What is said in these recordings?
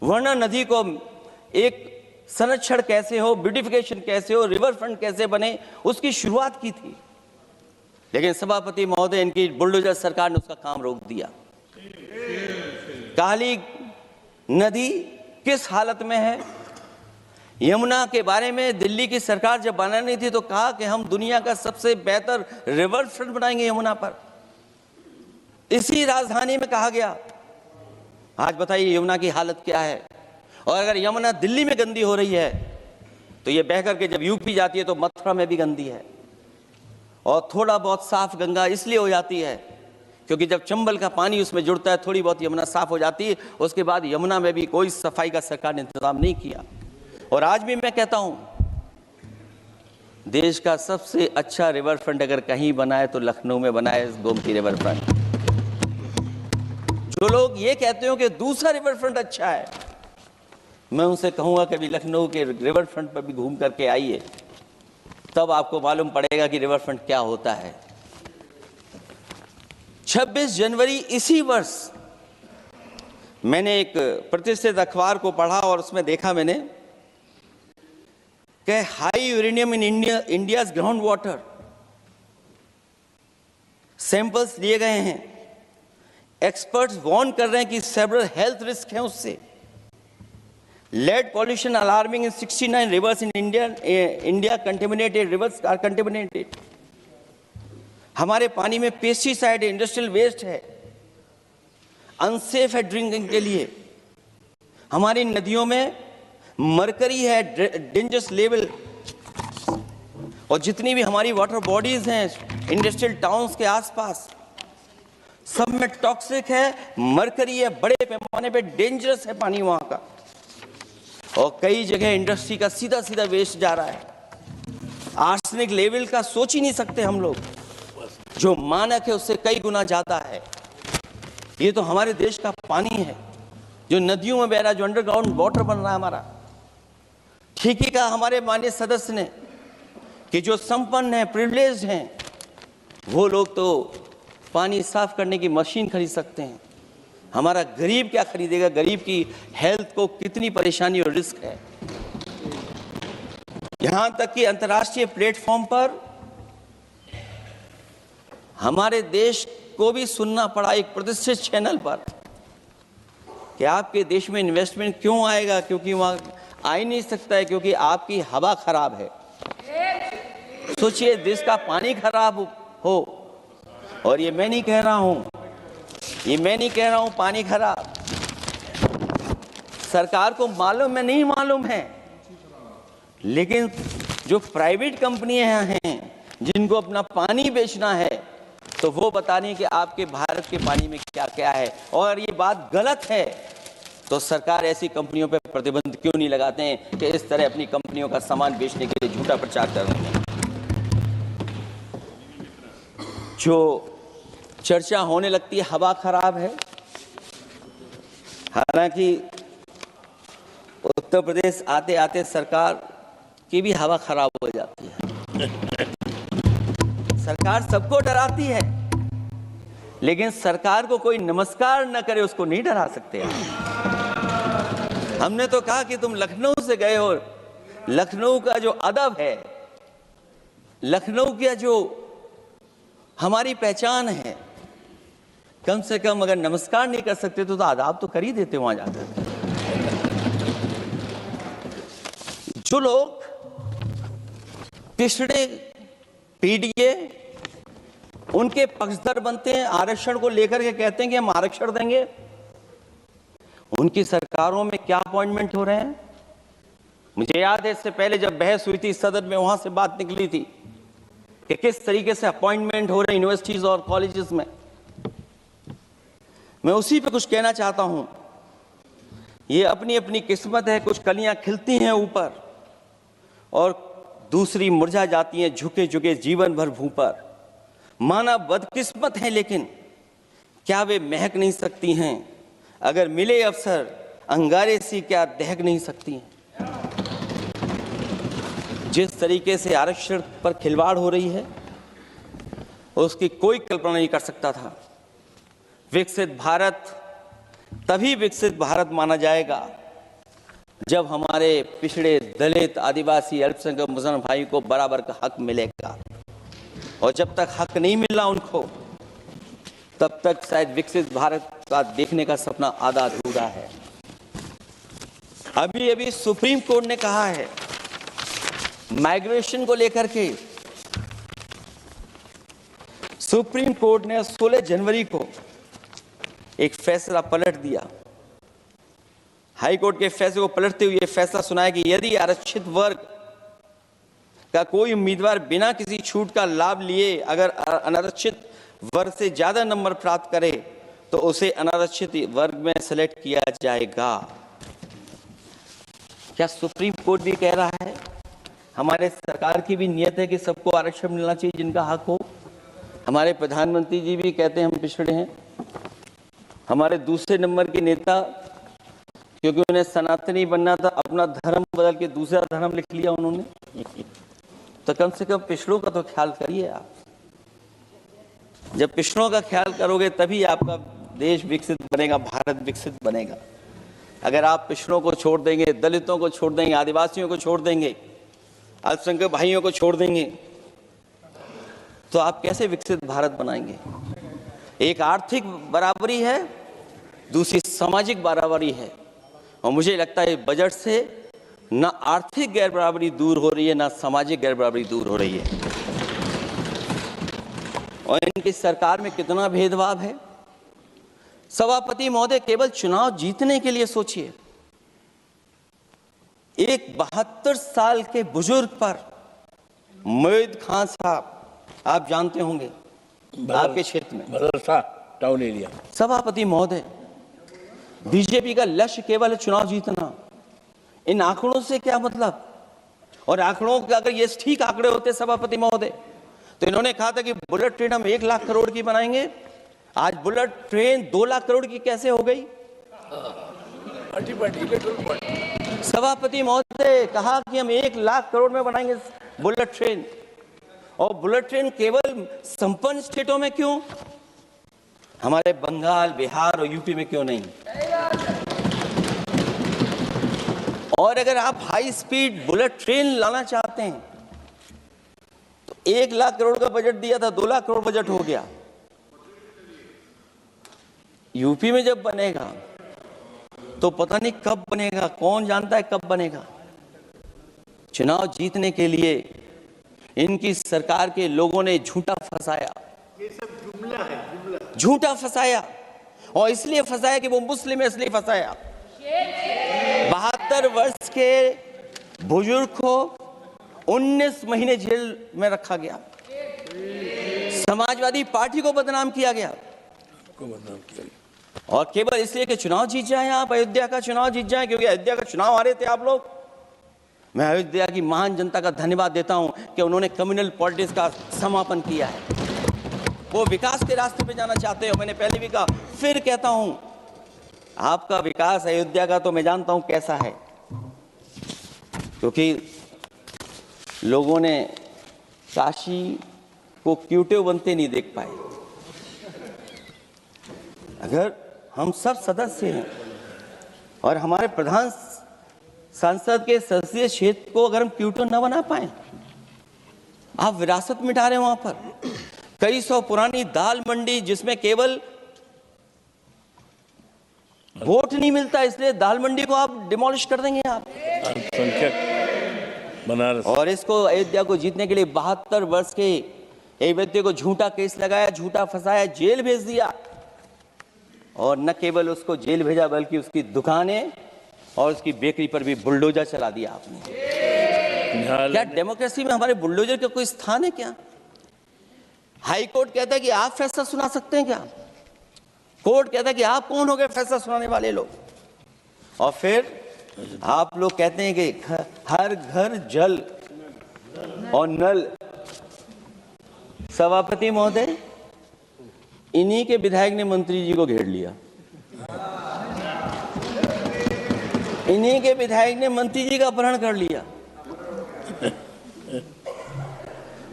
वरना नदी को एक संरक्षण कैसे हो, ब्यूटिफिकेशन कैसे हो, रिवर फ्रंट कैसे बने, उसकी शुरुआत की थी। लेकिन सभापति महोदय, इनकी बुलडोजर सरकार ने उसका काम रोक दिया। काली नदी किस हालत में है? यमुना के बारे में दिल्ली की सरकार जब बनानी थी तो कहा कि हम दुनिया का सबसे बेहतर रिवर फ्रंट बनाएंगे यमुना पर। इसी राजधानी में कहा गया। आज बताइए यमुना की हालत क्या है। और अगर यमुना दिल्ली में गंदी हो रही है तो ये बह करके जब यूपी जाती है तो मथुरा में भी गंदी है। और थोड़ा बहुत साफ गंगा इसलिए हो जाती है क्योंकि जब चंबल का पानी उसमें जुड़ता है, थोड़ी बहुत यमुना साफ हो जाती है। उसके बाद यमुना में भी कोई सफाई का सरकार ने इंतजाम नहीं किया। और आज भी मैं कहता हूं, देश का सबसे अच्छा रिवर फ्रंट अगर कहीं बना है तो लखनऊ में बना है, गोमती रिवर फ्रंट। जो लोग ये कहते हो कि दूसरा रिवर फ्रंट अच्छा है, मैं उनसे कहूंगा कि अभी लखनऊ के रिवर फ्रंट पर भी घूम करके आइए, तब आपको मालूम पड़ेगा कि रिवर फ्रंट क्या होता है। 26 जनवरी इसी वर्ष मैंने एक प्रतिष्ठित अखबार को पढ़ा और उसमें देखा मैंने कि high uranium in India's ground water samples लिए गए हैं। एक्सपर्ट्स वार्न कर रहे हैं कि सेवरल हेल्थ रिस्क हैं उससे। Lead pollution alarming in 69 rivers in India contaminated, rivers are contaminated. हमारे पानी में पेस्टिसाइड है, इंडस्ट्रियल वेस्ट है, अनसेफ है ड्रिंकिंग के लिए। हमारी नदियों में मरकरी है, डेंजरस लेवल। और जितनी भी हमारी वाटर बॉडीज हैं इंडस्ट्रियल टाउन्स के आसपास, सब में टॉक्सिक है, मरकरी है, बड़े पैमाने पे डेंजरस है पानी वहां का। और कई जगह इंडस्ट्री का सीधा सीधा वेस्ट जा रहा है। आर्सेनिक लेवल का सोच ही नहीं सकते हम लोग, जो मानक है उससे कई गुना ज्यादा है। ये तो हमारे देश का पानी है जो नदियों में बह रहा है, जो अंडरग्राउंड वाटर बन रहा है हमारा। ठीक ही कहा हमारे माननीय सदस्य ने कि जो संपन्न हैं, प्रिविलेज्ड हैं, वो लोग तो पानी साफ करने की मशीन खरीद सकते हैं। हमारा गरीब क्या खरीदेगा? गरीब की हेल्थ को कितनी परेशानी और रिस्क है। यहां तक कि अंतर्राष्ट्रीय प्लेटफॉर्म पर हमारे देश को भी सुनना पड़ा एक प्रतिष्ठित चैनल पर कि आपके देश में इन्वेस्टमेंट क्यों आएगा, क्योंकि वहां आ ही नहीं सकता है क्योंकि आपकी हवा खराब है। सोचिए, देश का पानी खराब हो, और ये मैं नहीं कह रहा हूं, पानी खराब सरकार को मालूम है, नहीं मालूम है, लेकिन जो प्राइवेट कंपनियां हैं जिनको अपना पानी बेचना है तो वो बता रही है कि आपके भारत के पानी में क्या क्या है। और ये बात गलत है तो सरकार ऐसी कंपनियों पर प्रतिबंध क्यों नहीं लगाते हैं कि इस तरह अपनी कंपनियों का सामान बेचने के लिए झूठा प्रचार कर रहे हैं। जो चर्चा होने लगती है हवा खराब है, हालांकि उत्तर प्रदेश आते आते सरकार की भी हवा खराब हो जाती है। सरकार सबको डराती है, लेकिन सरकार को कोई नमस्कार न करे उसको नहीं डरा सकते। हमने तो कहा कि तुम लखनऊ से गए हो, लखनऊ का जो अदब है, लखनऊ का जो हमारी पहचान है, कम से कम अगर नमस्कार नहीं कर सकते तो आदाब तो कर ही देते वहां जाकर। जो लोग पिछड़े पीढ़िए उनके पक्षधर बनते हैं, आरक्षण को लेकर के कहते हैं कि हम आरक्षण देंगे, उनकी सरकारों में क्या अपॉइंटमेंट हो रहे हैं। मुझे याद है इससे पहले जब बहस हुई थी सदन में, वहां से बात निकली थी कि किस तरीके से अपॉइंटमेंट हो रहे हैं यूनिवर्सिटीज और कॉलेजेस में। मैं उसी पे कुछ कहना चाहता हूं। ये अपनी अपनी किस्मत है, कुछ कलियां खिलती हैं ऊपर और दूसरी मुरझा जाती हैं झुके झुके जीवन भर भूं पर। माना बदकिस्मत है, लेकिन क्या वे महक नहीं सकती हैं? अगर मिले अवसर अंगारे सी क्या दहक नहीं सकती हैं? जिस तरीके से आरक्षण पर खिलवाड़ हो रही है उसकी कोई कल्पना नहीं कर सकता था। विकसित भारत तभी विकसित भारत माना जाएगा जब हमारे पिछड़े, दलित, आदिवासी, अल्पसंख्यक मुसलमान भाई को बराबर का हक मिलेगा। और जब तक हक नहीं मिला उनको, तब तक शायद विकसित भारत का देखने का सपना आधा अधूरा है। अभी अभी सुप्रीम कोर्ट ने कहा है माइग्रेशन को लेकर के, सुप्रीम कोर्ट ने 16 जनवरी को एक फैसला पलट दिया। हाई कोर्ट के फैसले को पलटते हुए फैसला सुनाया कि यदि आरक्षित वर्ग का कोई उम्मीदवार बिना किसी छूट का लाभ लिए अगर अनारक्षित वर्ग से ज्यादा नंबर प्राप्त करे तो उसे अनारक्षित वर्ग में सेलेक्ट किया जाएगा। क्या सुप्रीम कोर्ट भी कह रहा है? हमारे सरकार की भी नियत है कि सबको आरक्षण मिलना चाहिए जिनका हक हो। हमारे प्रधानमंत्री जी भी कहते हैं हम पिछड़े हैं। हमारे दूसरे नंबर के नेता, क्योंकि उन्हें सनातनी बनना था, अपना धर्म बदल के दूसरा धर्म लिख लिया उन्होंने। तो कम से कम पिछड़ों का तो ख्याल करिए आप। जब पिछड़ों का ख्याल करोगे तभी आपका देश विकसित बनेगा, भारत विकसित बनेगा। अगर आप पिछड़ों को छोड़ देंगे, दलितों को छोड़ देंगे, आदिवासियों को छोड़ देंगे, अल्पसंख्यक भाइयों को छोड़ देंगे, तो आप कैसे विकसित भारत बनाएंगे? एक आर्थिक बराबरी है, दूसरी सामाजिक बराबरी है। और मुझे लगता है बजट से ना आर्थिक गैर बराबरी दूर हो रही है, ना सामाजिक गैर बराबरी दूर हो रही है। और इनकी सरकार में कितना भेदभाव है। सभापति महोदय, केवल चुनाव जीतने के लिए सोचिए, एक 72 साल के बुजुर्ग पर मोहित खान साहब, आप जानते होंगे आपके क्षेत्र में, बरसा टाउन एरिया। सभापति महोदय, बीजेपी का लक्ष्य केवल चुनाव जीतना। इन आंकड़ों से क्या मतलब? और आंकड़ों के अगर ये ठीक आंकड़े होते सभापति महोदय, तो इन्होंने कहा था कि बुलेट ट्रेन हम 1 लाख करोड़ की बनाएंगे। आज बुलेट ट्रेन 2 लाख करोड़ की कैसे हो गई? सभापति महोदय कहा कि हम 1 लाख करोड़ में बनाएंगे बुलेट ट्रेन। और बुलेट ट्रेन केवल संपन्न स्टेटों में क्यों? हमारे बंगाल, बिहार और यूपी में क्यों नहीं? और अगर आप हाई स्पीड बुलेट ट्रेन लाना चाहते हैं तो 1 लाख करोड़ का बजट दिया था, 2 लाख करोड़ बजट हो गया। यूपी में जब बनेगा तो पता नहीं कब बनेगा, कौन जानता है कब बनेगा। चुनाव जीतने के लिए इनकी सरकार के लोगों ने झूठा फंसाया। ये सब जुमला है, जुमला। झूठा फंसाया, और इसलिए फंसाया कि वो मुस्लिम है, इसलिए फंसाया। 72 वर्ष के बुजुर्ग को 19 महीने जेल में रखा गया। समाजवादी पार्टी को बदनाम किया गया, और केवल इसलिए कि चुनाव जीत जाए आप, अयोध्या का चुनाव जीत जाए, क्योंकि अयोध्या का चुनाव हारे थे आप लोग। मैं अयोध्या की महान जनता का धन्यवाद देता हूं कि उन्होंने कम्युनल पॉलिटिक्स का समापन किया है। वो विकास के रास्ते पे जाना चाहते हो। मैंने पहले भी कहा, फिर कहता हूं, आपका विकास अयोध्या का तो मैं जानता हूं कैसा है, क्योंकि लोगों ने काशी को क्यूटिव बनते नहीं देख पाए। अगर हम सब सदस्य हैं और हमारे प्रधान सांसद के संसदीय क्षेत्र को अगर हम क्यूटिव न बना पाए, आप विरासत मिटा रहे हैं। वहां पर कई सौ पुरानी दाल मंडी, जिसमें केवल वोट नहीं मिलता, इसलिए दाल मंडी को आप डिमोलिश कर देंगे आप। बनारस। और इसको अयोध्या को जीतने के लिए 72 वर्ष के एक व्यक्ति को झूठा केस लगाया, झूठा फंसाया, जेल भेज दिया। और न केवल उसको जेल भेजा, बल्कि उसकी दुकानें और उसकी बेकरी पर भी बुलडोजर चला दिया आपने। क्या डेमोक्रेसी में हमारे बुलडोजर का कोई स्थान है क्या? हाई कोर्ट कहता है कि आप फैसला सुना सकते हैं क्या? कोर्ट कहता है कि आप कौन हो गए फैसला सुनाने वाले लोग? और फिर आप लोग कहते हैं कि हर घर जल और नल। सभापति महोदय, इन्हीं के विधायक ने मंत्री जी को घेर लिया। इन्हीं के विधायक ने मंत्री जी का अपहरण कर लिया,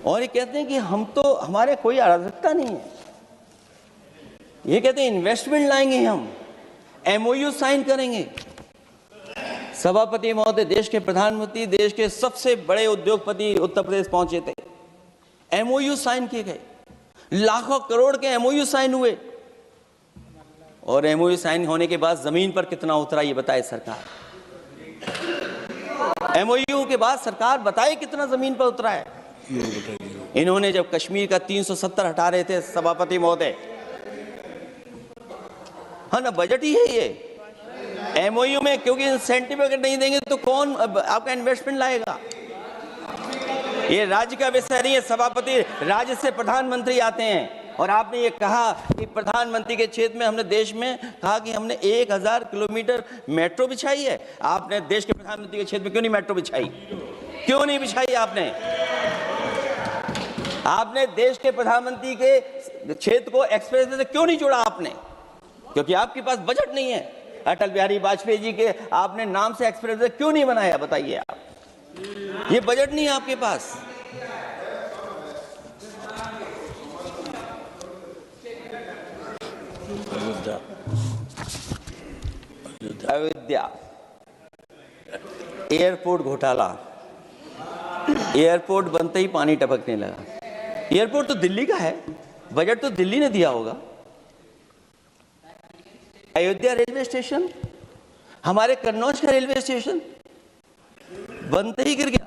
और ये कहते हैं कि हम तो, हमारे कोई अराजकता नहीं है। ये कहते हैं इन्वेस्टमेंट लाएंगे, हम एमओयू साइन करेंगे। सभापति महोदय, देश के प्रधानमंत्री, देश के सबसे बड़े उद्योगपति उत्तर प्रदेश पहुंचे थे। एमओयू साइन किए गए, लाखों करोड़ के एमओयू साइन हुए, और एमओयू साइन होने के बाद जमीन पर कितना उतरा ये बताए सरकार। एमओयू के बाद सरकार बताए कितना जमीन पर उतरा है। इन्होंने जब कश्मीर का 370 हटा रहे थे सभापति महोदय, हाँ ना, बजट ही है ये एमओयू में, क्योंकि इंसेंटिव अगर नहीं देंगे तो कौन आपका इन्वेस्टमेंट लाएगा। ये राज्य का विषय नहीं है सभापति, राज्य से प्रधानमंत्री आते हैं। और आपने ये कहा कि प्रधानमंत्री के क्षेत्र में, हमने देश में कहा कि हमने 1000 किलोमीटर मेट्रो बिछाई है। आपने देश के प्रधानमंत्री के क्षेत्र में क्यों नहीं मेट्रो बिछाई? क्यों नहीं बिछाई आपने? आपने देश के प्रधानमंत्री के क्षेत्र को एक्सप्रेस वे से क्यों नहीं जोड़ा आपने? क्योंकि आपके पास बजट नहीं है। अटल बिहारी वाजपेयी जी के आपने नाम से एक्सप्रेस वे क्यों नहीं बनाया, बताइए आप? ये बजट नहीं है आपके पास। अयोध्या एयरपोर्ट घोटाला, एयरपोर्ट बनते ही पानी टपकने लगा। एयरपोर्ट तो दिल्ली का है, बजट तो दिल्ली ने दिया होगा। अयोध्या रेलवे स्टेशन, हमारे कन्नौज का रेलवे स्टेशन बनते ही गिर गया,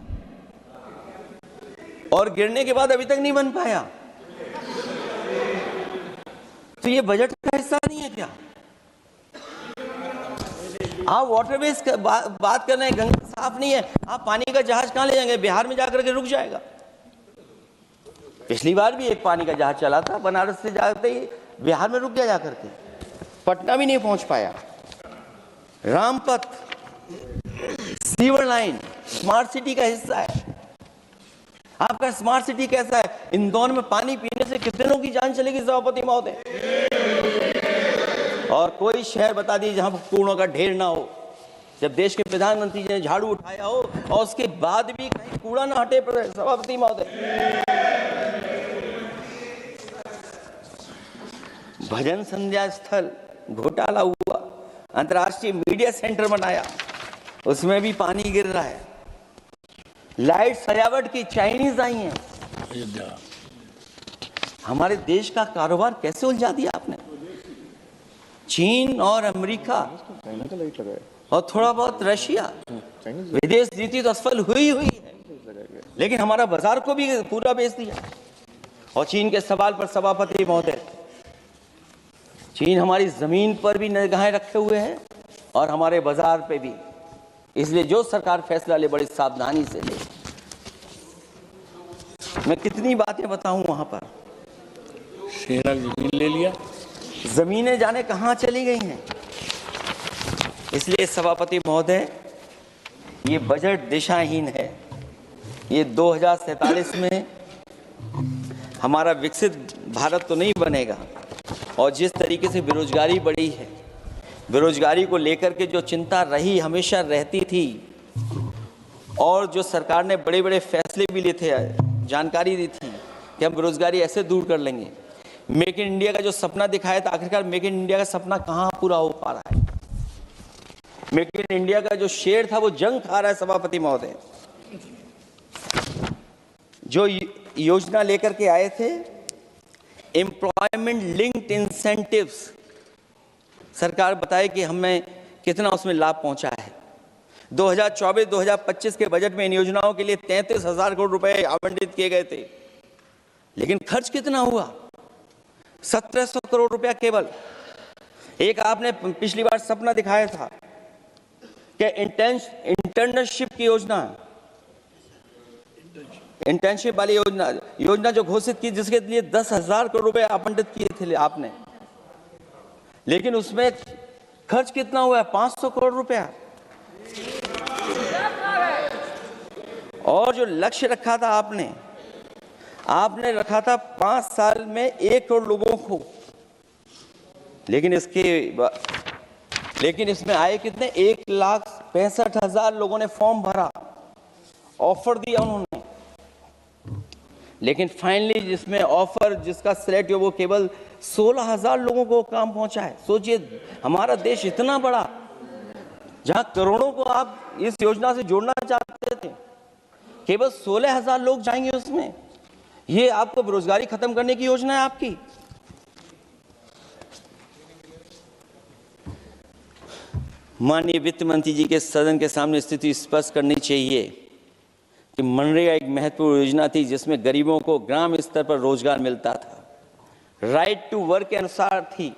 और गिरने के बाद अभी तक नहीं बन पाया। तो ये बजट का हिस्सा नहीं है क्या? आप वाटरवेज का बात कर रहे हैं, गंगा साफ नहीं है, आप पानी का जहाज कहां ले जाएंगे? बिहार में जाकर के रुक जाएगा। पिछली बार भी एक पानी का जहाज चला था, बनारस से जाते ही बिहार में रुक गया, जाकर के पटना भी नहीं पहुंच पाया। Rampath, sewer line smart city का हिस्सा है। आपका स्मार्ट सिटी कैसा है? इंदौर में पानी पीने से कितने लोगों की जान चलेगी सभापति महोदय? और कोई शहर बता दीजिए जहां कूड़ों का ढेर ना हो। जब देश के प्रधानमंत्री जी ने झाड़ू उठाया हो और उसके बाद भी कहीं कूड़ा ना हटे सभापति महोदय। भजन संध्या स्थल घोटाला हुआ, अंतर्राष्ट्रीय मीडिया सेंटर बनाया, उसमें भी पानी गिर रहा है। लाइट सजावट की चाइनीज आई हैं। हमारे देश का कारोबार कैसे उलझा दिया आपने? चीन और अमेरिका और थोड़ा बहुत रशिया, विदेश नीति तो असफल हुई है, लेकिन हमारा बाजार को भी पूरा बेच दिया। और चीन के सवाल पर सभापति महोदय, चीन हमारी जमीन पर भी निगाहें रखे हुए है और हमारे बाजार पे भी। इसलिए जो सरकार फैसला ले, बड़ी सावधानी से ले। मैं कितनी बातें बताऊं, वहां पर जमीन ले लिया, जमीनें जाने कहां चली गई हैं। इसलिए सभापति महोदय, ये बजट दिशाहीन है। ये 2047 में हमारा विकसित भारत तो नहीं बनेगा। और जिस तरीके से बेरोजगारी बढ़ी है, बेरोजगारी को लेकर के जो चिंता रही, हमेशा रहती थी, और जो सरकार ने बड़े बड़े फैसले भी लिए थे, जानकारी दी थी कि हम बेरोजगारी ऐसे दूर कर लेंगे। मेक इन इंडिया का जो सपना दिखाया था, आखिरकार मेक इन इंडिया का सपना कहां पूरा हो पा रहा है? मेक इन इंडिया का जो शेर था वो जंग खा रहा है सभापति महोदय। जो योजना लेकर के आए थे, एम्प्लॉयमेंट लिंक्ड इंसेंटिव्स, सरकार बताए कि हमें कितना उसमें लाभ पहुंचा है। 2024-2025 के बजट में इन योजनाओं के लिए 33,000 करोड़ रुपए आवंटित किए गए थे, लेकिन खर्च कितना हुआ? 1700 करोड़ रुपया केवल। एक आपने पिछली बार सपना दिखाया था कि इंटर्नशिप की योजना, इंटर्नशिप वाली योजना जो घोषित की, जिसके लिए 10,000 करोड़ रुपए आवंटित किए थे आपने, लेकिन उसमें खर्च कितना हुआ है? 500 करोड़ रुपया। और जो लक्ष्य रखा था आपने रखा था 5 साल में 1 करोड़ लोगों को, लेकिन इसमें आए कितने? 1,65,000 लोगों ने फॉर्म भरा, ऑफर दिया उन्होंने, लेकिन फाइनली जिसमें ऑफर, जिसका सिलेक्ट हो, वो केवल 16,000 लोगों को काम पहुंचा है। सोचिए, हमारा देश इतना बड़ा, जहां करोड़ों को आप इस योजना से जोड़ना चाहते थे, केवल 16,000 लोग जाएंगे उसमें। ये आपको बेरोजगारी खत्म करने की योजना है आपकी। माननीय वित्त मंत्री जी के सदन के सामने स्थिति स्पष्ट करनी चाहिए कि मनरेगा एक महत्वपूर्ण योजना थी जिसमें गरीबों को ग्राम स्तर पर रोजगार मिलता था, राइट टू वर्क के अनुसार थी।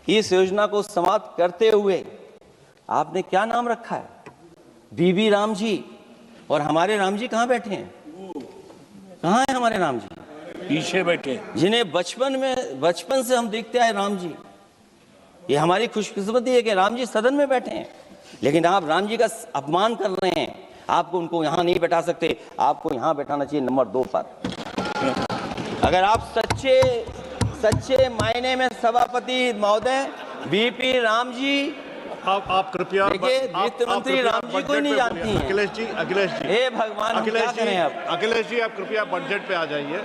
इस योजना को समाप्त करते हुए आपने क्या नाम रखा है? बीबी राम जी। और हमारे राम जी कहाँ बैठे हैं? कहाँ है हमारे राम जी? पीछे बैठे, जिन्हें बचपन से हम देखते आए राम जी। ये हमारी खुशकिस्मती है कि राम जी सदन में बैठे हैं, लेकिन आप राम जी का अपमान कर रहे हैं। आपको उनको यहाँ नहीं बैठा सकते, आपको यहाँ बैठाना चाहिए नंबर 2 पर। अगर आप सच्चे मायने में सभापति महोदय बीपी राम जी, आप कृपया देखिए वित्त मंत्री राम जी को ही नहीं जानती हैं। अखिलेश जी हे भगवान, हम क्या करें अब? अखिलेश जी आप कृपया बजट पे आ जाइए।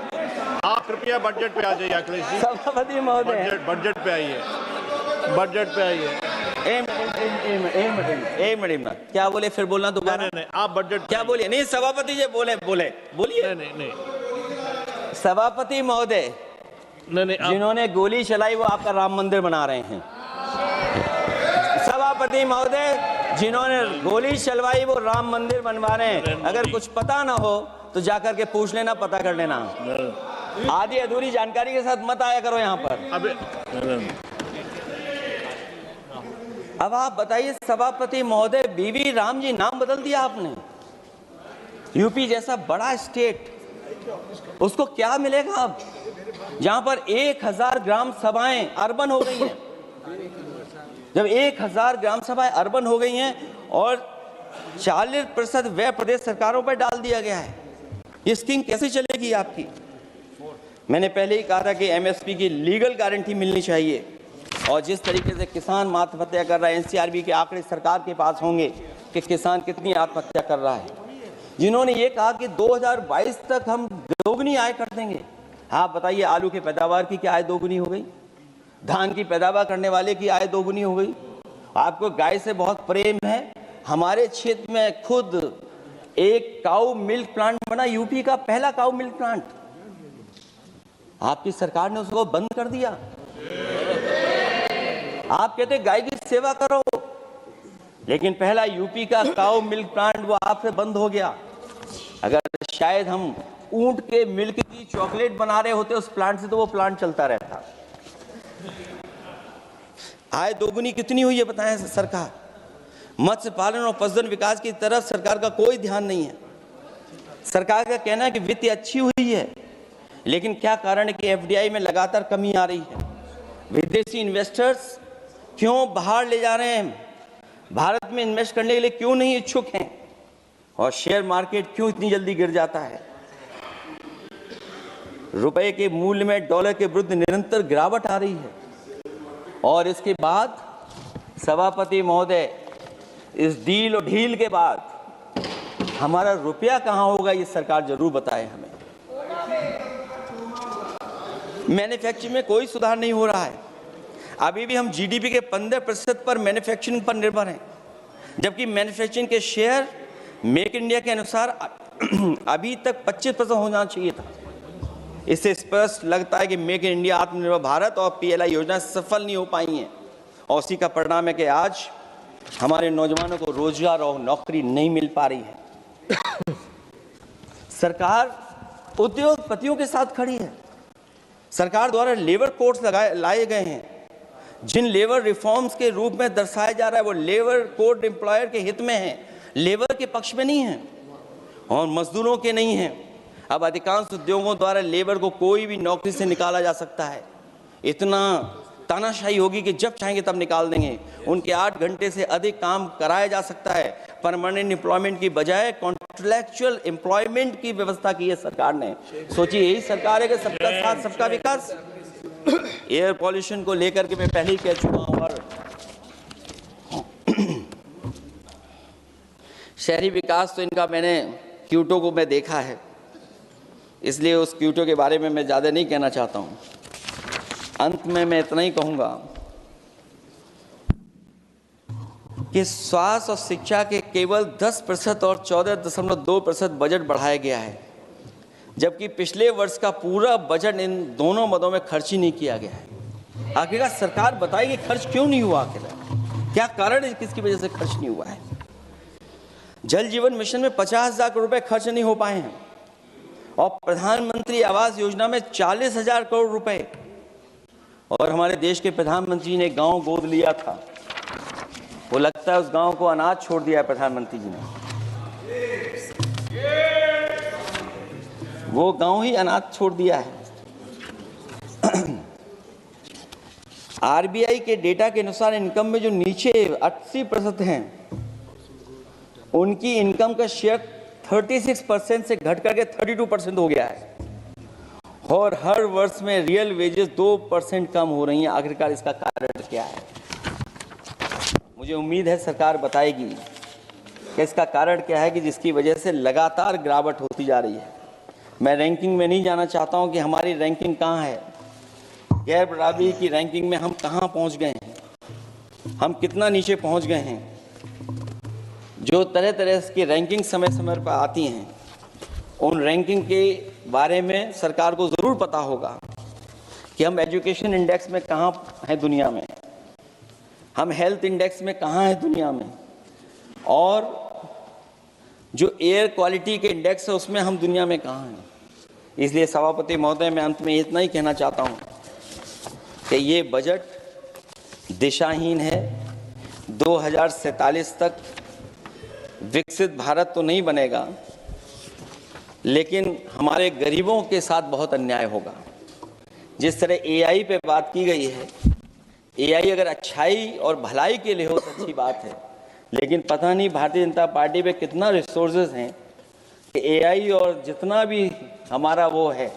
आप कृपया बजट पे आ जाइए अखिलेश जी। सभापति महोदय बजट पे आइए, बजट पे आइए। एक मिनट क्या बोले? फिर बोलना दोबारा। नहीं, आप बजट क्या बोलिए? नहीं, सभापति जी बोलिए। नहीं सभापति महोदय, नहीं जिन्होंने गोली चलाई वो आपका राम मंदिर बना रहे हैं। सभापति महोदय, जिन्होंने गोली चलवाई वो राम मंदिर बनवा रहे हैं। अगर कुछ पता ना हो तो जाकर के पूछ लेना, पता कर लेना। आधी अधूरी जानकारी के साथ मत आया करो यहाँ पर। अब आप बताइए सभापति महोदय, बीबी राम जी नाम बदल दिया आपने। यूपी जैसा बड़ा स्टेट, उसको क्या मिलेगा अब, जहां पर 1000 ग्राम सभाएं अर्बन हो गई हैं। जब 1000 ग्राम सभाएं अर्बन हो गई हैं और 40% व्यय प्रदेश सरकारों पर डाल दिया गया है, ये स्कीम कैसे चलेगी आपकी? मैंने पहले ही कहा था कि एमएसपी की लीगल गारंटी मिलनी चाहिए। और जिस तरीके से किसान आत्महत्या कर रहा है, एनसीआरबी के आंकड़े सरकार के पास होंगे कि किसान कितनी आत्महत्या कर रहा है। जिन्होंने ये कहा कि 2022 तक हम दोगुनी आय कर देंगे। आप बताइए, आलू की पैदावार की क्या आय दोगुनी हो गई? धान की पैदावार करने वाले की आय दोगुनी हो गई। आपको गाय से बहुत प्रेम है। हमारे क्षेत्र में खुद एक काऊ मिल्क प्लांट बना, यूपी का पहला काऊ मिल्क प्लांट। आपकी सरकार ने उसको बंद कर दिया। आप कहते गाय की सेवा करो, लेकिन पहला यूपी का काऊ मिल्क प्लांट वो आपसे बंद हो गया। अगर शायद हम ऊंट के मिल्क की चॉकलेट बना रहे होते उस प्लांट से, तो वो प्लांट चलता रहता। आय दोगुनी कितनी हुई है बताएं सरकार? मत्स्य पालन और पशुधन विकास की तरफ सरकार का कोई ध्यान नहीं है। सरकार का कहना है कि वित्त अच्छी हुई है, लेकिन क्या कारण है कि एफडीआई में लगातार कमी आ रही है? विदेशी इन्वेस्टर्स क्यों बाहर ले जा रहे हैं? भारत में इन्वेस्ट करने के लिए क्यों नहीं इच्छुक हैं? और शेयर मार्केट क्यों इतनी जल्दी गिर जाता है? रुपए के मूल्य में डॉलर के विरुद्ध निरंतर गिरावट आ रही है। और इसके बाद सभापति महोदय, इस डील और ढील के बाद हमारा रुपया कहां होगा, ये सरकार जरूर बताए हमें। मैन्युफैक्चरिंग में कोई सुधार नहीं हो रहा है। अभी भी हम जीडीपी के 15% पर मैन्युफैक्चरिंग पर निर्भर हैं, जबकि मैन्युफैक्चरिंग के शेयर मेक इंडिया के अनुसार अभी तक 25% होना चाहिए था। इससे स्पष्ट लगता है कि मेक इन इंडिया, आत्मनिर्भर भारत और पीएलआई योजना सफल नहीं हो पाई हैं। और उसी का परिणाम है कि आज हमारे नौजवानों को रोजगार और नौकरी नहीं मिल पा रही है। सरकार उद्योगपतियों के साथ खड़ी है। सरकार द्वारा लेबर कोड्स लाए गए हैं, जिन लेबर रिफॉर्म्स के रूप में दर्शाया जा रहा है वो लेबर कोड एम्प्लॉयर के हित में है, लेबर के पक्ष में नहीं है और मजदूरों के नहीं है। अब अधिकांश उद्योगों द्वारा लेबर को कोई भी नौकरी से निकाला जा सकता है। इतना तानाशाही होगी कि जब चाहेंगे तब निकाल देंगे। उनके 8 घंटे से अधिक काम कराया जा सकता है। परमानेंट एम्प्लॉयमेंट की बजाय कॉन्ट्रैक्चुअल एम्प्लॉयमेंट की व्यवस्था की है सरकार ने। सोचिए, यही सरकार है कि सबका साथ सबका विकास। एयर पॉल्यूशन को लेकर के मैं पहले ही कह चुका हूं। और शहरी विकास तो इनका मैंने क्यूटो को मैं देखा है, इसलिए उस क्यूटो के बारे में मैं ज़्यादा नहीं कहना चाहता हूं। अंत में मैं इतना ही कहूंगा कि स्वास्थ्य और शिक्षा के केवल 10% और 14.2% बजट बढ़ाया गया है, जबकि पिछले वर्ष का पूरा बजट इन दोनों मदों में खर्च ही नहीं किया गया है। आखिरकार सरकार बताएगी खर्च क्यों नहीं हुआ, आखिर क्या कारण है, किसकी वजह से खर्च नहीं हुआ है। जल जीवन मिशन में 50,000 करोड़ रुपए खर्च नहीं हो पाए हैं और प्रधानमंत्री आवास योजना में 40,000 करोड़ रुपए, और हमारे देश के प्रधानमंत्री ने गांव गोद लिया था, वो लगता है उस गांव को अनाज छोड़ दिया है प्रधानमंत्री जी ने, वो गांव ही अनाज छोड़ दिया है। आरबीआई के डेटा के अनुसार इनकम में जो नीचे 80% हैं, उनकी इनकम का शेयर 36% से घट करके 32% हो गया है और हर वर्ष में रियल वेजेस 2% कम हो रही हैं। आखिरकार इसका कारण क्या है? मुझे उम्मीद है सरकार बताएगी कि इसका कारण क्या है कि जिसकी वजह से लगातार गिरावट होती जा रही है। मैं रैंकिंग में नहीं जाना चाहता हूं कि हमारी रैंकिंग कहां है, गैर बराबरी की रैंकिंग में हम कहां पहुंच गए हैं, हम कितना नीचे पहुंच गए हैं। जो तरह तरह की रैंकिंग समय समय पर आती हैं, उन रैंकिंग के बारे में सरकार को ज़रूर पता होगा कि हम एजुकेशन इंडेक्स में कहाँ हैं दुनिया में, हम हेल्थ इंडेक्स में कहाँ हैं दुनिया में, और जो एयर क्वालिटी के इंडेक्स है उसमें हम दुनिया में कहाँ हैं। इसलिए सभापति महोदय, मैं अंत में इतना ही कहना चाहता हूँ कि ये बजट दिशाहीन है। 2047 तक विकसित भारत तो नहीं बनेगा, लेकिन हमारे गरीबों के साथ बहुत अन्याय होगा। जिस तरह एआई पे बात की गई है, एआई अगर अच्छाई और भलाई के लिए हो तो अच्छी बात है, लेकिन पता नहीं भारतीय जनता पार्टी पे कितना रिसोर्सेज हैं कि एआई और जितना भी हमारा वो है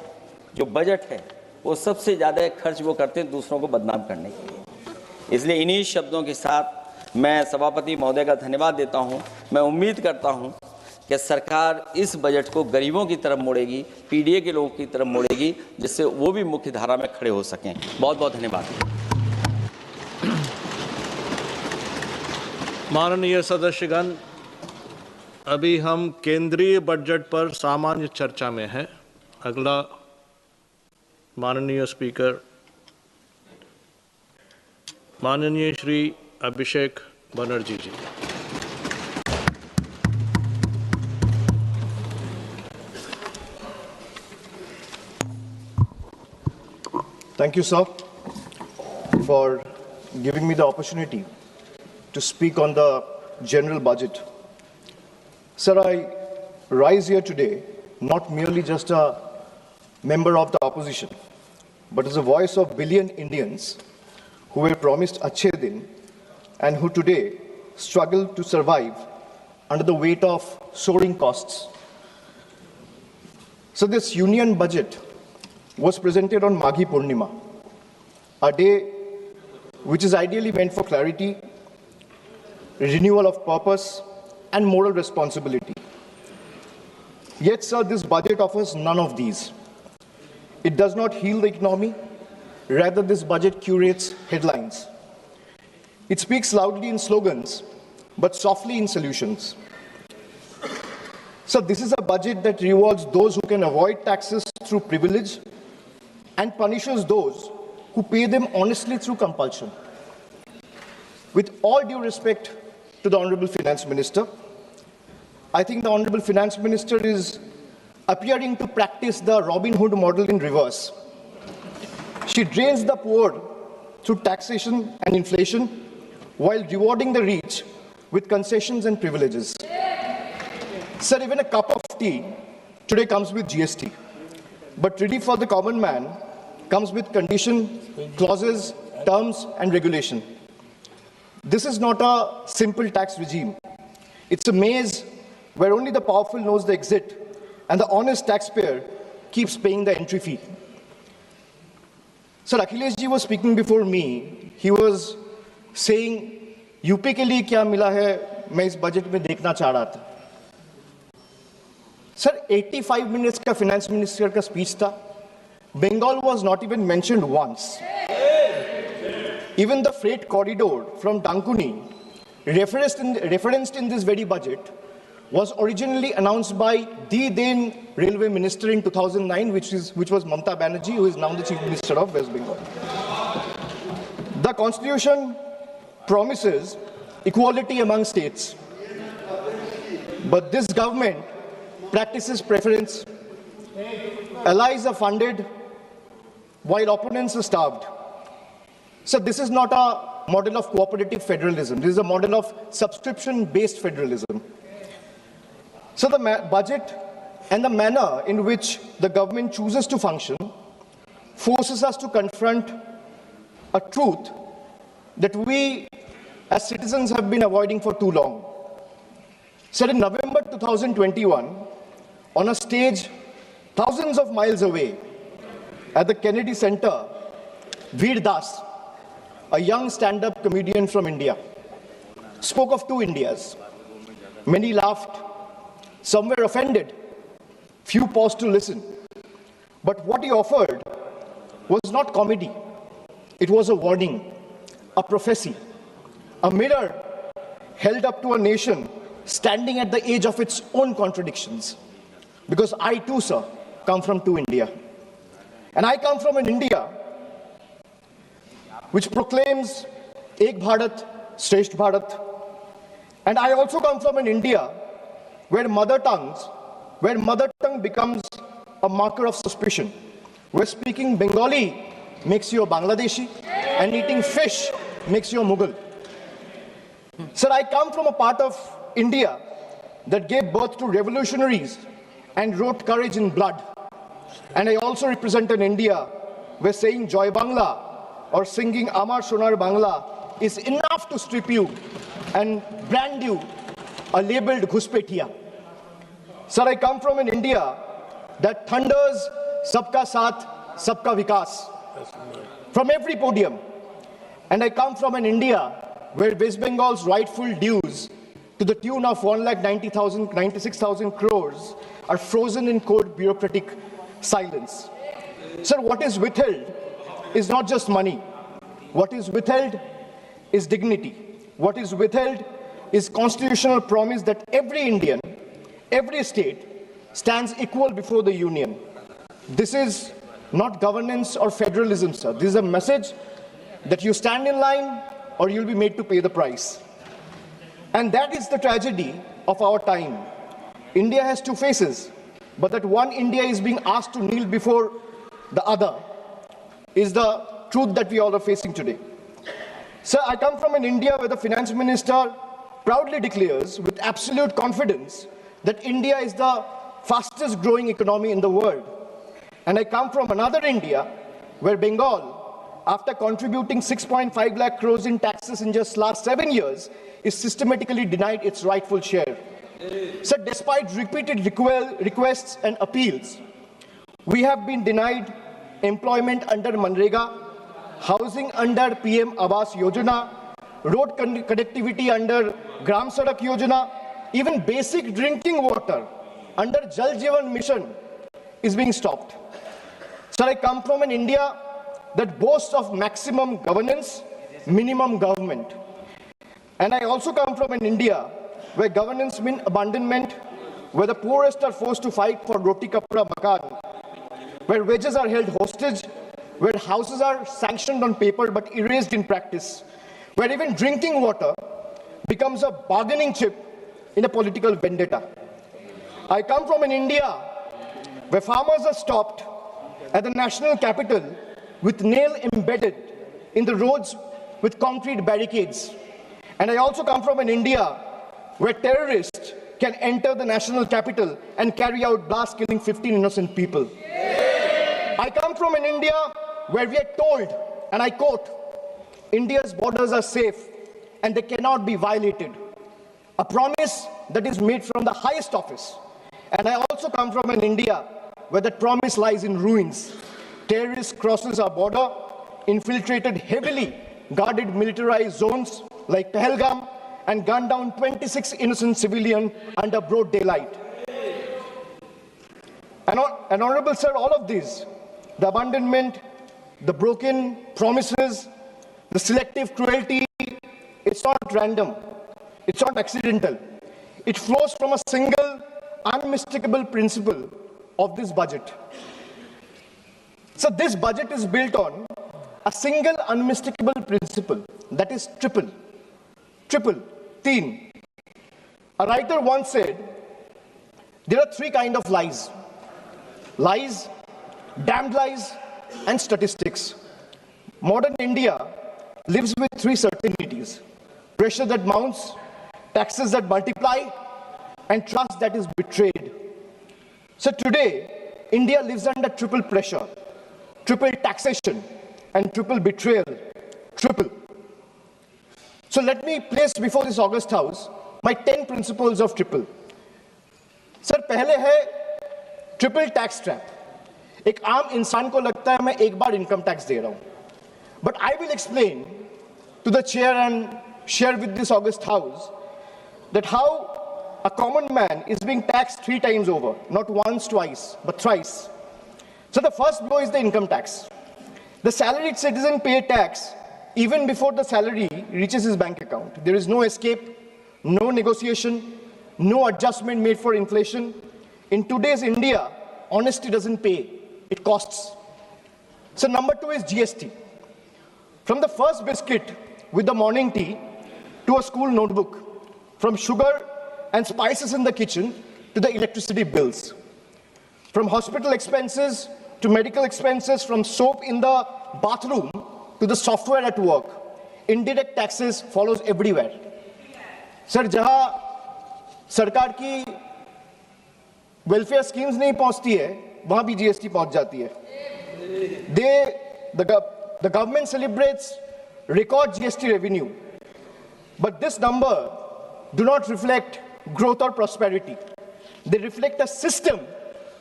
जो बजट है, वो सबसे ज़्यादा खर्च वो करते हैं दूसरों को बदनाम करने के लिए। इसलिए इन्हीं शब्दों के साथ मैं सभापति महोदय का धन्यवाद देता हूं। मैं उम्मीद करता हूं कि सरकार इस बजट को गरीबों की तरफ मोड़ेगी, पीडीए के लोगों की तरफ मोड़ेगी, जिससे वो भी मुख्य धारा में खड़े हो सकें। बहुत बहुत धन्यवाद। माननीय सदस्यगण, अभी हम केंद्रीय बजट पर सामान्य चर्चा में हैं। अगला माननीय स्पीकर माननीय श्री अभिषेक बनर्जी जी। Thank you, sir, for giving me the opportunity to speak on the general budget. Sir, I rise here today not merely just a member of the opposition, but as a voice of billion Indians who were promised Achhe Din and who today struggle to survive under the weight of soaring costs. So this union budget was presented on Maghi Purnima, a day which is ideally meant for clarity, renewal of purpose, and moral responsibility. Yet, sir, this budget offers none of these. It does not heal the economy. Rather, this budget curates headlines. It speaks loudly in slogans, but softly in solutions. So this is a budget that rewards those who can avoid taxes through privilege and punishes those who pay them honestly through compulsion. With all due respect to the Honorable Finance Minister, I think the Honorable Finance Minister is appearing to practice the Robin Hood model in reverse. She drains the poor through taxation and inflation while rewarding the rich with concessions and privileges. Sir, even a cup of tea today comes with GST, but relief for the common man comes with condition, clauses, terms, and regulation. This is not a simple tax regime. It's a maze where only the powerful knows the exit and the honest taxpayer keeps paying the entry fee. Sir, Akhilesh ji was speaking before me. He was saying, UP के लिए क्या मिला है मैं इस budget में देखना चाह रहा था. सर 85 minutes का finance minister का speech था. Bengal was not even mentioned once. Even the freight corridor from Dankuni referenced in this very budget was originally announced by the then railway minister in 2009, which was Mamata Banerjee, who is now the Chief Minister of West Bengal. The Constitution promises equality among states, but this government practices preference. Allies are funded while opponents are starved. So this is not a model of cooperative federalism. This is a model of subscription-based federalism. So the budget and the manner in which the government chooses to function forces us to confront a truth that we as citizens have been avoiding for too long. So in November 2021, on a stage thousands of miles away at the Kennedy Center, Veer Das, a young stand-up comedian from India, spoke of two Indias. Many laughed, some were offended, few paused to listen. But what he offered was not comedy. It was a warning, a prophecy, a mirror held up to a nation standing at the edge of its own contradictions. Because I too, sir, come from India. And I come from an India which proclaims Ek Bharat, Shresth Bharat. And I also come from an India where mother tongue becomes a marker of suspicion, where speaking Bengali makes you a Bangladeshi and eating fish makes you a Mughal. Sir, I come from a part of India that gave birth to revolutionaries and wrote courage in blood. And I also represent an India where saying Joy Bangla or singing Amar Sonar Bangla is enough to strip you and brand you a labeled Ghuspetia. Sir, I come from an India that thunders Sabka Saath, Sabka Vikas from every podium. And I come from an India where West Bengal's rightful dues to the tune of 1,96,000 crores are frozen in cold bureaucratic silence. Sir, what is withheld is not just money. What is withheld is dignity. What is withheld is constitutional promise that every Indian, every state stands equal before the union. This is not governance or federalism, sir. This is a message that you stand in line or you'll be made to pay the price. And that is the tragedy of our time. India has two faces, but that one India is being asked to kneel before the other is the truth that we all are facing today. Sir, I come from an India where the finance minister proudly declares with absolute confidence that India is the fastest growing economy in the world. And I come from another India where Bengal, after contributing 6.5 lakh crores in taxes in just last 7 years, is systematically denied its rightful share. So despite repeated requests and appeals, we have been denied employment under Manrega, housing under PM Awas Yojana, road connectivity under Gram Sadak Yojana, even basic drinking water under Jal Jeevan Mission is being stopped. Sir, I come from an India that boasts of maximum governance, minimum government. And I also come from an India where governance means abandonment, where the poorest are forced to fight for roti kapra makan, where wages are held hostage, where houses are sanctioned on paper but erased in practice, where even drinking water becomes a bargaining chip in a political vendetta. I come from an India where farmers are stopped at the national capital with nail embedded in the roads with concrete barricades. And I also come from an India where terrorists can enter the national capital and carry out blast killing 15 innocent people. I come from an India where we are told, and I quote, India's borders are safe and they cannot be violated. A promise that is made from the highest office. And I also come from an India where that promise lies in ruins. Terrorists crosses our border, infiltrated heavily guarded militarized zones like Pahalgam, and gunned down 26 innocent civilians under broad daylight. And Honorable Sir, all of these, the abandonment, the broken promises, the selective cruelty, it's not random. It's not accidental. It flows from a single, unmistakable principle of this budget. So this budget is built on a single unmistakable principle, that is triple. Triple, teen. A writer once said, there are three kinds of lies. Lies, damned lies, and statistics. Modern India lives with three certainties: pressure that mounts, taxes that multiply, and trust that is betrayed. So today, India lives under triple pressure, triple taxation, and triple betrayal. Triple. So let me place before this August House my 10 principles of triple. Sir, पहले है triple tax trap. एक आम इंसान को लगता है मैं एक बार इनकम टैक्स दे रहा हूं, but I will explain to the chair and share with this August House that how a common man is being taxed 3 times over, not once, twice, but thrice. So the first blow is the income tax. The salaried citizen pay tax even before the salary reaches his bank account. There is no escape, no negotiation, no adjustment made for inflation. In today's India, honesty doesn't pay, it costs. So number 2 is GST. From the first biscuit with the morning tea to a school notebook, from sugar and spices in the kitchen to the electricity bills, from hospital expenses to medical expenses, from soap in the bathroom to the software at work, indirect taxes follows everywhere. Sir, जहां सरकार की welfare schemes नहीं पहुंचती है, वहां भी GST पहुंच जाती है. The government celebrates record GST revenue, but this number do not reflect growth or prosperity. They reflect a system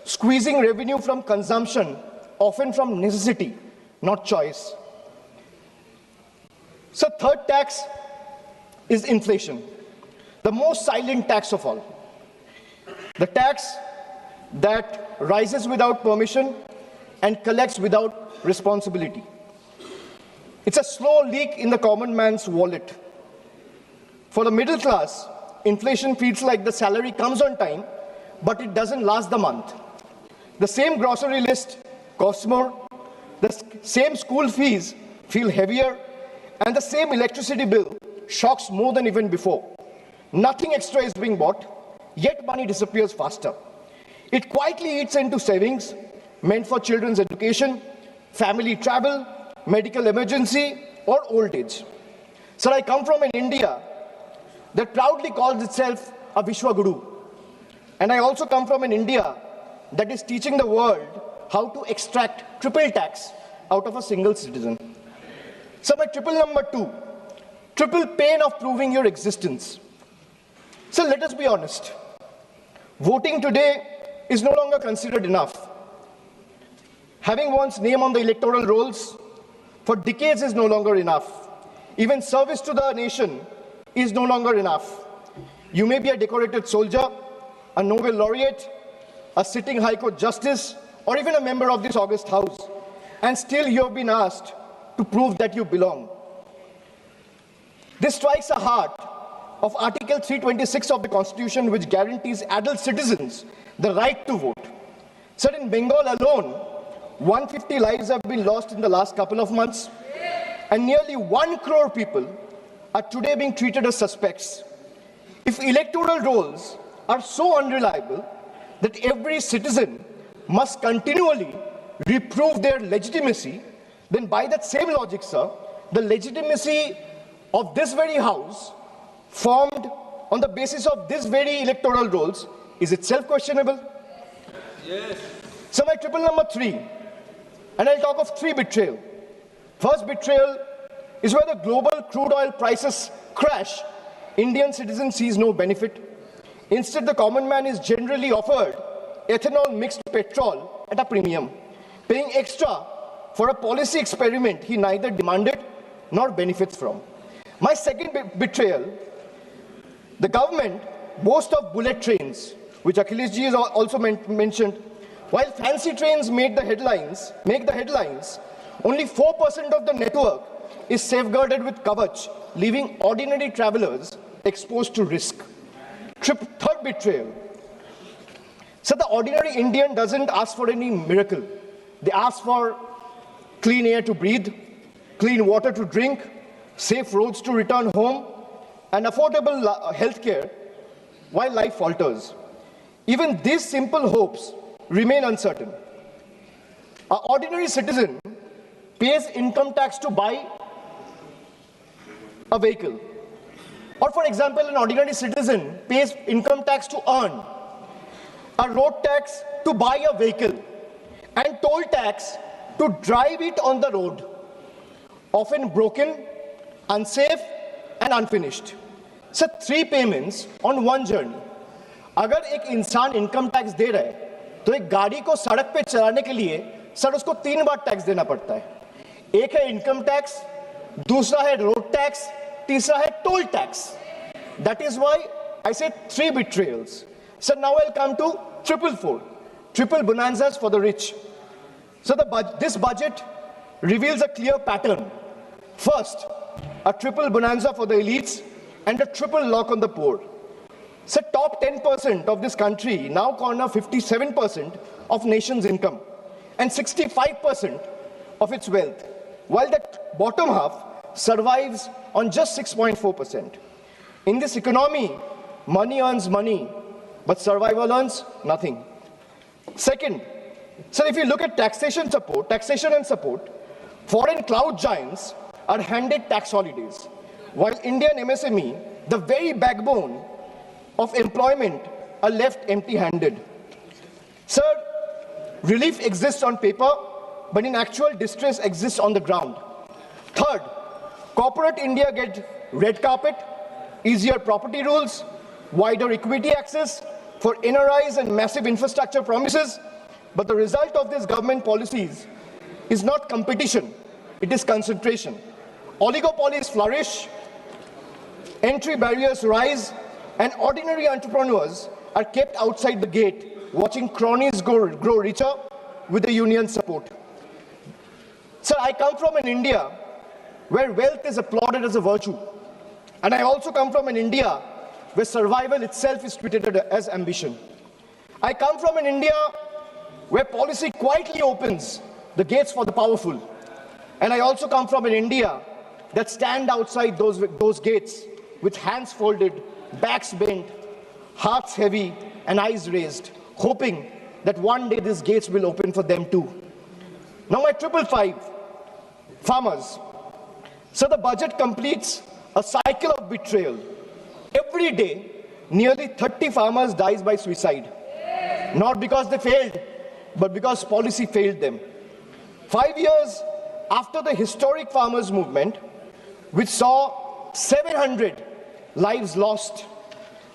squeezing revenue from consumption, often from necessity, not choice. So third tax is inflation, the most silent tax of all. The tax that rises without permission and collects without responsibility. It's a slow leak in the common man's wallet. For the middle class, inflation feels like the salary comes on time, but it doesn't last the month. The same grocery list costs more, the same school fees feel heavier, and the same electricity bill shocks more than even before. Nothing extra is being bought, yet money disappears faster. It quietly eats into savings meant for children's education, family travel, medical emergency, or old age. Sir, I come from an India that proudly calls itself a Vishwa Guru. And I also come from an India that is teaching the world how to extract triple tax out of a single citizen. So my triple number 2, triple pain of proving your existence. So let us be honest. Voting today is no longer considered enough. Having one's name on the electoral rolls for decades is no longer enough. Even service to the nation is no longer enough. You may be a decorated soldier, a Nobel laureate, a sitting High Court justice, or even a member of this August House, and still you have been asked to prove that you belong. This strikes the heart of Article 326 of the Constitution, which guarantees adult citizens the right to vote. Sir, in Bengal alone, 150 lives have been lost in the last couple of months, and nearly 1 crore people are today being treated as suspects. If electoral rolls are so unreliable that every citizen must continually reprove their legitimacy, then by that same logic, sir, the legitimacy of this very House, formed on the basis of this very electoral rolls, is itself questionable. Yes. So my triple number 3, and I'll talk of 3 betrayal. First betrayal is where the global crude oil prices crash. Indian citizen sees no benefit. Instead, the common man is generally offered ethanol mixed petrol at a premium, paying extra for a policy experiment he neither demanded nor benefits from. My second betrayal, the government boasts of bullet trains, which Akhilesh ji has also mentioned. While fancy trains make the headlines, only 4% of the network is safeguarded with Kavach, leaving ordinary travelers exposed to risk. Third betrayal. So the ordinary Indian doesn't ask for any miracle. They ask for clean air to breathe, clean water to drink, safe roads to return home, and affordable health care while life falters. Even these simple hopes remain uncertain. An ordinary citizen pays income tax to buy a vehicle. Or for example, an ordinary citizen pays income tax to earn, a road tax to buy a vehicle, and toll tax to drive it on the road, often broken, unsafe, and unfinished. So 3 payments on one journey. अगर एक इंसान income tax दे रहा है तो एक गाड़ी को सड़क पे चलाने के लिए सर उसको 3 बार टैक्स देना पड़ता है. एक है इनकम टैक्स, दूसरा है रोड टैक्स, तीसरा है toll tax. That is why I said 3 betrayals. So now I'll come to triple bonanzas for the rich. So this budget reveals a clear pattern. First, a triple bonanza for the elites and a triple lock on the poor. So top 10% of this country now corner 57% of nation's income and 65% of its wealth, while the bottom half survives on just 6.4%. In this economy, money earns money, but survival earns nothing. Second, so if you look at taxation and support, foreign cloud giants are handed tax holidays, while Indian MSME, the very backbone of employment, are left empty-handed. Sir, relief exists on paper, but in actual distress exists on the ground. Third, corporate India gets red carpet, easier property rules, wider equity access for NRIs and massive infrastructure promises. But the result of these government policies is not competition, it is concentration. Oligopolies flourish, entry barriers rise, and ordinary entrepreneurs are kept outside the gate, watching cronies grow richer with the union support. Sir, I come from an India where wealth is applauded as a virtue. And I also come from an India where survival itself is treated as ambition. I come from an India where policy quietly opens the gates for the powerful. And I also come from an India that stand outside those gates with hands folded, backs bent, hearts heavy, and eyes raised, hoping that one day these gates will open for them too. Now my 555, farmers. So the budget completes a cycle of betrayal. Every day, nearly 30 farmers dies by suicide. Not because they failed, but because policy failed them. 5 years after the historic farmers' movement, which saw 700 lives lost,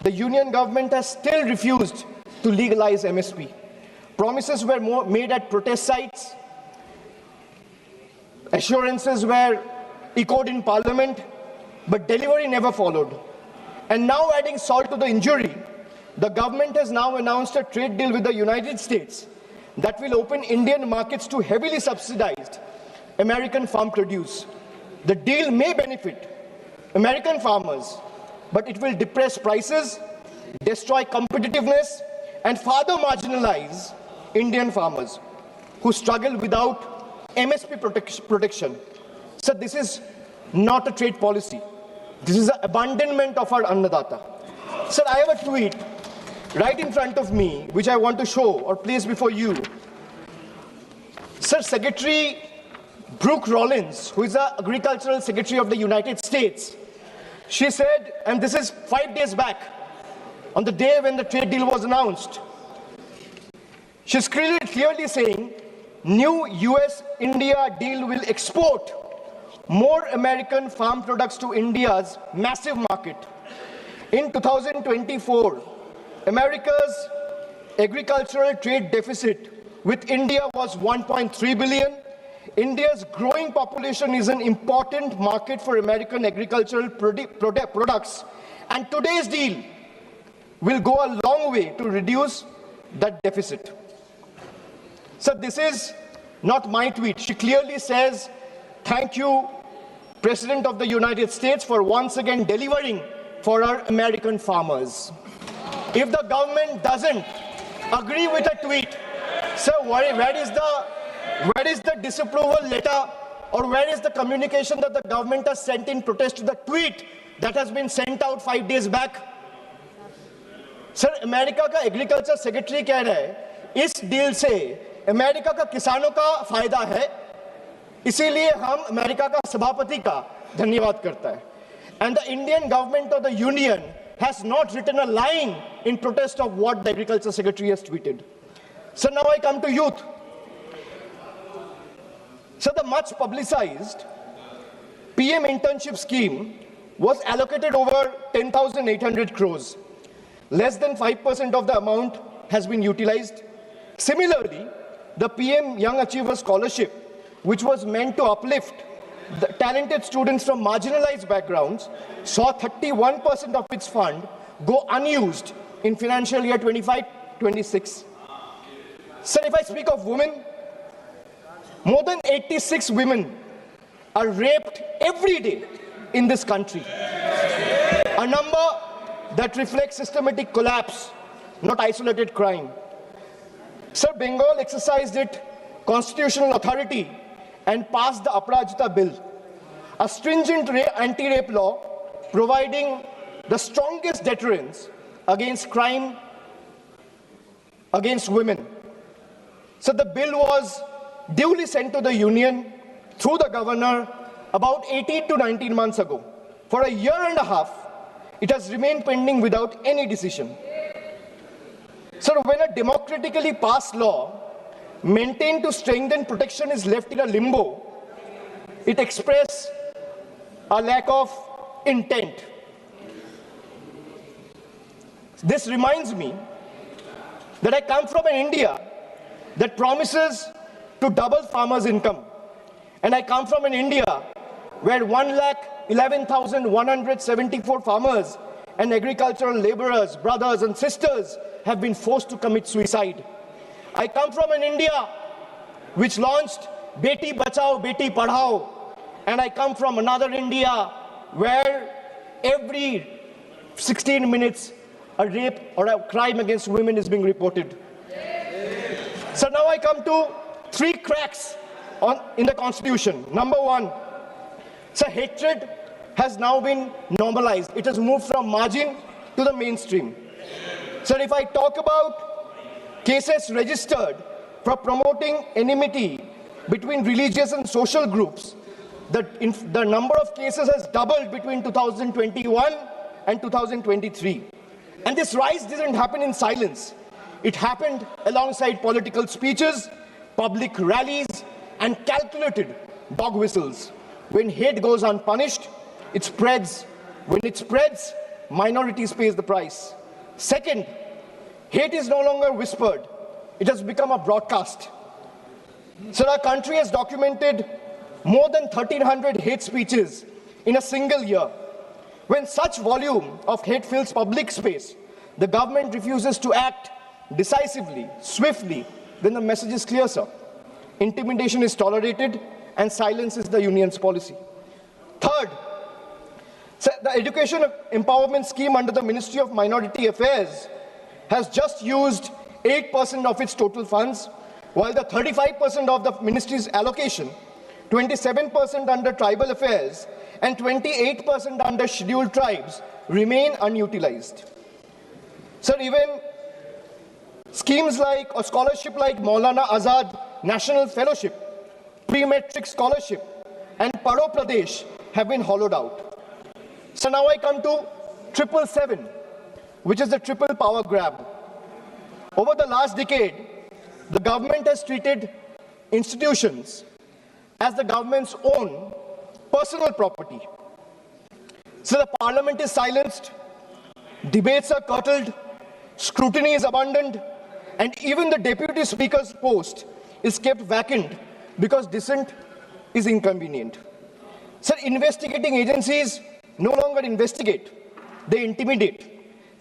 the union government has still refused to legalize MSP. Promises were made at protest sites, assurances were echoed in parliament, but delivery never followed. And now, adding salt to the injury, the government has now announced a trade deal with the United States that will open Indian markets to heavily subsidized American farm produce. The deal may benefit American farmers, but it will depress prices, destroy competitiveness, and further marginalize Indian farmers who struggle without MSP protection. So this is not a trade policy. This is an abandonment of our Annadata. Sir, I have a tweet right in front of me, which I want to show or place before you. Sir, Secretary Brooke Rollins, who is the Agricultural Secretary of the United States, she said, and this is 5 days back, on the day when the trade deal was announced, she's clearly saying, new US-India deal will export more American farm products to India's massive market. In 2024, America's agricultural trade deficit with India was 1.3 billion. India's growing population is an important market for American agricultural products, and today's deal will go a long way to reduce that deficit. So this is not my tweet. She clearly says, thank you, President of the United States, for once again delivering for our American farmers. If the government doesn't agree with a tweet, sir, where is the disapproval letter, or where is the communication that the government has sent in protest to the tweet that has been sent out 5 days back? Sir, America का agriculture secretary कह रहा है इस deal से America का किसानों का फायदा है, इसीलिए हम अमेरिका का सभापति का धन्यवाद करता है. And the Indian government or the union has not written a line in protest of what the agriculture secretary has tweeted. So now I come to youth. So the much publicized PM internship scheme was allocated over 10,800 crores. Less than 5% of the amount has been utilized. Similarly, the PM Young Achiever Scholarship, which was meant to uplift the talented students from marginalized backgrounds, saw 31% of its fund go unused in financial year 25-26. Sir, if I speak of women, more than 86 women are raped every day in this country. A number that reflects systematic collapse, not isolated crime. Sir, Bengal exercised its constitutional authority and passed the Aparajita Bill, a stringent anti-rape law providing the strongest deterrence against crime against women. So the bill was duly sent to the union through the governor about 18 to 19 months ago. For a year and a half, it has remained pending without any decision. So when a democratically passed law maintained to strengthen protection is left in a limbo, it expresses a lack of intent. This reminds me that I come from an India that promises to double farmers' income. And I come from an India where 1,11,174 farmers and agricultural laborers, brothers and sisters have been forced to commit suicide. I come from an India which launched Beti Bachao, Beti Padhao. And I come from another India where every 16 minutes a rape or a crime against women is being reported. So now I come to 3 cracks in the constitution. Number 1, so hatred has now been normalized. It has moved from margin to the mainstream. So if I talk about cases registered for promoting enmity between religious and social groups, the number of cases has doubled between 2021 and 2023. And this rise didn't happen in silence. It happened alongside political speeches, public rallies, and calculated dog whistles. When hate goes unpunished, it spreads. When it spreads, minorities pay the price. Second, hate is no longer whispered. It has become a broadcast. So our country has documented more than 1,300 hate speeches in a single year. When such volume of hate fills public space, the government refuses to act decisively, swiftly, then the message is clear, sir. Intimidation is tolerated and silence is the union's policy. Third, sir, the education empowerment scheme under the Ministry of Minority Affairs has just used 8% of its total funds, while the 35% of the ministry's allocation, 27% under tribal affairs, and 28% under scheduled tribes remain unutilized. Sir, even schemes like a scholarship like Maulana Azad National Fellowship, Pre-Matric Scholarship, and Paro Pradesh have been hollowed out. So now I come to 777, which is the triple power grab. Over the last decade, the government has treated institutions as the government's own personal property. So the parliament is silenced, debates are curtailed, scrutiny is abundant, and even the deputy speaker's post is kept vacant because dissent is inconvenient. So investigating agencies no longer investigate, they intimidate,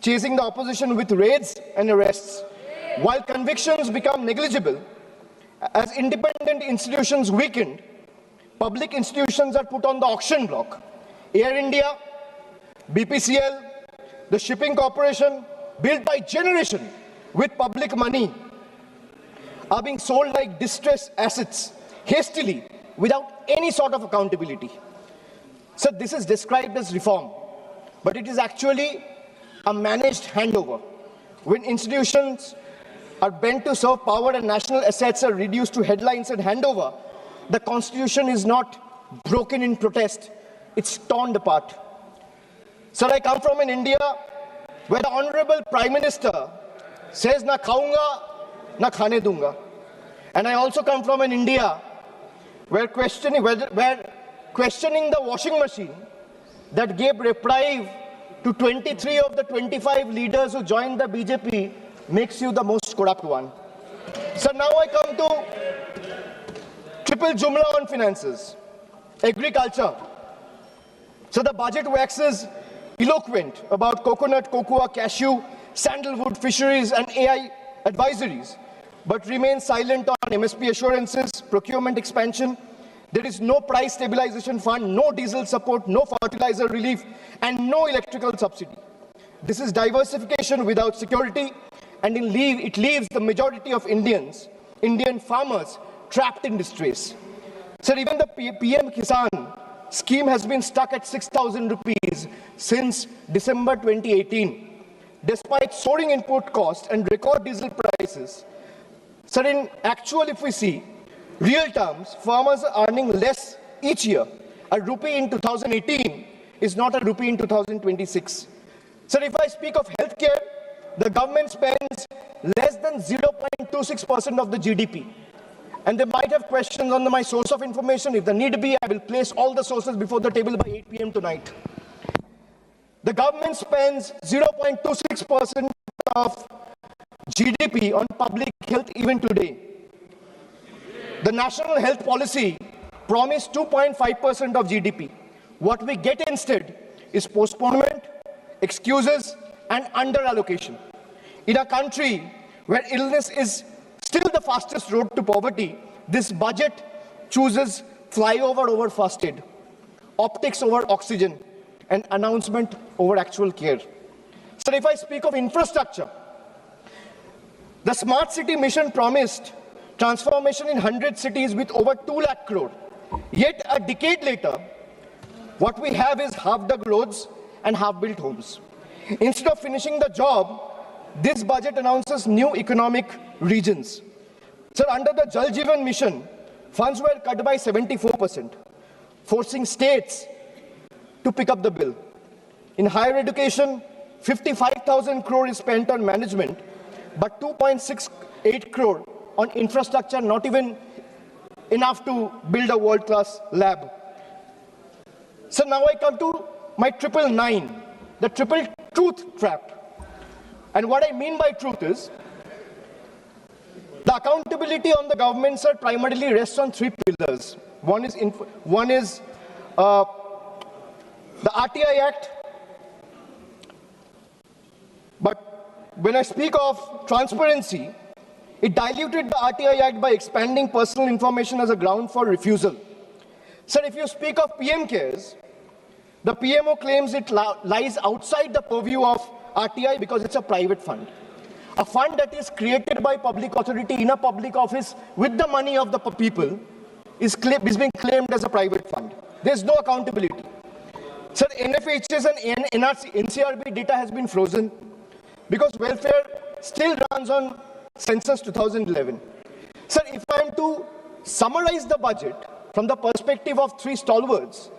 chasing the opposition with raids and arrests. While convictions become negligible, as independent institutions weaken, public institutions are put on the auction block. Air India, BPCL, the shipping corporation, built by generation with public money, are being sold like distressed assets hastily without any sort of accountability. So this is described as reform, but it is actually a managed handover. When institutions are bent to serve power and national assets are reduced to headlines and handover, the constitution is not broken in protest, it's torn apart. Sir, I come from an India where the Honorable Prime Minister says, na khaunga, na khane dunga. And I also come from an India where questioning the washing machine that gave reprieve to 23 of the 25 leaders who joined the BJP makes you the most corrupt one. So now I come to triple jumla on finances, agriculture. So the budget waxes eloquent about coconut, cocoa, cashew, sandalwood, fisheries and AI advisories, but remains silent on MSP assurances, procurement expansion. There is no price stabilization fund, no diesel support, no fertilizer relief, and no electrical subsidy. This is diversification without security, and it leaves the majority of Indian farmers, trapped in distress. Sir, even the PM Kisan scheme has been stuck at 6,000 rupees since December 2018, despite soaring input costs and record diesel prices. Sir, in actual, if we see, real terms, farmers are earning less each year. A rupee in 2018 is not a rupee in 2026. Sir, if I speak of healthcare, the government spends less than 0.26% of the GDP. And they might have questions on my source of information. If the need be, I will place all the sources before the table by 8 p.m. tonight. The government spends 0.26% of GDP on public health even today. The national health policy promised 2.5% of GDP. What we get instead is postponement, excuses, and under-allocation. In a country where illness is still the fastest road to poverty, this budget chooses flyover over first aid, optics over oxygen, and announcement over actual care. So if I speak of infrastructure, the smart city mission promised transformation in 100 cities with over 2 lakh crore. Yet a decade later, what we have is half-dug roads and half-built homes. Instead of finishing the job, this budget announces new economic regions. Sir, under the Jal Jeevan mission, funds were cut by 74%, forcing states to pick up the bill. In higher education, 55,000 crore is spent on management, but 2.68 crore on infrastructure, not even enough to build a world-class lab. So now I come to my 999, the triple truth trap. And what I mean by truth is, the accountability on the government, sir, primarily rests on 3 pillars. One is the RTI Act. But when I speak of transparency, it diluted the RTI Act by expanding personal information as a ground for refusal. Sir, if you speak of PM Cares, the PMO claims it lies outside the purview of RTI because it's a private fund. A fund that is created by public authority in a public office with the money of the people is being claimed as a private fund. There's no accountability. Sir, NFHS and NCRB data has been frozen because welfare still runs on census 2011. Sir, if I am to summarize the budget from the perspective of 3 stalwarts,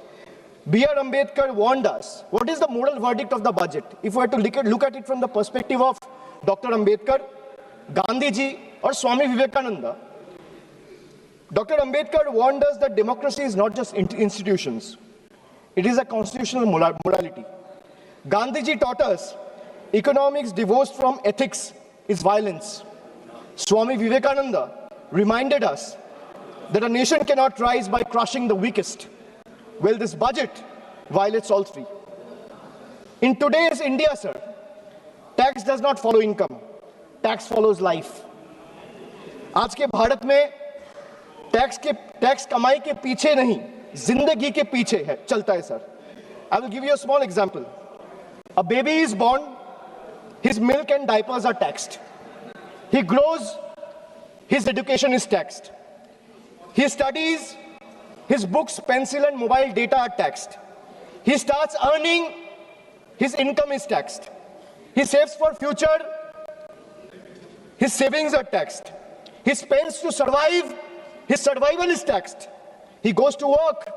B.R. Ambedkar warned us. What is the moral verdict of the budget? If we were to look at it from the perspective of Dr. Ambedkar, Gandhi ji, or Swami Vivekananda, Dr. Ambedkar warned us that democracy is not just institutions. It is a constitutional morality. Gandhi ji taught us economics divorced from ethics is violence. Swami Vivekananda reminded us that a nation cannot rise by crushing the weakest. Well, this budget violates all 3. In today's India, sir, tax does not follow income. Tax follows life. आज के भारत में tax कमाई के पीछे नहीं, जिंदगी के पीछे है, चलता है, sir. I will give you a small example. A baby is born, his milk and diapers are taxed. He grows, his education is taxed. He studies, his books, pencil and mobile data are taxed. He starts earning, his income is taxed. He saves for future, his savings are taxed. He spends to survive, his survival is taxed. He goes to work,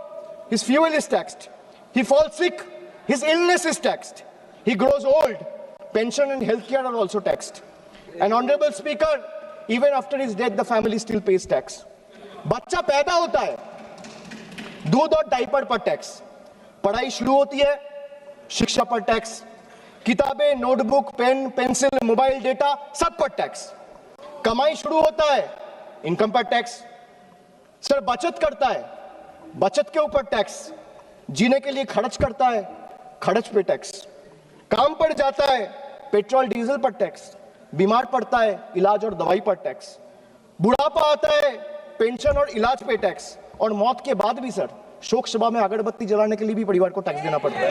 his fuel is taxed. He falls sick, his illness is taxed. He grows old, pension and healthcare are also taxed. And Honorable Speaker, even after his death, the family still pays tax. बच्चा पैदा होता है, दूध और diaper पर tax, पढ़ाई शुरू होती है, शिक्षा पर टैक्स, किताबें, notebook, pen, pencil, mobile data सब पर टैक्स, कमाई शुरू होता है, इनकम पर टैक्स, सर बचत करता है, बचत के ऊपर टैक्स, जीने के लिए खर्च करता है, खर्च पे टैक्स, काम पर जाता है, पेट्रोल डीजल पर टैक्स, बीमार पड़ता है, इलाज और दवाई पर टैक्स, बुढ़ापा आता है, पेंशन और इलाज पे टैक्स, और मौत के बाद भी सर शोक सभा में अगरबत्ती जलाने के लिए भी परिवार को टैक्स देना पड़ता है.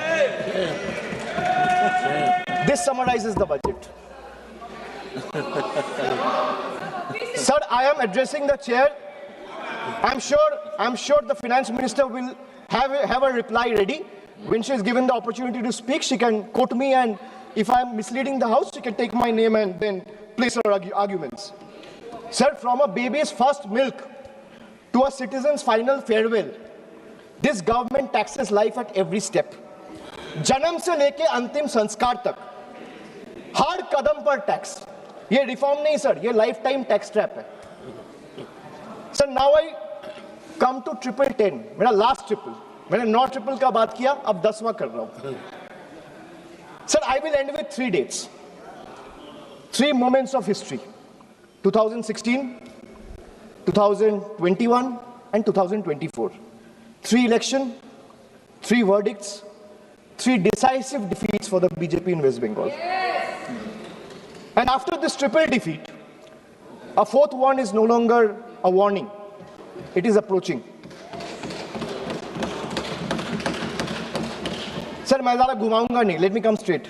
This summarizes the budget. Sir, I am addressing the chair. I'm sure the finance minister will have a reply ready. When she is given the opportunity to speak, she can quote me, and if I am misleading the house, she can take my name and then place her arguments. Sir, from a baby's first milk to a citizen's final farewell, this government taxes life at every step. जन्म से लेके अंतिम संस्कार तक हर कदम पर tax. ये reform नहीं sir, ये लाइफ टाइम टैक्स ट्रैप है. Sir now I come to 1010, मेरा लास्ट ट्रिपल. मैंने 9 ट्रिपल का बात किया, अब 10वां कर रहा हूं. Sir I will and with 3 dates, 3 moments of history: 2016, 2021 and 2024. 3 elections, 3 verdicts, 3 decisive defeats for the BJP in West Bengal. And after this triple defeat, a 4th one is no longer a warning. It is approaching. Sir, मैं ज़्यादा घुमाऊंगा नहीं. Let me come straight.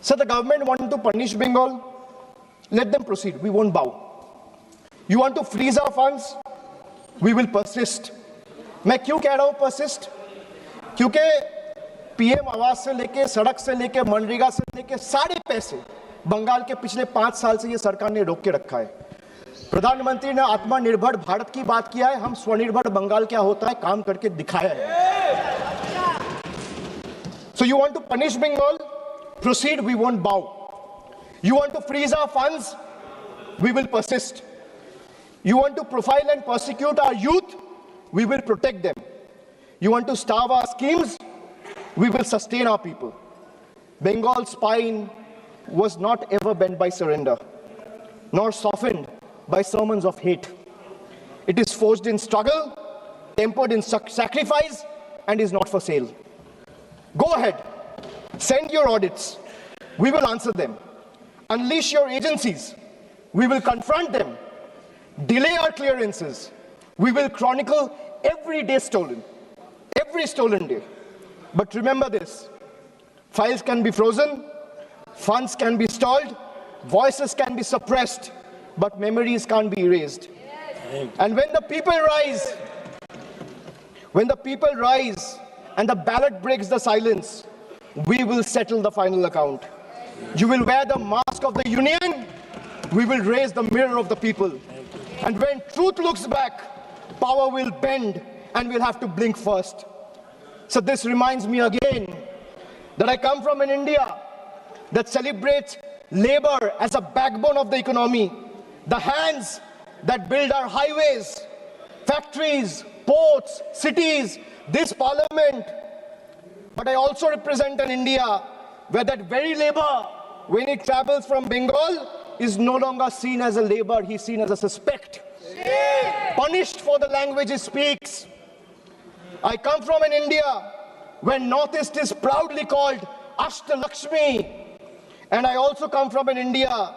Sir, the government wanted to punish Bengal. Let them proceed. We won't bow. You want to freeze our funds? We will persist. मैं क्यों कह रहा हूँ persist? क्योंकि पीएम आवास से लेके, सड़क से लेके, मनरेगा से लेके सारे पैसे बंगाल के पिछले 5 साल से ये सरकार ने रोक के रखा है. प्रधानमंत्री ने आत्मनिर्भर भारत की बात किया है, हम स्वनिर्भर बंगाल क्या होता है काम करके दिखाया है. So you want to punish Bengal? Proceed, we won't bow. You want to freeze our funds? We will persist. You want to profile and persecute our youth? We will protect them. You want to starve our schemes? We will sustain our people. Bengal's spine was not ever bent by surrender, nor softened by sermons of hate. It is forged in struggle, tempered in sacrifice, and is not for sale. Go ahead, send your audits. We will answer them. Unleash your agencies. We will confront them. Delay our clearances. We will chronicle every day stolen, every stolen day. But remember this, files can be frozen, funds can be stalled, voices can be suppressed, but memories can't be erased. And when the people rise and the ballot breaks the silence, we will settle the final account. You will wear the mask of the union, we will raise the mirror of the people. And when truth looks back, power will bend and we'll have to blink first. So this reminds me again that I come from an India that celebrates labor as a backbone of the economy, the hands that build our highways, factories, ports, cities, this parliament. But I also represent an India where that very labor, when it travels from Bengal, is no longer seen as a labor, he's seen as a suspect, punished for the language he speaks. I come from an India where Northeast is proudly called Ashtalakshmi. And I also come from an India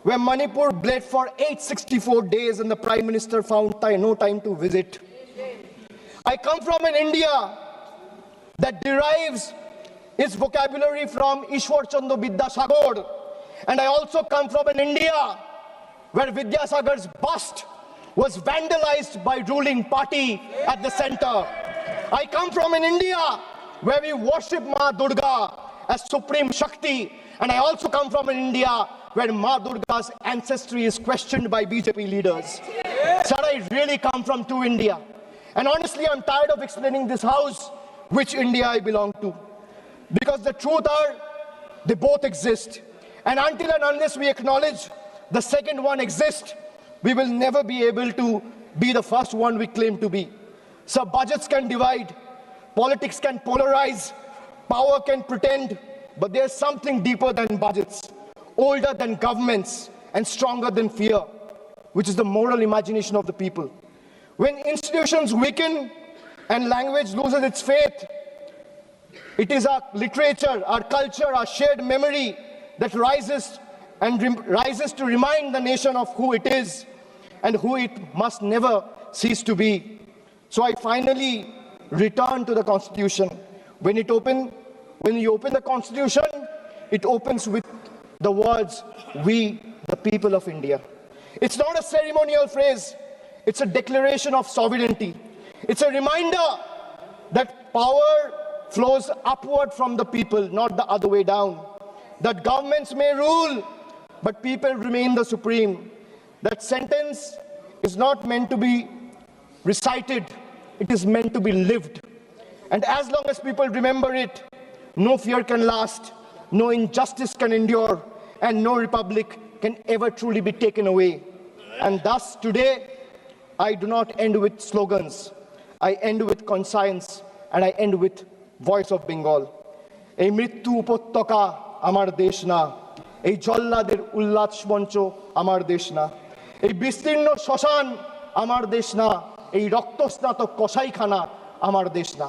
where Manipur bled for 864 days and the Prime Minister found no time to visit. I come from an India that derives is vocabulary from Ishwar Chandra Vidyasagar. And I also come from an India where Vidyasagar's bust was vandalized by ruling party at the center. I come from an India where we worship Ma Durga as Supreme Shakti. And I also come from an India where Ma Durga's ancestry is questioned by BJP leaders. So I really come from to India. And honestly, I'm tired of explaining this house which India I belong to. Because the truth are, they both exist. And until and unless we acknowledge the second one exists, we will never be able to be the first one we claim to be. So budgets can divide, politics can polarize, power can pretend, but there's something deeper than budgets, older than governments, and stronger than fear, which is the moral imagination of the people. When institutions weaken and language loses its faith, it is our literature, our culture, our shared memory that rises to remind the nation of who it is and who it must never cease to be. So I finally return to the Constitution. When you open the Constitution, it opens with the words, "We, the people of India." It's not a ceremonial phrase. It's a declaration of sovereignty. It's a reminder that power flows upward from the people, not the other way down. That governments may rule, but people remain the supreme. That sentence is not meant to be recited. It is meant to be lived. And as long as people remember it, no fear can last, no injustice can endure, and no republic can ever truly be taken away. And thus today, I do not end with slogans. I end with conscience, and I end with voice of Bengal. এই মৃত্যু উপত্যকা আমার দেশ না, এই জল্লাদের উল্লাস মঞ্চ আমার দেশ না, এই বিস্তীর্ণ শ্মশান আমার দেশ না, এই রক্তস্নাত কসাইখানা আমার দেশ না।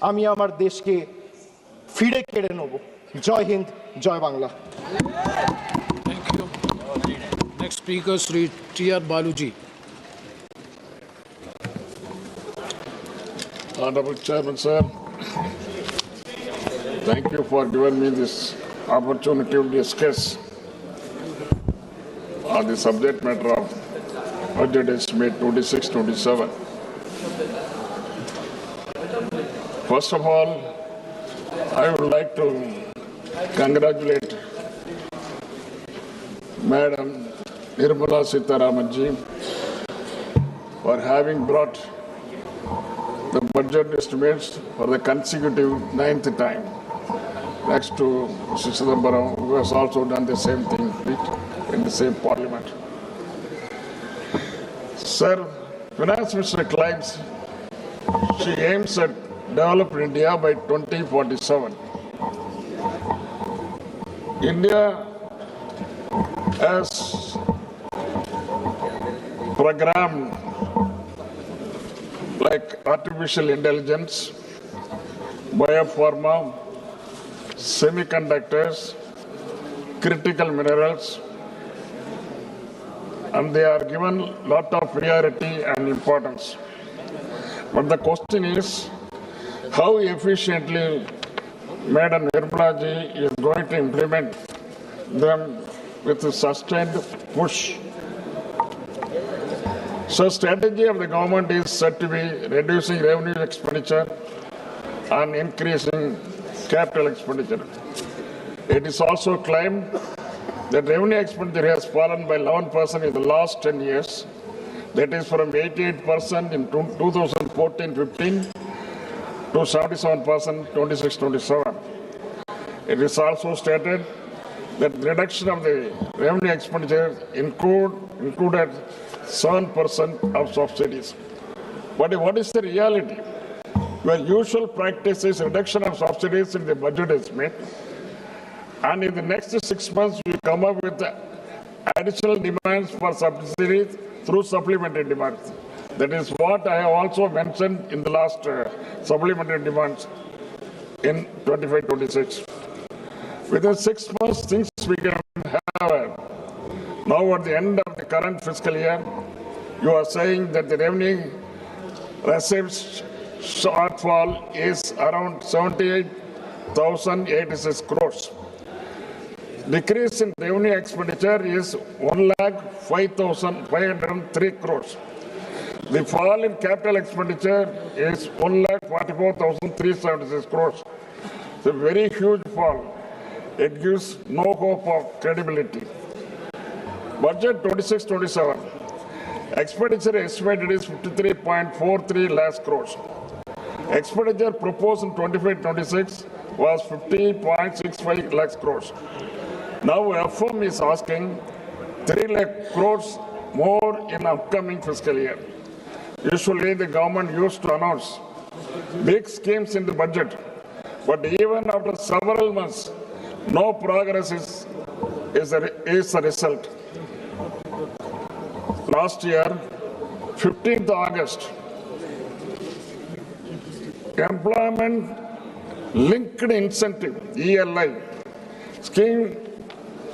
আমি আমার দেশকে ফিরে কেড়ে নেব। জয় হিন্দ, জয় Bangla. Thank you. Next speaker, Sri T.R. Baluji. Honorable Chairman, sir, thank you for giving me this opportunity to discuss on the subject matter of budget estimate 26-27. First of all, I would like to congratulate Madam Birla Sitaramanji for having brought the budget estimates for the consecutive 9th time, next to Mr. Chidambaram, who has also done the same thing in the same parliament. Sir, Finance Minister claims she aims at developed India by 2047. India has programmed like artificial intelligence, biopharma, semiconductors, critical minerals, and they are given a lot of priority and importance. But the question is, how efficiently Madam Birla ji is going to implement them with a sustained push. So strategy of the government is said to be reducing revenue expenditure and increasing capital expenditure. It is also claimed that revenue expenditure has fallen by 11% in the last 10 years. That is from 88% in 2014-15 to 77% 26-27. It is also stated that reduction of the revenue expenditure included 7% of subsidies. But what is the reality? Well, usual practice is reduction of subsidies in the budget estimate, and in the next 6 months we come up with additional demands for subsidies through supplementary demands. That is what I have also mentioned in the last supplementary demands in 25-26. Within 6 months, things we can have. Now at the end of the current fiscal year, you are saying that the revenue receipts shortfall is around 78 1,086 crores. Decrease in revenue expenditure is 1,05,503 crores. The fall in capital expenditure is 1,44,376 crores. It's a very huge fall. It gives no hope of credibility. Budget 26-27. Expenditure estimated is 53.43 lakhs crores. Expenditure proposed in 25-26 was 50.65 lakhs crores. Now FM is asking 3 lakh crores more in upcoming fiscal year. Usually the government used to announce big schemes in the budget, but even after several months, no progress is the result. Last year, 15th August, Employment Linked Incentive, ELI, scheme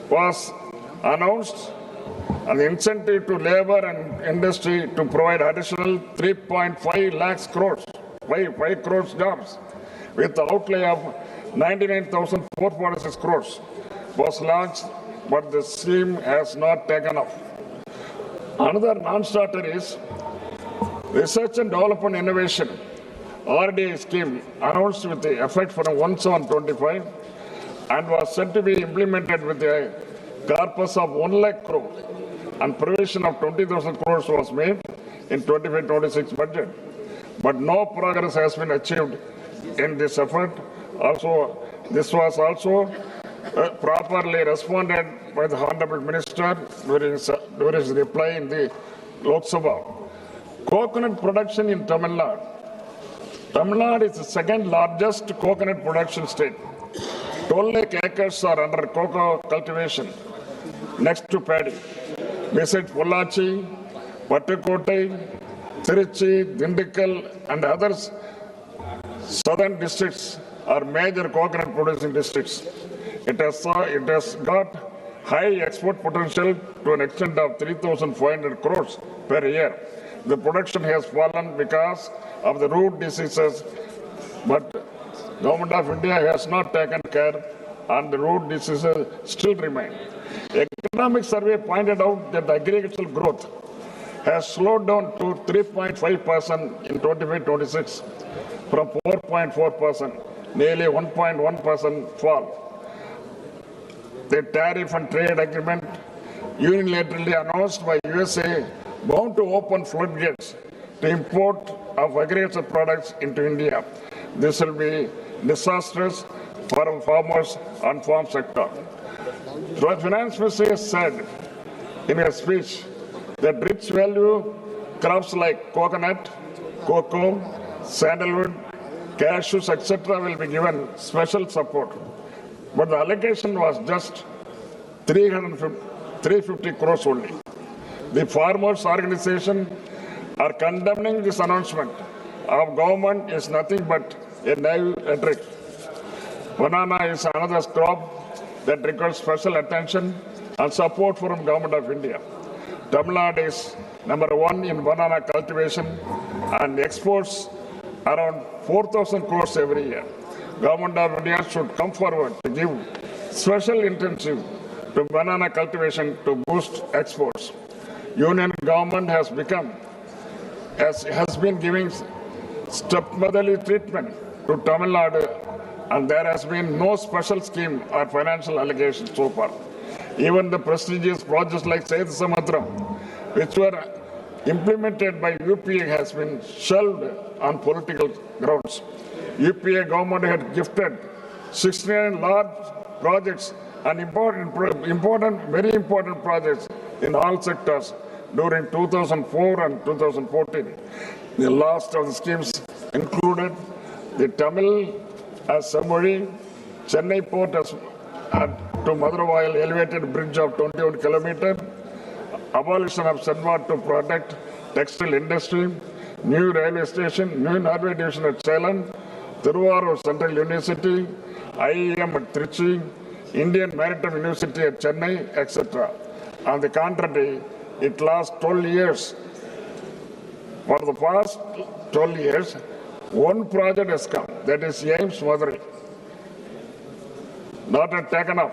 was announced, and the incentive to labor and industry to provide additional 3.5 lakhs crores, 5 crores jobs, with the outlay of 99,446 crores was launched, but the scheme has not taken off. Another non-starter is Research and Development Innovation, RDI scheme, announced with the effect from 1/7/25 and was said to be implemented with a corpus of 1 lakh crore, and provision of 20,000 crores was made in 25-26 budget. But no progress has been achieved in this effort. Also, this was also properly responded by the Honorable Minister during his reply in the Lok Sabha. Coconut production in Tamil Nadu. Tamil Nadu is the second largest coconut production state. 12 lakh acres are under cocoa cultivation, next to paddy. Besides Pollachi, Pattukottai, Tiruchi, Dindigul, and others, southern districts are major coconut producing districts. It has got high export potential to an extent of 3,500 crores per year. The production has fallen because of the root diseases, but Government of India has not taken care, and the root diseases still remain. Economic survey pointed out that the agricultural growth has slowed down to 3.5% in 25-26 from 4.4%, nearly 1.1% fall. The tariff and trade agreement unilaterally announced by USA bound to open floodgates to import of agricultural products into India. This will be disastrous for farmers and farm sector. The Finance Minister said in a speech that rich value crops like coconut, cocoa, sandalwood, cashews, etc. will be given special support. But the allocation was just 350 crores only. The farmers' organization are condemning this announcement of government is nothing but a naive rhetoric. Banana is another crop that requires special attention and support from Government of India. Tamil Nadu is #1 in banana cultivation and exports around 4,000 crores every year. Government of India should come forward to give special intensive to banana cultivation to boost exports. Union government has been giving stepmotherly treatment to Tamil Nadu, and there has been no special scheme or financial allocation so far. Even the prestigious projects like Setu Samudram, which were implemented by UPA, has been shelved on political grounds. UPA government had gifted 69 large projects and very important projects in all sectors during 2004 and 2014. The last of the schemes included the Tamil Assembly, Chennai Port to Madurai elevated bridge of 21 kilometers, abolition of Senva to protect textile industry, new railway station, new Norway division at Salem, Thiruvarur Central University, IEM at Trichy, Indian Maritime University at Chennai, etc. On the contrary, it lasts 12 years. For the past 12 years, one project has come, that is AIMS Madurai. not yet taken up.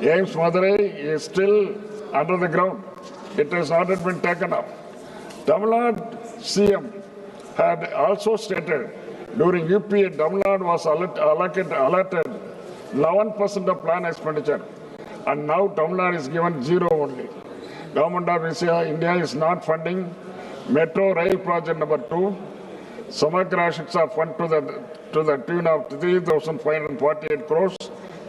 Aims Madurai is still under the ground. It has not yet been taken up. Tamil Nadu CM had also stated during UPA, Tamil Nadu was allotted 11% of plan expenditure, and now Tamil Nadu is given 0 only. Government of India is not funding Metro Rail Project number 2. Samagra Shiksha fund to the tune of 3,548 crores,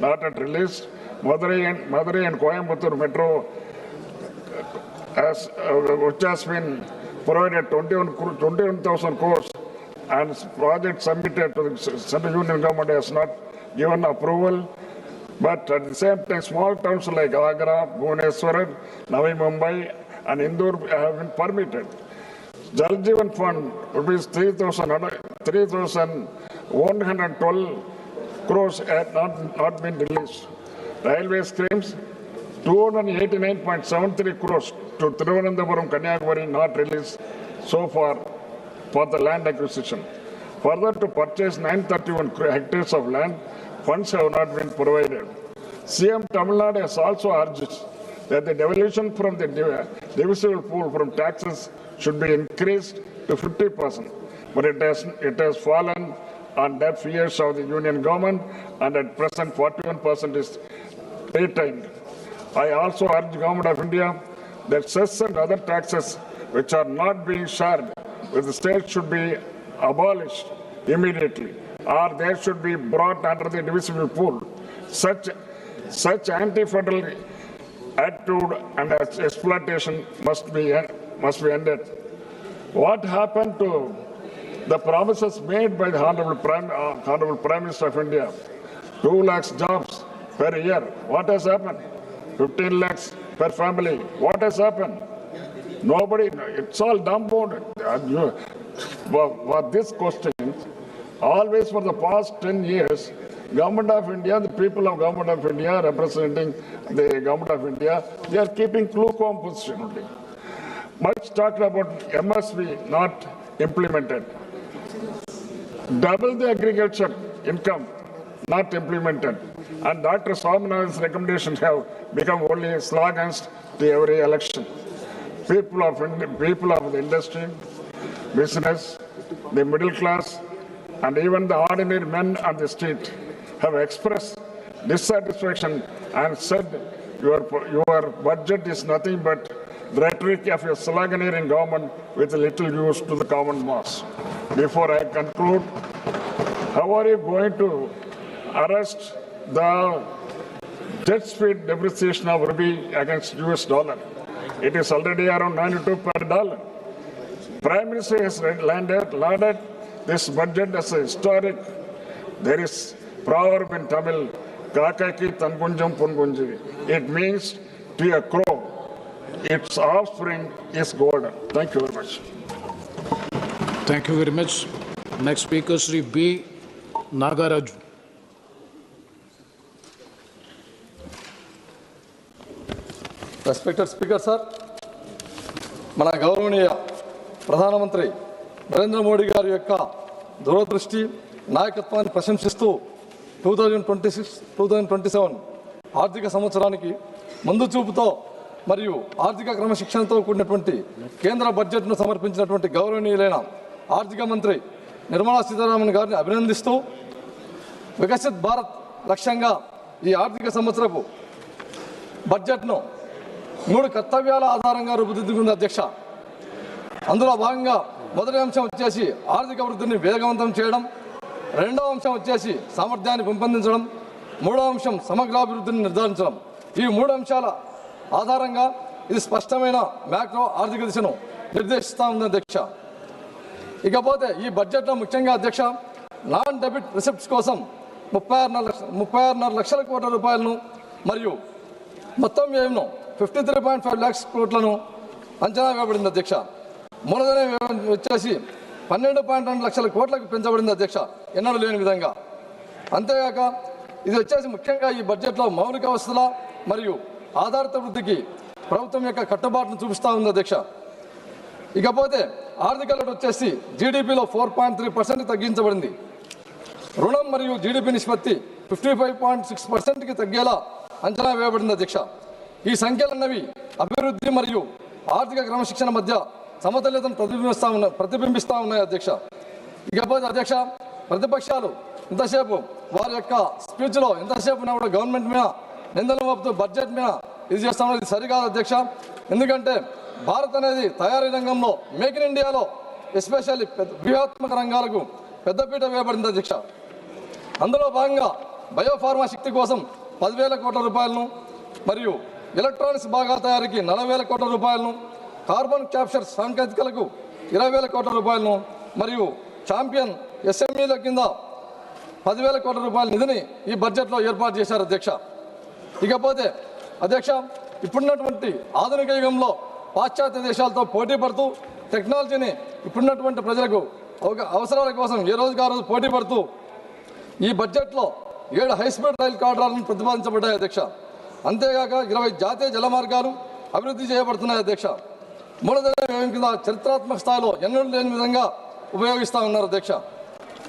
not yet released. Madurai and Coimbatore Metro, which has been provided 21,000 crores, and project submitted to the Central Union Government has not given approval. But at the same time, small towns like Agra, Bhubaneswar, Navi Mumbai, and Indore have been permitted. Jal Jeevan Fund, rupees 3,112 crores had not been released. Railway schemes, 289.73 crores to Thiruvananthapuram, Kanyakumari not released so far for the land acquisition. Further, to purchase 931 hectares of land, funds have not been provided. CM Tamil Nadu has also urged that the devolution from the divisible pool from taxes should be increased to 50%, but it has fallen on deaf ears of the union government, and at present 41% is retained. I also urge the Government of India that cess and other taxes which are not being shared with the state should be abolished immediately, or they should be brought under the divisible pool. Such anti-federal attitude and exploitation must be ended. What happened to the promises made by the Honorable Prime Minister of India? 2 lakhs jobs per year. What has happened? 15 lakhs per family. What has happened? Nobody. It's all dumbfounded. For this question, always for the past 10 years, Government of India, the people of Government of India representing the Government of India, they are keeping lukewarm position only. Much talked about MSP not implemented. Double the agriculture income not implemented. And Dr. Swaminathan's recommendations have become only slogans to every election. People of the industry, business, the middle class, and even the ordinary men on the street have expressed dissatisfaction and said your budget is nothing but the rhetoric of a sloganeering government with little use to the common mass. Before I conclude, how are you going to arrest the jet speed depreciation of rupee against US dollar? It is already around 92 per dollar. Prime Minister has lauded this budget as a historic. There is proverb in Tamil, Kakaki Tangunjam Pungunji. It means to a crow, its offspring is golden. Thank you very much. Thank you very much. Next speaker, Sri B. Nagaraju. Respected Speaker, sir, మన గౌరవనీయ ప్రధానమంత్రి నరేంద్ర మోడీ గారి యొక్క దూరదృష్టి నాయకత్వాన్ని ప్రశంసిస్తూ 2026-2027 ఆర్థిక సంవత్సరానికి ముందు చూపుతో మరియు ఆర్థిక క్రమశిక్షణతో కూడినటువంటి కేంద్ర బడ్జెట్ను సమర్పించినటువంటి గౌరవనీయులైన ఆర్థిక మంత్రి నిర్మలా సీతారామన్ గారిని అభినందిస్తూ వికసిత్ భారత్ లక్ష్యంగా ఈ ఆర్థిక సంవత్సరపు బడ్జెట్ను 3 కర్తవ్యాల ఆధారంగా రూపుదిద్దుకుంది అధ్యక్ష. అందులో భాగంగా మొదటి అంశం వచ్చేసి ఆర్థిక వృద్ధిని వేగవంతం చేయడం, రెండవ అంశం వచ్చేసి సామర్థ్యాన్ని పెంపొందించడం, మూడవ అంశం సమగ్రాభివృద్ధిని నిర్ధారించడం. ఈ 3 అంశాల ఆధారంగా ఇది స్పష్టమైన మ్యాక్రో ఆర్థిక దిశను నిర్దేశిస్తూ ఉంది అధ్యక్ష. ఇకపోతే ఈ బడ్జెట్లో ముఖ్యంగా అధ్యక్ష నాన్ డెబిట్ రిసిప్ట్స్ కోసం 36.5 లక్షల కోట్ల రూపాయలను మరియు మొత్తం వ్యయంను 53.5 lakhs కోట్లను అంచనా వేయబడింది అధ్యక్ష. మూలధన వ్యయం వచ్చేసి 12.2 లక్షల కోట్లకు పెంచబడింది అధ్యక్ష, ఎన్నడూ లేని విధంగా. అంతేగాక ఇది వచ్చేసి ముఖ్యంగా ఈ బడ్జెట్లో మౌలిక వసతుల మరియు ఆధారిత వృద్ధికి ప్రభుత్వం యొక్క కట్టుబాటును చూపిస్తూ ఉంది అధ్యక్ష. ఇకపోతే ఆర్థిక లోటు వచ్చేసి జీడిపిలో 4.3% తగ్గించబడింది. రుణం మరియు జీడిపి నిష్పత్తి 55.6%కి తగ్గేలా అంచనా వేయబడింది అధ్యక్ష. ఈ సంఖ్యలన్నవి అభివృద్ధి మరియు ఆర్థిక క్రమశిక్షణ మధ్య సమతుల్యతను ప్రతిబింబిస్తా ఉన్నాయి అధ్యక్ష. ఇకపోతే అధ్యక్ష, ప్రతిపక్షాలు ఇంతసేపు వారి యొక్క స్పీచ్లో ఎంతసేపు కూడా గవర్నమెంట్ మీద నిందలు మోపుతూ బడ్జెట్ మీద ఇది చేస్తామో ఇది సరికాదు అధ్యక్ష. ఎందుకంటే భారత్ అనేది తయారీ రంగంలో మేక్ ఇన్ ఇండియాలో ఎస్పెషల్లీ వ్యూహాత్మక రంగాలకు పెద్దపీట వేయబడింది అధ్యక్ష. అందులో భాగంగా బయోఫార్మా శక్తి కోసం 10,000 కోట్ల రూపాయలను, మరియు ఎలక్ట్రానిక్స్ భాగాల తయారీకి 40,000 కోట్ల రూపాయలను, కార్బన్ క్యాప్చర్ సాంకేతికలకు 20,000 కోట్ల రూపాయలను, మరియు ఛాంపియన్ ఎస్ఎంఈల కింద 10,000 కోట్ల రూపాయల నిధిని ఈ బడ్జెట్లో ఏర్పాటు చేశారు అధ్యక్ష. ఇకపోతే అధ్యక్ష, ఇప్పుడున్నటువంటి ఆధునిక యుగంలో పాశ్చాత్య దేశాలతో పోటీ పడుతూ టెక్నాలజీని ఇప్పుడున్నటువంటి ప్రజలకు అవసరాల కోసం ఏ రోజుకి ఆ రోజు పోటీ పడుతూ ఈ బడ్జెట్లో 7 హైస్పీడ్ రైలు కారిడార్లను ప్రతిపాదించబడ్డాయి అధ్యక్ష. అంతేగాక 20 జాతీయ జల మార్గాలు అభివృద్ధి చేయబడుతున్నాయి అధ్యక్ష. మూలధన వ్యయం కింద చరిత్రాత్మక స్థాయిలో ఎన్నడూ లేని విధంగా ఉపయోగిస్తూ ఉన్నారు అధ్యక్ష.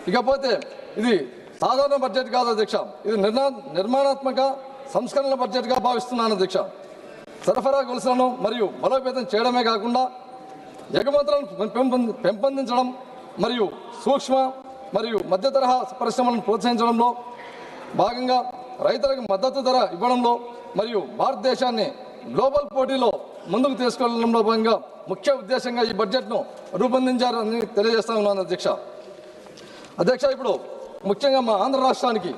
ఇకపోతే ఇది సాధారణ బడ్జెట్ కాదు అధ్యక్ష, ఇది నిర్మాణాత్మక సంస్కరణల బడ్జెట్గా భావిస్తున్నాను అధ్యక్ష. సరఫరా గొలుసులను మరియు బలోపేతం చేయడమే కాకుండా ఎగుమతులను పెంపొందించడం మరియు సూక్ష్మ మరియు మధ్య తరహా పరిశ్రమలను ప్రోత్సహించడంలో భాగంగా రైతులకు మద్దతు ధర ఇవ్వడంలో మరియు భారతదేశాన్ని గ్లోబల్ పోటీలో ముందుకు తీసుకెళ్లడంలో భాగంగా ముఖ్య ఉద్దేశంగా ఈ బడ్జెట్ను రూపొందించారని తెలియజేస్తా ఉన్నాను అధ్యక్ష. అధ్యక్ష, ఇప్పుడు ముఖ్యంగా మా ఆంధ్ర రాష్ట్రానికి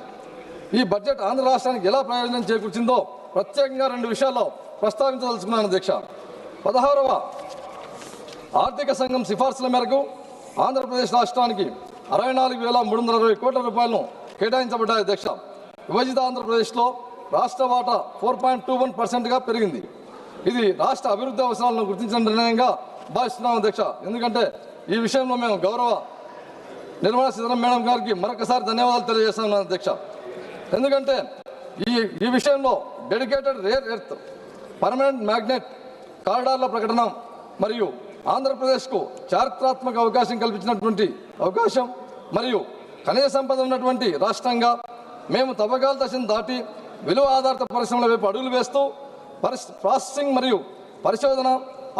ఈ బడ్జెట్ ఆంధ్ర రాష్ట్రానికి ఎలా ప్రయోజనం చేకూర్చిందో ప్రత్యేకంగా 2 విషయాల్లో ప్రస్తావించదలుచుకున్నాను అధ్యక్ష. 16వ ఆర్థిక సంఘం సిఫార్సుల మేరకు ఆంధ్రప్రదేశ్ రాష్ట్రానికి 64,320 కోట్ల రూపాయలను కేటాయించబడ్డాయి అధ్యక్ష. విభజిత ఆంధ్రప్రదేశ్లో రాష్ట్ర వాటా 4.21%గా పెరిగింది. ఇది రాష్ట్ర అభివృద్ధి అవసరాలను గుర్తించిన నిర్ణయంగా భావిస్తున్నాం అధ్యక్ష. ఎందుకంటే ఈ విషయంలో మేము గౌరవ నిర్మలా సీతారామన్ మేడం గారికి మరొకసారి ధన్యవాదాలు తెలియజేస్తున్నాను అధ్యక్ష. ఎందుకంటే ఈ విషయంలో dedicated rare earth permanent magnet కారిడార్ల ప్రకటన మరియు ఆంధ్రప్రదేశ్కు చారిత్రాత్మక అవకాశం కల్పించినటువంటి అవకాశం మరియు ఖనిజ సంపద ఉన్నటువంటి రాష్ట్రంగా మేము తవ్వకాల దశను దాటి విలువ ఆధారిత పరిశ్రమల వైపు అడుగులు వేస్తూ ప్రాసెసింగ్ మరియు పరిశోధన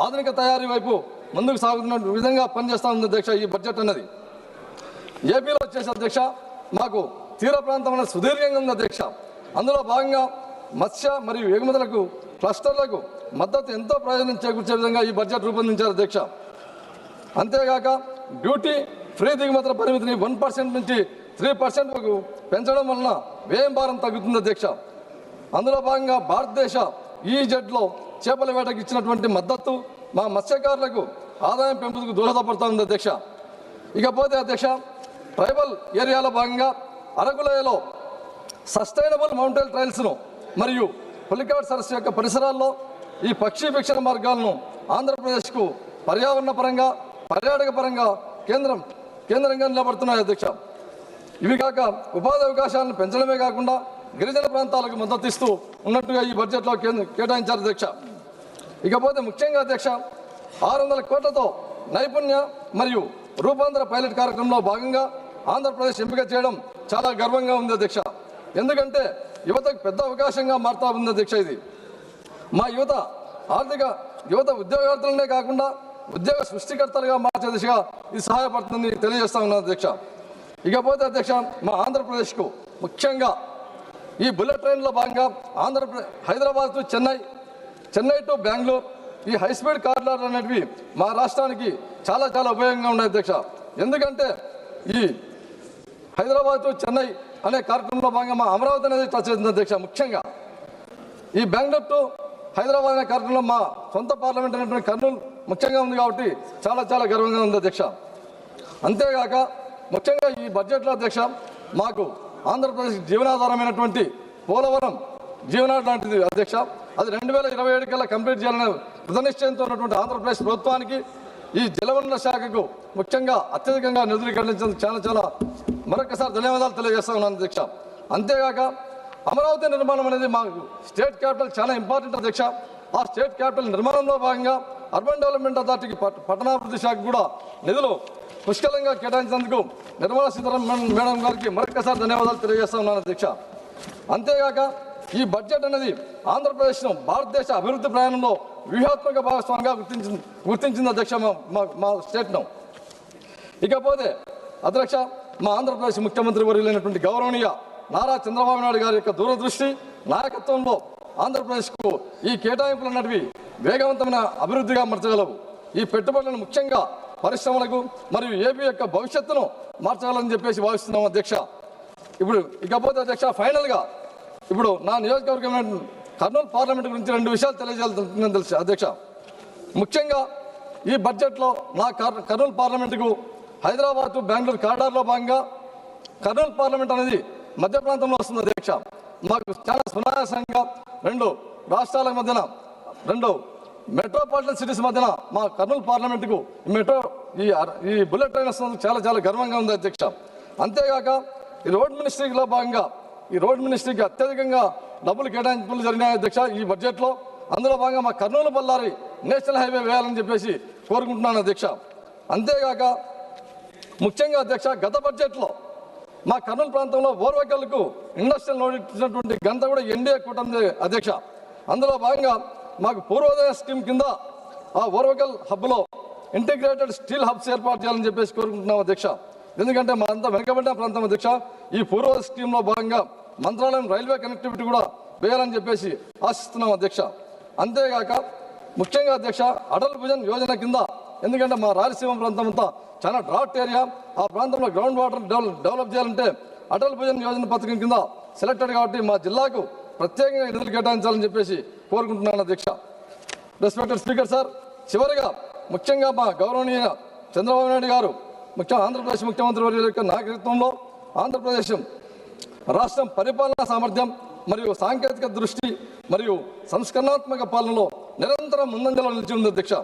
ఆధునిక తయారీ వైపు ముందుకు సాగుతున్న విధంగా పనిచేస్తూ ఉంది అధ్యక్ష. ఈ బడ్జెట్ అన్నది ఏపీలో వచ్చేసి అధ్యక్ష మాకు తీర ప్రాంతం అనేది సుదీర్ఘంగా ఉంది అధ్యక్ష. అందులో భాగంగా మత్స్య మరియు ఎగుమతులకు క్లస్టర్లకు మద్దతు ఎంతో ప్రయోజనం చేకూర్చే విధంగా ఈ బడ్జెట్ రూపొందించారు అధ్యక్ష. అంతేగాక డ్యూటీ ఫ్రీ దిగుమతుల పరిమితిని 1% నుంచి 3% వరకు పెంచడం వలన వ్యయం భారం తగ్గుతుంది అధ్యక్ష. అందులో భాగంగా భారతదేశ ఈజెడ్లో చేపల వేటకు ఇచ్చినటువంటి మద్దతు మా మత్స్యకారులకు ఆదాయం పెంపుకు దోహదపడుతుంది అధ్యక్ష. ఇకపోతే అధ్యక్ష, ట్రైబల్ ఏరియాలో భాగంగా అరకులోయలో సస్టైనబుల్ మౌంటైన్ ట్రైల్స్ను మరియు పులికాట్ సరస్సు యొక్క పరిసరాల్లో ఈ పక్షి వీక్షణ మార్గాలను ఆంధ్రప్రదేశ్కు పర్యావరణ పరంగా పర్యాటక పరంగా కేంద్రంగా నిలబడుతున్నాయి అధ్యక్ష. ఇవి కాక ఉపాధి అవకాశాలను పెంచడమే కాకుండా గిరిజన ప్రాంతాలకు మద్దతు ఇస్తూ ఉన్నట్టుగా ఈ బడ్జెట్లో కేటాయించారు అధ్యక్ష. ఇకపోతే ముఖ్యంగా అధ్యక్ష 600 కోట్లతో నైపుణ్య మరియు రూపాంతర పైలట్ కార్యక్రమంలో భాగంగా ఆంధ్రప్రదేశ్ ఎంపిక చేయడం చాలా గర్వంగా ఉంది అధ్యక్ష. ఎందుకంటే యువతకు పెద్ద అవకాశంగా మారుతా ఉంది అధ్యక్ష. ఇది మా యువత ఉద్యోగార్థులనే కాకుండా ఉద్యోగ సృష్టికర్తలుగా మార్చే దిశగా ఇది సహాయపడుతుందని తెలియజేస్తా ఉన్నాను అధ్యక్ష. ఇకపోతే అధ్యక్ష, మా ఆంధ్రప్రదేశ్కు ముఖ్యంగా ఈ బుల్లెట్ ట్రైన్లో భాగంగా హైదరాబాద్ టు చెన్నై టు బెంగళూరు ఈ హైస్పీడ్ కారిడార్ అనేటివి మా రాష్ట్రానికి చాలా చాలా ఉపయోగంగా ఉన్నాయి అధ్యక్ష. ఎందుకంటే ఈ హైదరాబాద్ టు చెన్నై అనే కార్యక్రమంలో భాగంగా మా అమరావతి అనేది టచ్ అవుతుంది అధ్యక్ష. ముఖ్యంగా ఈ బెంగళూరు టు హైదరాబాద్ అనే కార్యక్రమంలో మా సొంత పార్లమెంట్ అనేటువంటి కర్నూలు ముఖ్యంగా ఉంది కాబట్టి చాలా చాలా గర్వంగా ఉంది అధ్యక్ష. అంతేగాక ముఖ్యంగా ఈ బడ్జెట్లో అధ్యక్ష మాకు ఆంధ్రప్రదేశ్ జీవనాధారమైనటువంటి పోలవరం జీవనాధారం లాంటిది అధ్యక్ష. అది 2027 కల్లా కంప్లీట్ చేయాలనే కృతనిశ్చయంతో ఉన్నటువంటి ఆంధ్రప్రదేశ్ ప్రభుత్వానికి ఈ జలవనరుల శాఖకు ముఖ్యంగా అత్యధికంగా నిధులు కేటాయించేందుకు చాలా చాలా మరొకసారి ధన్యవాదాలు తెలియజేస్తా ఉన్నాను అధ్యక్ష. అంతేగాక అమరావతి నిర్మాణం అనేది మాకు స్టేట్ క్యాపిటల్ చాలా ఇంపార్టెంట్ అధ్యక్ష. ఆ స్టేట్ క్యాపిటల్ నిర్మాణంలో భాగంగా అర్బన్ డెవలప్మెంట్ అథారిటీకి పట్టణాభివృద్ధి శాఖ కూడా నిధులు పుష్కలంగా కేటాయించినందుకు నిర్మలా సీతారామన్ మేడం గారికి మరొకసారి ధన్యవాదాలు తెలియజేస్తా ఉన్నాను అధ్యక్ష. అంతేగాక ఈ బడ్జెట్ అనేది ఆంధ్రప్రదేశ్ను భారతదేశ అభివృద్ధి ప్రయాణంలో వ్యూహాత్మక భాగస్వామిగా గుర్తించింది అధ్యక్ష మా స్టేట్ను. ఇకపోతే అధ్యక్ష, మా ఆంధ్రప్రదేశ్ ముఖ్యమంత్రి వర్యులైనటువంటి గౌరవనీయ నారా చంద్రబాబు నాయుడు గారి యొక్క దూరదృష్టి నాయకత్వంలో ఆంధ్రప్రదేశ్కు ఈ కేటాయింపులు అన్నటివి వేగవంతమైన అభివృద్ధిగా మార్చగలవు. ఈ పెట్టుబడులను ముఖ్యంగా పరిశ్రమలకు మరియు ఏపీ యొక్క భవిష్యత్తును మార్చగలని చెప్పేసి భావిస్తున్నాం అధ్యక్ష. ఇకపోతే అధ్యక్ష, ఫైనల్గా ఇప్పుడు నా నియోజకవర్గమైన కర్నూలు పార్లమెంట్ గురించి 2 విషయాలు తెలియజేయాలని తెలుసు అధ్యక్ష. ముఖ్యంగా ఈ బడ్జెట్లో నా కర్నూలు పార్లమెంటుకు హైదరాబాద్ టు బెంగళూరు కారిడార్లో భాగంగా కర్నూలు పార్లమెంట్ అనేది మధ్య ప్రాంతంలో వస్తుంది అధ్యక్ష. మాకు చాలా సునాయాసంగా 2 రాష్ట్రాల మధ్యన 2 మెట్రోపాలిటన్ సిటీస్ మధ్యన మా కర్నూలు పార్లమెంటుకు ఈ బుల్లెట్ ట్రైన్ వస్తున్నందుకు చాలా చాలా గర్వంగా ఉంది అధ్యక్ష. అంతేగాక ఈ రోడ్ మినిస్ట్రీలో భాగంగా ఈ రోడ్ మినిస్ట్రీకి అత్యధికంగా డబ్బులు కేటాయింపులు జరిగినాయి అధ్యక్ష ఈ బడ్జెట్లో. అందులో భాగంగా మా కర్నూలు బళ్ళారి నేషనల్ హైవే వేయాలని చెప్పేసి కోరుకుంటున్నాను అధ్యక్ష. అంతేగాక ముఖ్యంగా అధ్యక్ష, గత బడ్జెట్లో మా కర్నూలు ప్రాంతంలో ఓర్వకల్కు ఇండస్ట్రియల్ నోట్ ఇచ్చినటువంటి ఘనత కూడా ఎన్డీఏ కూటమి అధ్యక్ష. అందులో భాగంగా మాకు పూర్వోదయ స్కీమ్ కింద ఆ ఓర్వకల్ హబ్లో ఇంటిగ్రేటెడ్ స్టీల్ హబ్స్ ఏర్పాటు చేయాలని చెప్పేసి కోరుకుంటున్నాం అధ్యక్ష. ఎందుకంటే మా అంతా వెనుకబడిన ప్రాంతం అధ్యక్ష. ఈ పూర్వోదయ స్కీమ్లో భాగంగా మంత్రాలయం రైల్వే కనెక్టివిటీ కూడా వేయాలని చెప్పేసి ఆశిస్తున్నాం అధ్యక్ష. అంతేగాక ముఖ్యంగా అధ్యక్ష, అటల్ భుజన్ యోజన కింద, ఎందుకంటే మా రాయలసీమ ప్రాంతం అంతా చాలా డ్రాట్ ఏరియా, ఆ ప్రాంతంలో గ్రౌండ్ వాటర్ డెవలప్ చేయాలంటే అటల్ భుజన్ యోజన పథకం కింద సెలెక్టెడ్ కాబట్టి మా జిల్లాకు ప్రత్యేకంగా నిధులు కేటాయించాలని చెప్పేసి కోరుకుంటున్నాను అధ్యక్ష. రెస్పెక్టెడ్ స్పీకర్ సార్, చివరిగా ముఖ్యంగా మా గౌరవనీయ చంద్రబాబు నాయుడు గారు ఆంధ్రప్రదేశ్ ముఖ్యమంత్రి వర్యుల యొక్క నాయకత్వంలో ఆంధ్రప్రదేశ్ రాష్ట్రం పరిపాలనా సామర్థ్యం మరియు సాంకేతిక దృష్టి మరియు సంస్కరణాత్మక పాలనలో నిరంతరం ముందంజలో నిలిచి ఉంది అధ్యక్ష.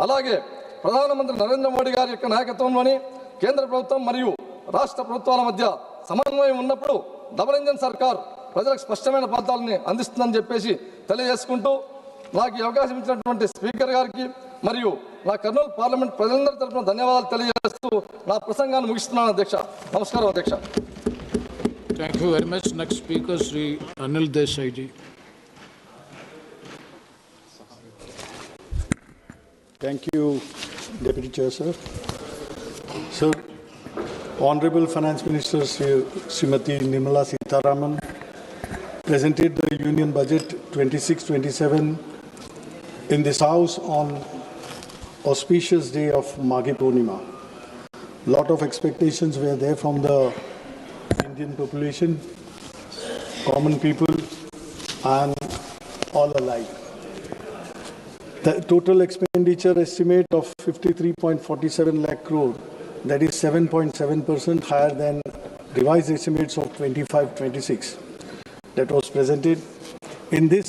అలాగే ప్రధానమంత్రి నరేంద్ర మోడీ గారి యొక్క నాయకత్వంలోని కేంద్ర ప్రభుత్వం మరియు రాష్ట్ర ప్రభుత్వాల మధ్య సమన్వయం ఉన్నప్పుడు డబుల్ ఇంజన్ సర్కార్ ప్రజలకు స్పష్టమైన ఫలితాలని అందిస్తుందని చెప్పేసి తెలియజేసుకుంటూ, నాకు ఈ అవకాశం ఇచ్చినటువంటి స్పీకర్ గారికి మరియు నా కర్నూలు పార్లమెంట్ ప్రజలందరి తరఫున ధన్యవాదాలు తెలియజేస్తూ నా ప్రసంగాన్ని ముగిస్తున్నాను అధ్యక్ష. నమస్కారం అధ్యక్ష. Thank you very much. Next speaker, Sri Anil Desai ji. Thank you, Deputy Chair, sir. Sir, Honorable Finance Minister Srimati Nirmala Sitharaman presented the Union Budget 26-27 in this House on auspicious day of Maghi Purnima. Lot of expectations were there from the Indian population, common people, and all alike. The total expenditure estimate of 53.47 lakh crore, that is 7.7% higher than revised estimates of 25-26 that was presented. In this,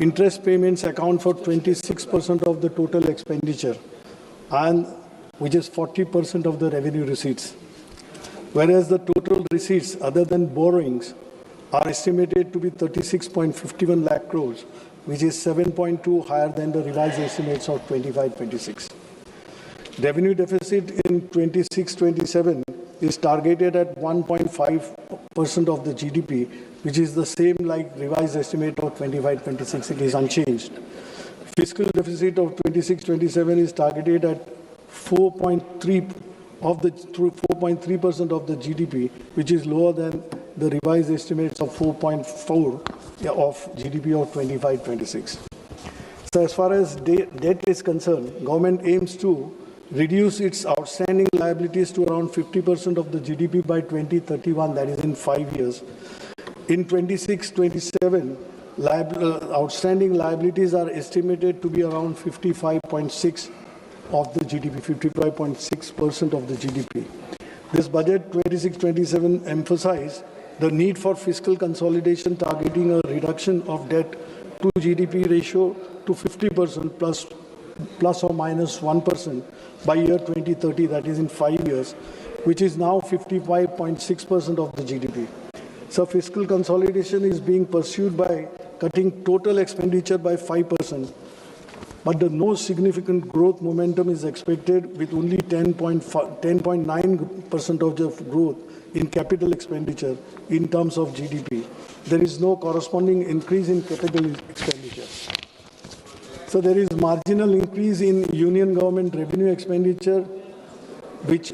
interest payments account for 26% of the total expenditure, and which is 40% of the revenue receipts. Whereas the total receipts other than borrowings are estimated to be 36.51 lakh crores, which is 7.2 higher than the revised estimates of 25-26. Revenue deficit in 26-27 is targeted at 1.5% of the GDP, which is the same like revised estimate of 25-26. It is unchanged. Fiscal deficit of 26-27 is targeted at 4.3% of the GDP, which is lower than the revised estimates of 4.4 of GDP of 25-26. So as far as debt is concerned, government aims to reduce its outstanding liabilities to around 50% of the GDP by 2031, that is in 5 years. In 26-27, outstanding liabilities are estimated to be around 55.6 of the GDP, 55.6% of the GDP. This budget 26-27 emphasizes the need for fiscal consolidation, targeting a reduction of debt to GDP ratio to 50% plus or minus 1% by year 2030, that is in 5 years, which is now 55.6% of the GDP. So fiscal consolidation is being pursued by cutting total expenditure by 5%. But no significant growth momentum is expected, with only 10.9% of the growth in capital expenditure in terms of GDP, there is no corresponding increase in capital expenditure. So there is marginal increase in union government revenue expenditure, which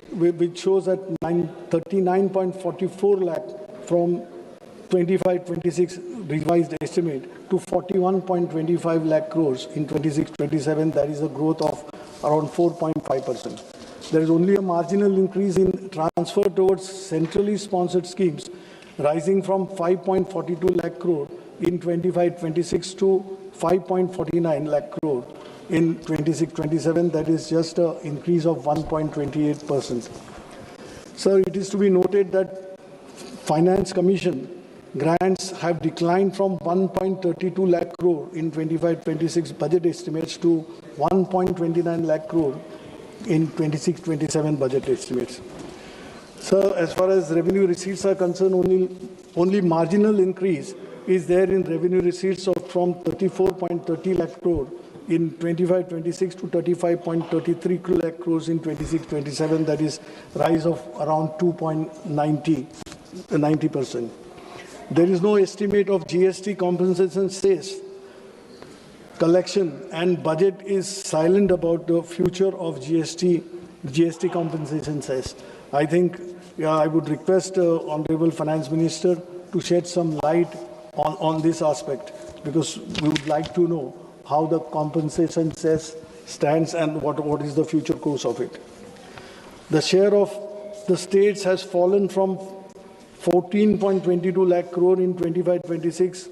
shows at 39.44 lakh from 25-26 revised estimate to 41.25 lakh crores in 26-27. That is a growth of around 4.5%. There is only a marginal increase in transfer towards centrally sponsored schemes, rising from 5.42 lakh crore in 25-26 to 5.49 lakh crore in 26-27. That is just an increase of 1.28%. So it is to be noted that Finance Commission grants have declined from 1.32 lakh crore in 25-26 budget estimates to 1.29 lakh crore in 26-27 budget estimates. So as far as revenue receipts are concerned, only marginal increase is there in revenue receipts from 34.30 lakh crore in 25-26 to 35.33 lakh crores in 26-27. That is rise of around 2.90%. There is no estimate of GST compensation cess collection, and budget is silent about the future of GST compensation cess. I think I would request Honorable Finance Minister to shed some light on this aspect, because we would like to know how the compensation cess stands and what is the future course of it. The share of the states has fallen from 14.22 lakh crore in 25-26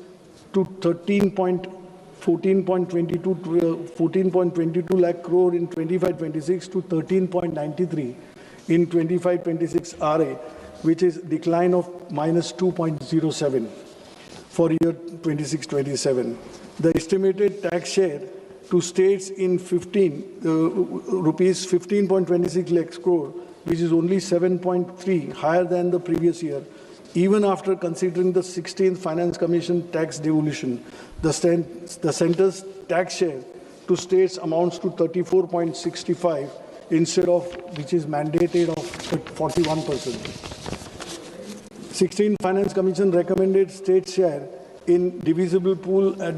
to 14.22 lakh crore in 25-26 to 13.93 in 25-26 RA, which is decline of minus 2.07 for year 26-27. The estimated tax share to states in rupees 15.26 lakhs crore, which is only 7.3 higher than the previous year. Even after considering the 16th Finance Commission tax devolution, the centre's tax share to states amounts to 34.65 instead of which is mandated of 41%. 16th Finance Commission recommended state share in divisible pool at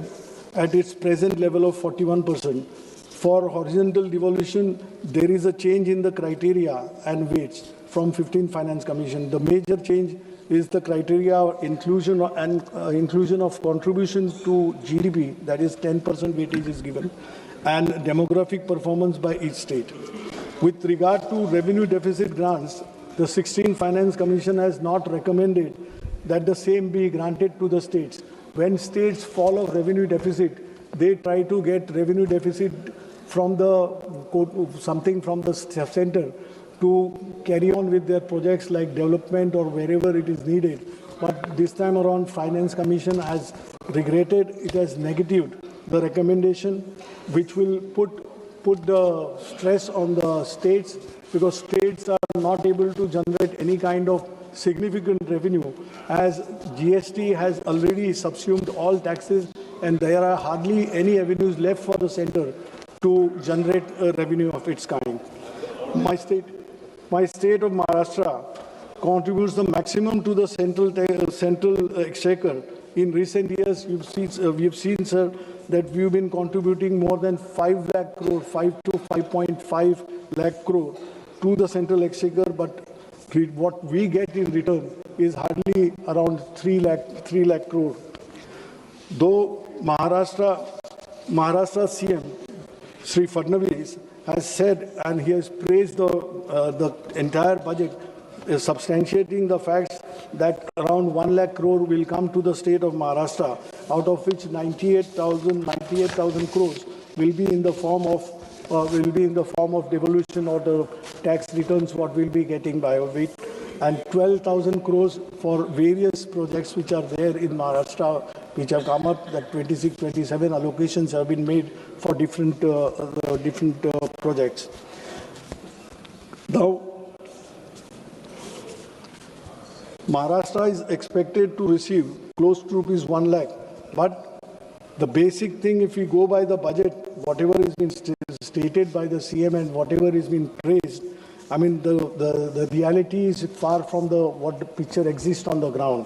its present level of 41%. For horizontal devolution, there is a change in the criteria and weights from 15th Finance Commission. The major change is the criteria inclusion of contribution to GDP, that is 10% weightage is given, and demographic performance by each state. With regard to revenue deficit grants, the 16th Finance Commission has not recommended that the same be granted to the states. When states fall of revenue deficit, they try to get revenue deficit from something from the center to carry on with their projects like development or wherever it is needed. But this time around, Finance Commission has regretted, it has negatived the recommendation, which will put the stress on the states, because states are not able to generate any kind of significant revenue, as GST has already subsumed all taxes and there are hardly any avenues left for the center to generate a revenue of its kind. My state of Maharashtra contributes the maximum to the central exchequer. In recent years, we've seen, sir, that we've been contributing more than 5 lakh crore, 5 to 5.5 lakh crore to the central exchequer, but what we get in return is hardly around 3 lakh crore. Though Maharashtra CM, Sri Fadnavis, has said, and he has praised the entire budget, substantiating the facts that around 1 lakh crore will come to the state of Maharashtra, out of which 98,000 crores will be in the form of devolution or the tax returns what we'll be getting by it, and 12,000 crores for various projects which are there in Maharashtra, which have come up, that 26-27 allocations have been made for different projects. Now, Maharashtra is expected to receive close to rupees 1 lakh, but the basic thing, if we go by the budget, whatever has been stated by the CM and whatever has been praised, I mean, the reality is far from what the picture exists on the ground.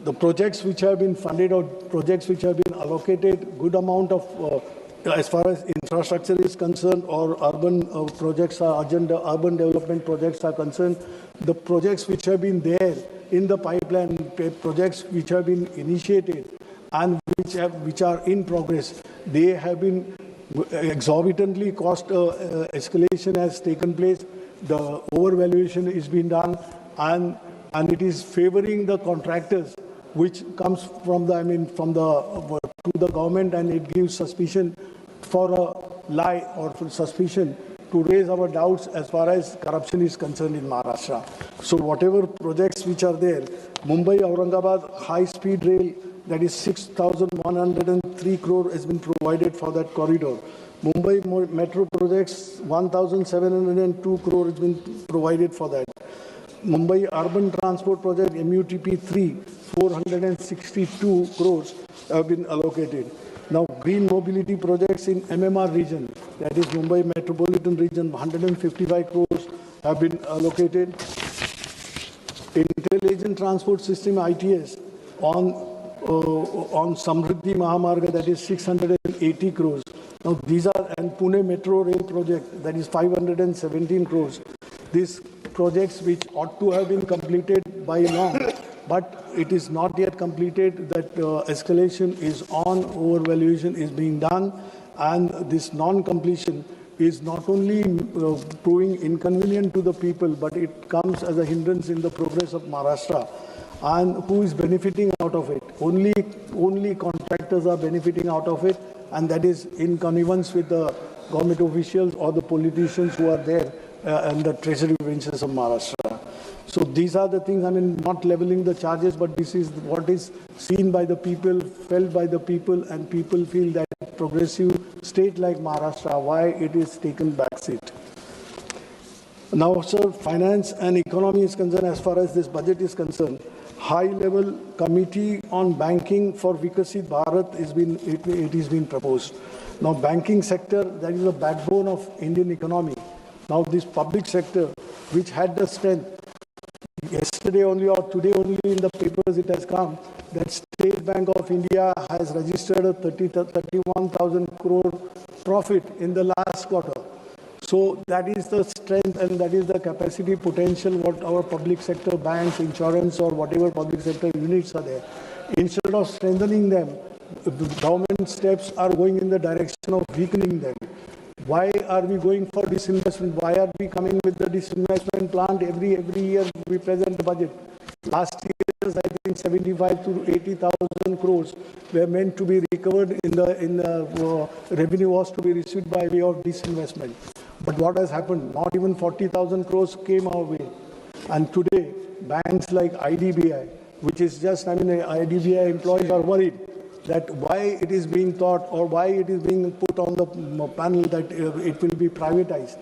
the projects which have been funded or projects which have been allocated, good amount of, as far as infrastructure is concerned or urban projects are agenda, urban development projects are concerned, the projects which have been there in the pipeline, projects which have been initiated and which are in progress, they have been exorbitantly cost escalation has taken place. The overvaluation is being done, and it is favoring the contractors, which comes from the to the government, and it gives suspicion for a lie or for suspicion to raise our doubts as far as corruption is concerned in Maharashtra. So whatever projects which are there, Mumbai-Aurangabad high-speed rail, that is 6,103 crore has been provided for that corridor. Mumbai metro projects, 1,702 crore has been provided for that. Mumbai urban transport project, MUTP 3, 462 crores have been allocated. Now, green mobility projects in MMR region, that is Mumbai metropolitan region, 155 crores have been allocated. Intelligent transport system ITS on Samriddhi Mahamarga, that is 680 crores. Now these are, and Pune Metro Rail project, that is 517 crores. These projects which ought to have been completed by now, but it is not yet completed, that escalation is on, overvaluation is being done, and this non-completion is not only proving inconvenient to the people, but it comes as a hindrance in the progress of Maharashtra. And who is benefiting out of it? Only contractors are benefiting out of it, and that is in connivance with the government officials or the politicians who are there and the treasury benches of Maharashtra. So these are the things, not leveling the charges, but this is what is seen by the people, felt by the people, and people feel that progressive state like Maharashtra, why it is taken backseat. Now, sir, finance and economy is concerned, as far as this budget is concerned, high-level committee on banking for Vikasit Bharat is been proposed. Now, banking sector, that is the backbone of Indian economy. Now, this public sector, which had the strength, yesterday only or today only in the papers it has come, that State Bank of India has registered a 31,000 crore profit in the last quarter. So that is the strength and that is the capacity potential what our public sector banks, insurance or whatever public sector units are there. Instead of strengthening them, government steps are going in the direction of weakening them. Why are we going for disinvestment? Why are we coming with the disinvestment plan? Every year we present the budget. Last year, I think 75 to 80,000 crores were meant to be recovered in the revenue was to be received by way of disinvestment. But what has happened? Not even 40,000 crores came our way. And today, banks like IDBI, which is just, IDBI employees are worried that why it is being thought or why it is being put on the panel that it will be privatized.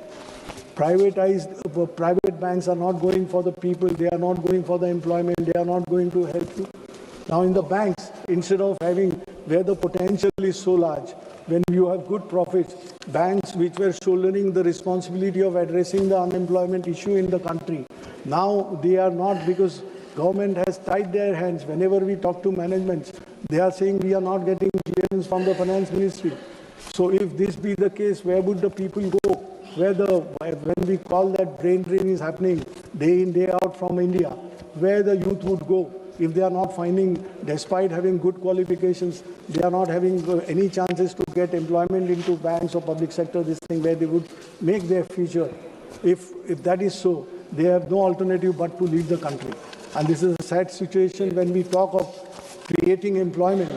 Private banks are not going for the people, they are not going for the employment, they are not going to help you. Now in the banks, instead of having where the potential is so large, when you have good profits, banks which were shouldering the responsibility of addressing the unemployment issue in the country, now they are not, because government has tied their hands. Whenever we talk to managements, they are saying we are not getting clearance from the finance ministry. So if this be the case, where would the people go? When we call that brain drain is happening day in, day out from India, where the youth would go if they are not finding, despite having good qualifications, they are not having any chances to get employment into banks or public sector, this thing where they would make their future. If that is so, they have no alternative but to leave the country. And this is a sad situation when we talk of creating employment.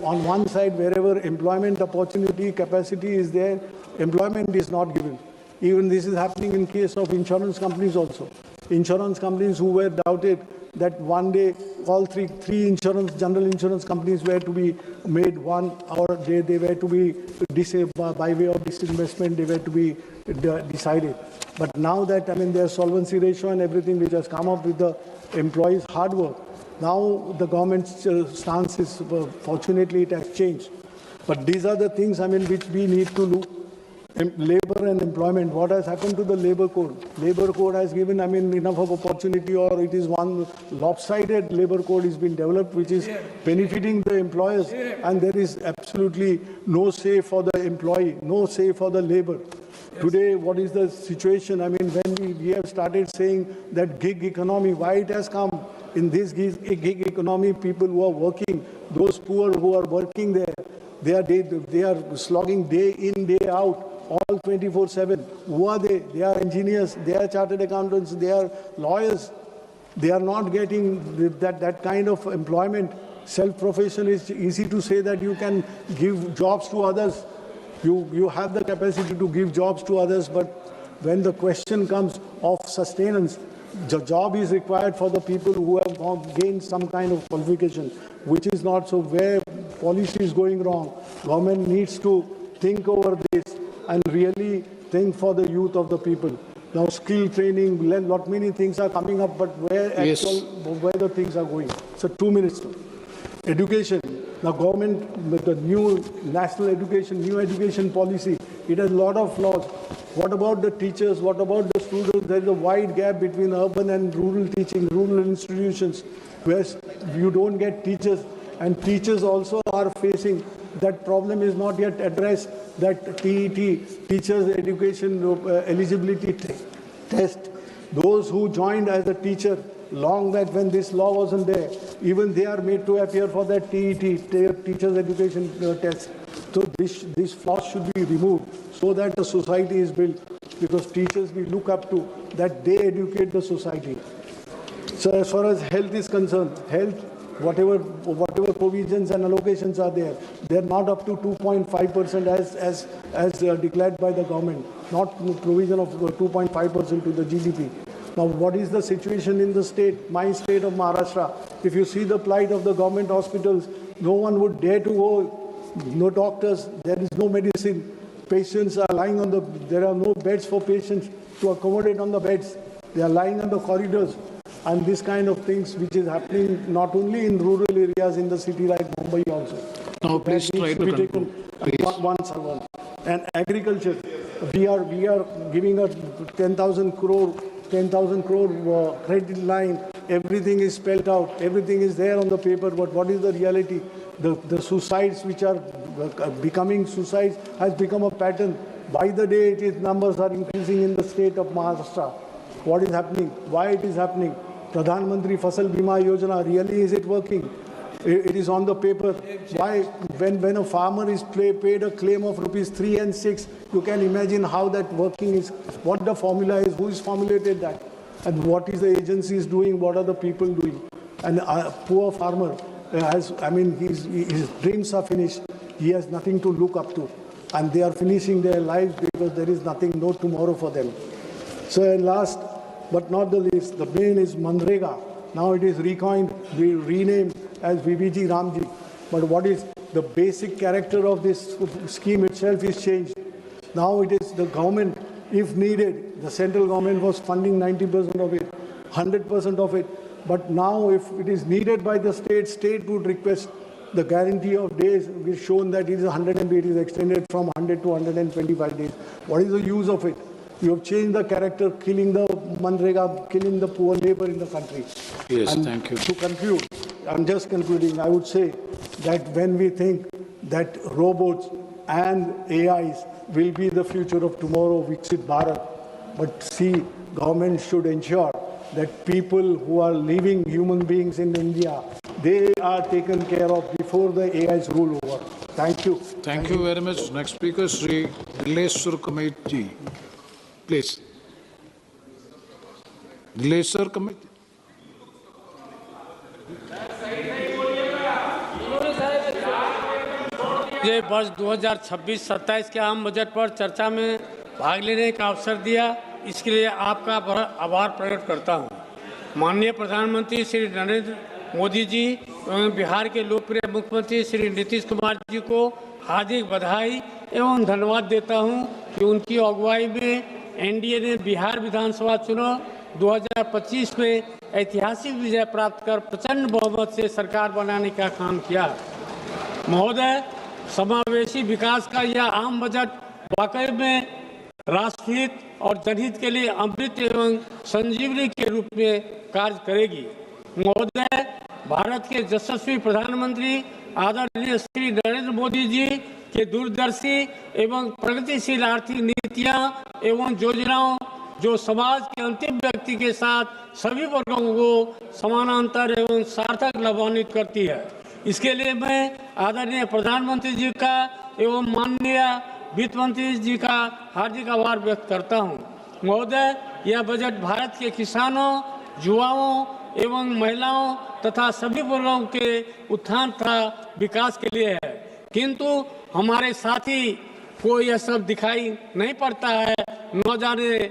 On one side, wherever employment opportunity, capacity is there, employment is not given. Even this is happening in case of insurance companies also. Insurance companies who were doubted that one day all three general insurance companies were to be made one, or they were to be by way of disinvestment, they were to be decided. But now that, their solvency ratio and everything which has come up with the employees' hard work, now the government's stance is, fortunately, it has changed. But these are the things, which we need to look. labor and employment. What has happened to the labor code? Labor code has given, enough of opportunity, or it is one lopsided labor code is being developed, which is benefiting the employers, and there is absolutely no say for the employee, no say for the labor. Today, what is the situation? When we have started saying that gig economy, why it has come in this gig economy, people who are working, those poor who are working there, they are slogging day in, day out, all 24/7. Who are they? They are engineers, they are chartered accountants, they are lawyers. They are not getting that kind of employment. Self-profession is easy to say that you can give jobs to others. You have the capacity to give jobs to others, but when the question comes of sustenance, the job is required for the people who have gained some kind of qualification, which is not so. Where policy is going wrong, government needs to think over this and really think for the youth of the people. Now, skill training, many things are coming up, but where the things are going. So 2 minutes. Education. Now, government, with the new national education, new education policy, it has a lot of flaws. What about the teachers? What about the students? There is a wide gap between urban and rural teaching, rural institutions, where you don't get teachers, and teachers also are facing that problem is not yet addressed, that TET, Teachers Education Eligibility Test. Those who joined as a teacher long back when this law wasn't there, even they are made to appear for that TET, Teachers Education Test. So this flaw should be removed so that the society is built, because teachers we look up to, that they educate the society. So as far as health is concerned, health, whatever provisions and allocations are there, they're not up to 2.5% as declared by the government, not provision of 2.5% to the GDP. Now, what is the situation in the state, my state of Maharashtra? If you see the plight of the government hospitals, no one would dare to go, no doctors, there is no medicine, patients are lying on there are no beds for patients to accommodate on the beds, they are lying on the corridors, and this kind of things which is happening not only in rural areas in the city like Mumbai also. Now, please try to conclude. One. And agriculture, we are giving a 10,000 crore credit line. Everything is spelled out. Everything is there on the paper. But what is the reality? The suicides which are becoming suicides has become a pattern. By the day, numbers are increasing in the state of Maharashtra. What is happening? Why it is happening? Pradhan Mantri Fasal Bima Yojana, really is it working? It is on the paper. Why, when a farmer is paid a claim of ₹3 and 6, you can imagine how that working is, what the formula is, who is formulated that, and what is the agencies doing, what are the people doing. And a poor farmer his dreams are finished. He has nothing to look up to, and they are finishing their lives because there is nothing, no tomorrow for them. So last but not the least, the main is Manrega. Now it is renamed as VBG Ramji. But what is the basic character of this scheme itself is changed. Now it is the government, if needed, the central government was funding 90% of it, 100% of it. But now if it is needed by the state would request the guarantee of days. We've shown that it is 100 it is extended from 100 to 125 days. What is the use of it? You have changed the character, killing the Manrega, killing the poor labor in the country. Yes, and thank you. To conclude, I'm just concluding, I would say that when we think that robots and AIs will be the future of tomorrow, Viksit Bharat, but see, government should ensure that people who are living human beings in India, they are taken care of before the AIs rule over. Thank you. Thank you very much. Next speaker, Sri Dileshwar Kamiti. Please. Dileshwar Kamiti. मुझे वर्ष 2026-27 के आम budget पर चर्चा में भाग लेने का अवसर दिया, इसके लिए आपका बड़ा आभार प्रकट करता हूं। माननीय प्रधानमंत्री श्री नरेंद्र मोदी जी एवं बिहार के लोकप्रिय मुख्यमंत्री श्री नीतीश कुमार जी को हार्दिक बधाई एवं धन्यवाद देता हूं कि उनकी अगुवाई में एनडीए ने बिहार विधानसभा चुनाव 2025 में ऐतिहासिक विजय प्राप्त कर प्रचंड बहुमत से सरकार बनाने का काम किया। महोदय, समावेशी विकास का यह आम बजट वाकई में राष्ट्रहित और जनहित के लिए अमृत एवं संजीवनी के रूप में कार्य करेगी। महोदय, भारत के यशस्वी प्रधानमंत्री आदरणीय श्री नरेंद्र मोदी जी के दूरदर्शी एवं प्रगतिशील आर्थिक नीतियां एवं योजनाओं जो समाज के अंतिम व्यक्ति के साथ सभी वर्गों को समानांतर एवं सार्थक लाभान्वित करती है। इसके लिए मैं आदरणीय प्रधानमंत्री जी का एवं माननीय वित्त मंत्री जी का हार्दिक आभार व्यक्त करता हूं। महोदय, यह बजट भारत के किसानों, युवाओं एवं महिलाओं तथा सभी वर्गों के उत्थान तथा विकास के लिए है, किंतु हमारे साथी को यह सब दिखाई नहीं पड़ता है। न जाने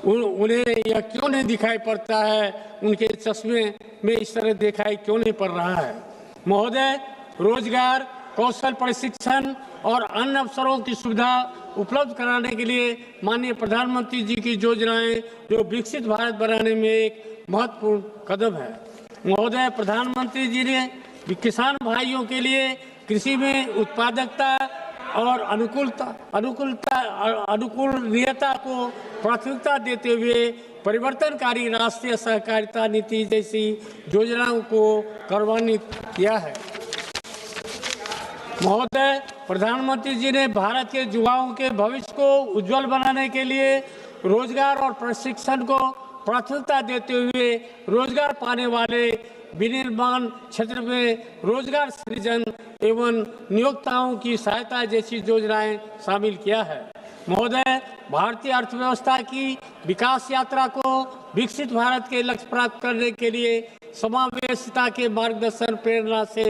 उन्हें यह क्यों नहीं दिखाई पड़ता है, उनके चश्मे में इस तरह दिखाई क्यों नहीं पड़ रहा है। महोदय, रोजगार, कौशल प्रशिक्षण और अन्य अवसरों की सुविधा उपलब्ध कराने के लिए माननीय प्रधानमंत्री जी की योजनाएं जो विकसित भारत बनाने में एक महत्वपूर्ण कदम है। महोदय, प्रधानमंत्री जी ने किसान भाइयों के लिए कृषि में उत्पादकता और अनुकूलनीयता को प्राथमिकता देते हुए परिवर्तनकारी राष्ट्रीय सहकारिता नीति जैसी योजनाओं को कार्यान्वित किया है। महोदय, प्रधानमंत्री जी ने भारत के युवाओं के भविष्य को उज्जवल बनाने के लिए रोजगार और प्रशिक्षण को प्राथमिकता देते हुए रोजगार पाने वाले विनिर्माण क्षेत्र में रोजगार सृजन एवं नियोक्ताओं की सहायता जैसी योजनाएं शामिल किया है। महोदय, भारतीय अर्थव्यवस्था की विकास यात्रा को विकसित भारत के लक्ष्य प्राप्त करने के लिए समावेशिता के मार्गदर्शन प्रेरणा से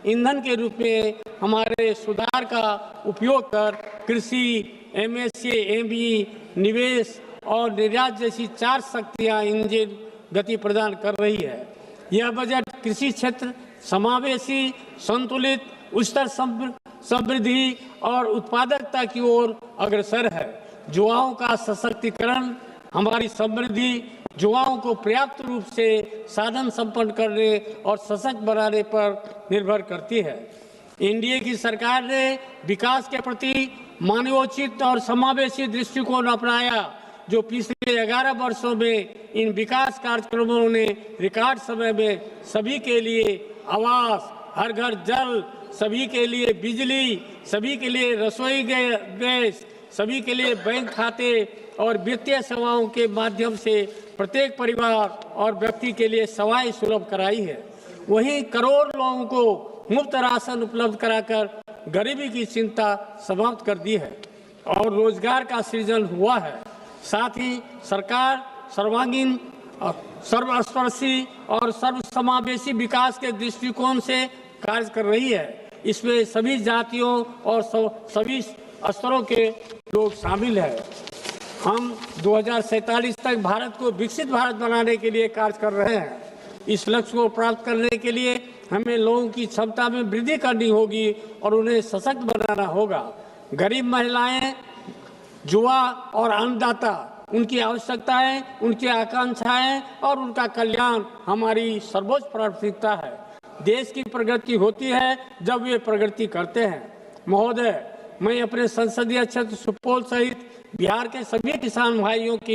ईंधन के रूप में हमारे सुधार का उपयोग कर कृषि, एमएसए, एमबी, निवेश और निर्यात जैसी 4 शक्तियां इंजन गति प्रदान कर रही है। यह बजट कृषि क्षेत्र समावेशी, संतुलित, उच्चतर समृद्धि और उत्पादकता की ओर अग्रसर है। युवाओं का सशक्तिकरण हमारी समृद्धि युवाओं को पर्याप्त रूप से साधन संपन्न करने और सशक्त बनाने पर निर्भर करती है। एनडीए की सरकार ने विकास के प्रति मानवोचित और समावेशी दृष्टिकोण अपनाया, जो पिछले 11 वर्षों में इन विकास कार्यक्रमों ने रिकॉर्ड समय में सभी के लिए आवास, हर घर जल, सभी के लिए बिजली, सभी के लिए रसोई गैस, सभी के लिए बैंक खाते और वित्तीय सेवाओं के माध्यम से प्रत्येक परिवार और व्यक्ति के लिए सेवाएं सुलभ कराई है। वहीं करोड़ लोगों को मुफ्त राशन उपलब्ध कराकर गरीबी की चिंता समाप्त कर दी है और रोजगार का सृजन हुआ है। साथ ही सरकार सर्वांगीण, सर्वस्पर्शी और सर्वसमावेशी विकास के दृष्टिकोण से कार्य कर रही है। इसमें सभी जातियों और सभी स्तरों के लोग शामिल हैं। हम 2047 तक भारत को विकसित भारत बनाने के लिए कार्य कर रहे हैं। इस लक्ष्य को प्राप्त करने के लिए हमें लोगों की क्षमता में वृद्धि करनी होगी और उन्हें सशक्त बनाना होगा। गरीब महिलाएं, युवा और अन्नदाता, उनकी आवश्यकताएं, उनकी आकांक्षाएं और उनका कल्याण हमारी सर्वोच्च प्राथमिकता है। देश की प्रगति होती है जब वे प्रगति करते हैं। महोदय, मैं अपने संसदीय क्षेत्र सुपौल सहित बिहार के सभी किसान भाइयों के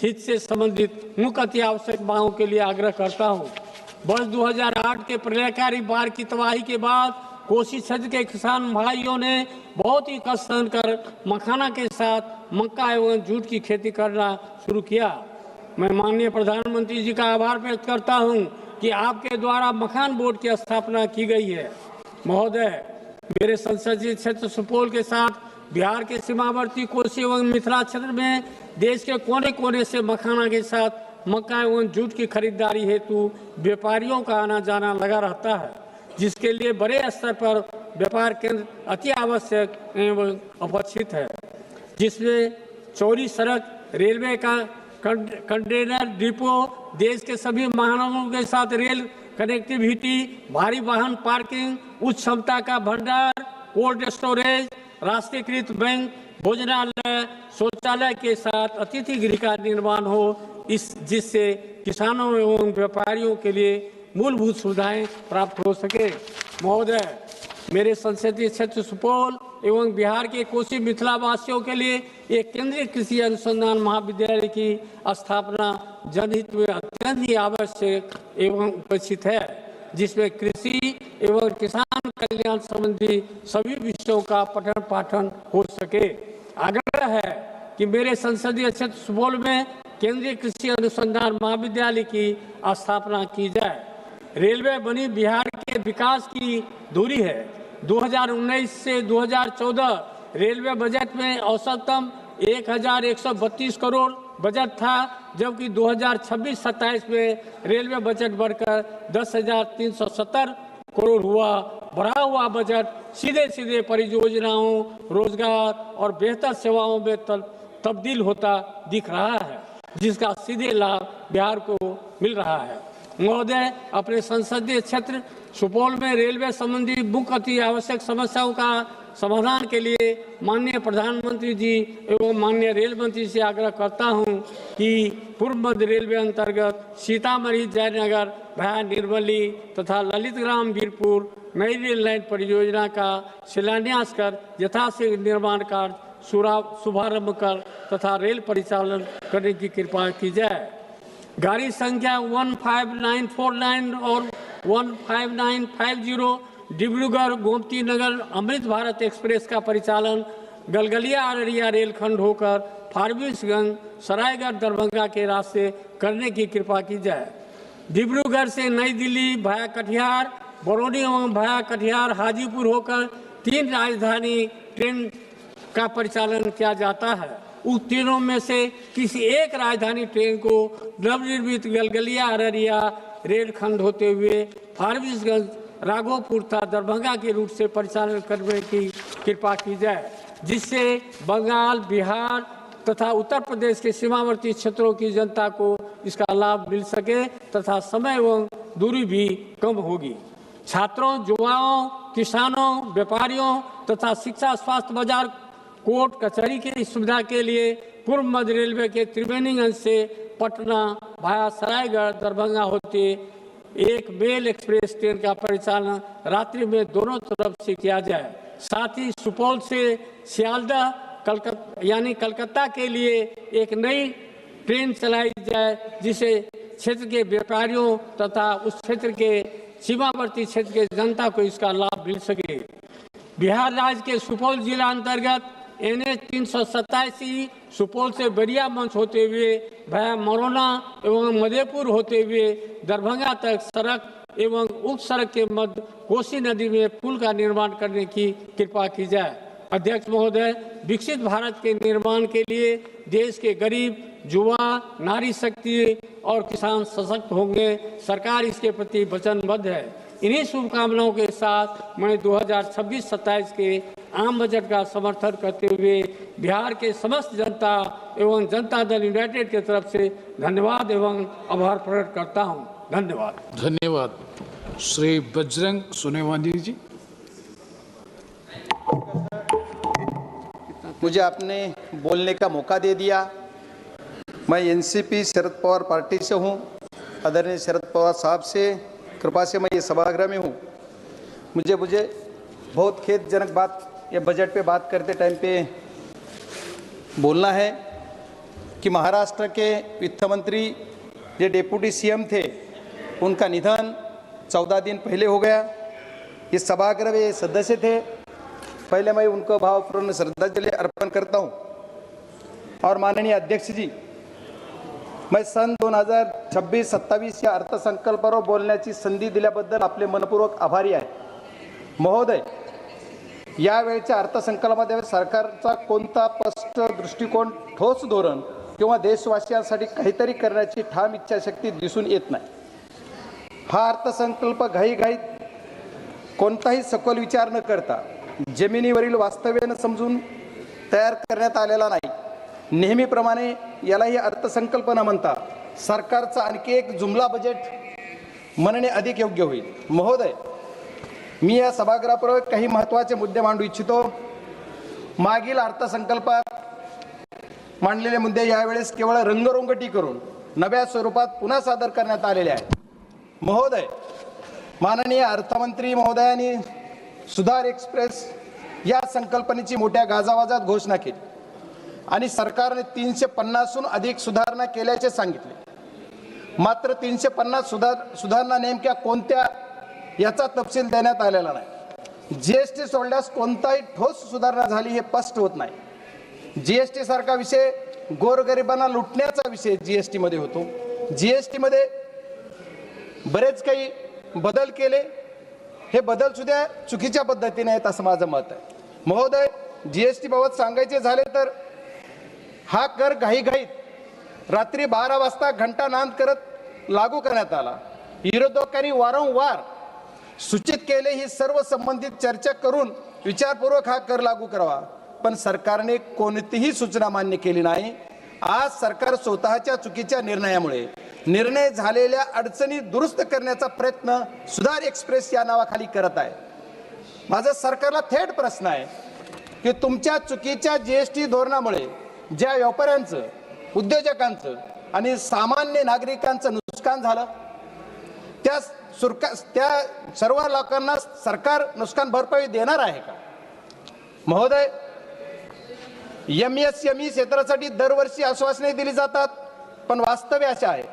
हित से संबंधित मुख्य अति आवश्यक मांगों के लिए आग्रह करता हूं। वर्ष 2008 के प्रलयकारी बाढ़ की तबाही के बाद कोसी क्षेत्र के किसान भाइयों ने बहुत ही कष्ट सहन कर मखाना के साथ मक्का एवं जूट की खेती करना शुरू किया। मैं माननीय प्रधानमंत्री जी का आभार व्यक्त करता हूं कि आपके द्वारा मखान बोर्ड की स्थापना की गई है। महोदय, मेरे संसदीय क्षेत्र सुपौल के साथ बिहार के सीमावर्ती कोसी एवं मिथिला क्षेत्र में देश के कोने कोने से मखाना के साथ मक्का एवं जूट की खरीदारी हेतु व्यापारियों का आना जाना लगा रहता है, जिसके लिए बड़े स्तर पर व्यापार केंद्र अति आवश्यक एवं अपेक्षित है, जिसमें चौड़ी सड़क, रेलवे का कंटेनर डिपो, देश के सभी महानगरों के साथ रेल कनेक्टिविटी, भारी वाहन पार्किंग, उच्च क्षमता का भंडार, कोल्ड स्टोरेज, राष्ट्रीयकृत बैंक, भोजनालय, शौचालय के साथ अतिथि गृह का निर्माण हो, जिससे किसानों एवं व्यापारियों के लिए मूलभूत सुविधाएं प्राप्त हो सके। महोदय, मेरे संसदीय क्षेत्र सुपौल एवं बिहार के कोसी मिथिला वासियों के लिए एक केंद्रीय कृषि अनुसंधान महाविद्यालय की स्थापना जनहित में अत्यंत ही आवश्यक एवं उपेक्षित है, जिसमें कृषि एवं किसान कल्याण संबंधी सभी विषयों का पठन पाठन हो सके। आग्रह है कि मेरे संसदीय क्षेत्र सुपौल में केंद्रीय कृषि अनुसंधान महाविद्यालय की स्थापना की जाए। रेलवे बनी बिहार के विकास की धुरी है। 2019 से 2014 रेलवे बजट में औसतम 1132 करोड़ बजट था, जबकि 2026-27 में रेलवे बजट बढ़कर 10,370 करोड़ हुआ। बढ़ा हुआ बजट सीधे सीधे परियोजनाओं, रोजगार और बेहतर सेवाओं में तब्दील होता दिख रहा है, जिसका सीधे लाभ बिहार को मिल रहा है। महोदय, अपने संसदीय क्षेत्र सुपौल में रेलवे संबंधी मुख्य अति आवश्यक समस्याओं का समाधान के लिए माननीय प्रधानमंत्री जी एवं माननीय रेल मंत्री से आग्रह करता हूं कि पूर्व मध्य रेलवे अंतर्गत सीतामढ़ी जयनगर भया निर्मली तथा ललितग्राम वीरपुर नई रेल लाइन परियोजना का शिलान्यास कर यथाशीघ्र निर्माण कार्य शुभारंभ कर तथा रेल परिचालन करने की कृपा की जाए। गाड़ी संख्या 15949 और 15950 डिब्रूगढ़ गोमती नगर अमृत भारत एक्सप्रेस का परिचालन गलगलिया अररिया रेलखंड होकर फारबिसगंज सरायगढ़ दरभंगा के रास्ते करने की कृपा की जाए। डिब्रूगढ़ से नई दिल्ली भाया कटिहार, बरौनी एवं भाया कटिहार हाजीपुर होकर 3 राजधानी ट्रेन का परिचालन किया जाता है। उन तीनों में से किसी एक राजधानी ट्रेन को नवनिर्मित गलगलिया अररिया रेलखंड होते हुए फारबिसगंज राघोपुर तथा दरभंगा के रूट से परिचालन करने की कृपा की जाए, जिससे बंगाल, बिहार तथा उत्तर प्रदेश के सीमावर्ती क्षेत्रों की जनता को इसका लाभ मिल सके तथा समय एवं दूरी भी कम होगी। छात्रों, युवाओं, किसानों, व्यापारियों तथा शिक्षा, स्वास्थ्य, बाजार, कोर्ट कचहरी की सुविधा के लिए पूर्व मध्य रेलवे के त्रिवेणीगंज से पटना भाया सरायगढ़ दरभंगा होते एक मेल एक्सप्रेस ट्रेन का परिचालन रात्रि में दोनों तरफ से किया जाए। साथ ही सुपौल से सियालदह कलकत्ता के लिए एक नई ट्रेन चलाई जाए, जिसे क्षेत्र के व्यापारियों तथा उस क्षेत्र के सीमावर्ती क्षेत्र के जनता को इसका लाभ मिल सके। बिहार राज्य के सुपौल जिला अंतर्गत NH 387 सुपौल से बरिया मंच होते हुए भया मरौना एवं मधेपुर होते हुए दरभंगा तक सड़क एवं उप सड़क के मध्य कोसी नदी में पुल का निर्माण करने की कृपा की जाए। अध्यक्ष महोदय, विकसित भारत के निर्माण के लिए देश के गरीब, युवा, नारी शक्ति और किसान सशक्त होंगे। सरकार इसके प्रति वचनबद्ध है। इन्हीं शुभकामनाओं के साथ मैं 2026-27 के आम बजट का समर्थन करते हुए बिहार के समस्त जनता एवं जनता दल यूनाइटेड की तरफ से धन्यवाद एवं आभार प्रकट करता हूं। धन्यवाद। धन्यवाद। श्री बजरंग सोनेवानी जी। मुझे आपने बोलने का मौका दे दिया। मैं एनसीपी शरद पवार पार्टी से हूं। आदरणीय शरद पवार साहब से कृपा से मैं ये सभागृह में हूं। मुझे बहुत खेदजनक बात ये बजट पे बात करते टाइम पे बोलना है कि महाराष्ट्र के वित्त मंत्री जो डेप्यूटी सीएम थे, उनका निधन 14 दिन पहले हो गया। इस सभागृह में सदस्य थे। पहले मैं उनको भावपूर्ण श्रद्धांजलि अर्पण करता हूं। और माननीय अध्यक्ष जी, मैं सन 2026-27 या अर्थसंकल्पावर बोलण्याची संधी दिल्याबद्दल आपले मनपूर्वक आभारी आहे। महोदय, यावेळच्या अर्थसंकल्पामध्ये सरकारचा कोणता स्पष्ट दृष्टिकोन, ठोस धोरण किंवा देशवासियांसाठी काहीतरी करण्याची ठाम इच्छाशक्ती दिसून येत नाही। हा अर्थसंकल्प घाईघाईत कोणताही सखोल विचार न करता जमिनीवरील वास्तव्याने समजून तयार करण्यात आलेला नाही। नेहमीप्रमाणे यालाही अर्थसंकल्प न म्हणता सरकारचा आणखी एक जुमला बजेट म्हणणे अधिक योग्य होईल। महोदय, मी या सभागृहापूर्वी काही महत्त्वाचे मुद्दे मांडू इच्छितो। मागील अर्थसंकल्पात मांडलेले मुद्दे यावेळेस केवळ रंगरंगटी करून नव्या स्वरूपात पुन्हा सादर करण्यात आलेले आहेत। महोदय, माननीय अर्थमंत्री महोदयांनी सुधार एक्सप्रेस या संकल्पनेची मोठ्या गाजावाजात घोषणा केली आणि सरकारने 350हून अधिक सुधारणा केल्याचे सांगितले. मात्र 350 सुधारणा नेमक्या कोणत्या याचा तपशील देण्यात आलेला नाही. जीएसटी सोडल्यास कोणताही ठोस सुधारणा झाली हे स्पष्ट होत नाही. जीएसटी सारखा विषय गोरगरिबांना लुटण्याचा विषय जीएसटी मध्ये होतो. जीएसटी मध्ये बरेच काही बदल केले, हे बदल सुद्धा चुकीच्या पद्धतीने आहेत असं माझं मत आहे. महोदय, जीएसटी बाबत सांगायचे झाले तर हा कर घाईघाईत रात्री 12 वाजता घंटा नाद करत लागू करण्यात आला. विरोधकांनी वारंवार सूचित केले ही सर्व संबंधित चर्चा करून विचारपूर्वक हा कर लागू करावा, पण सरकारने कोणतीही सूचना मान्य केली नाही. आज सरकार स्वतःच्या चुकीच्या निर्णयामुळे निर्णय झालेल्या अडचणी दुरुस्त करण्याचा प्रयत्न सुधार एक्सप्रेस या नावाखाली करत आहे. माझा सरकारला थेट प्रश्न आहे की तुमच्या चुकीच्या जीएसटी धोरणामुळे ज्या व्यापाऱ्यांचं, उद्योजकांचं आणि सामान्य नागरिकांचं नुकसान झालं त्या सर्व लोकांना सरकार नुकसान भरपाई देणार आहे का? महोदय, एमएसएमई क्षेत्रासाठी दरवर्षी आश्वासने दिली जातात, पण वास्तव असे आहे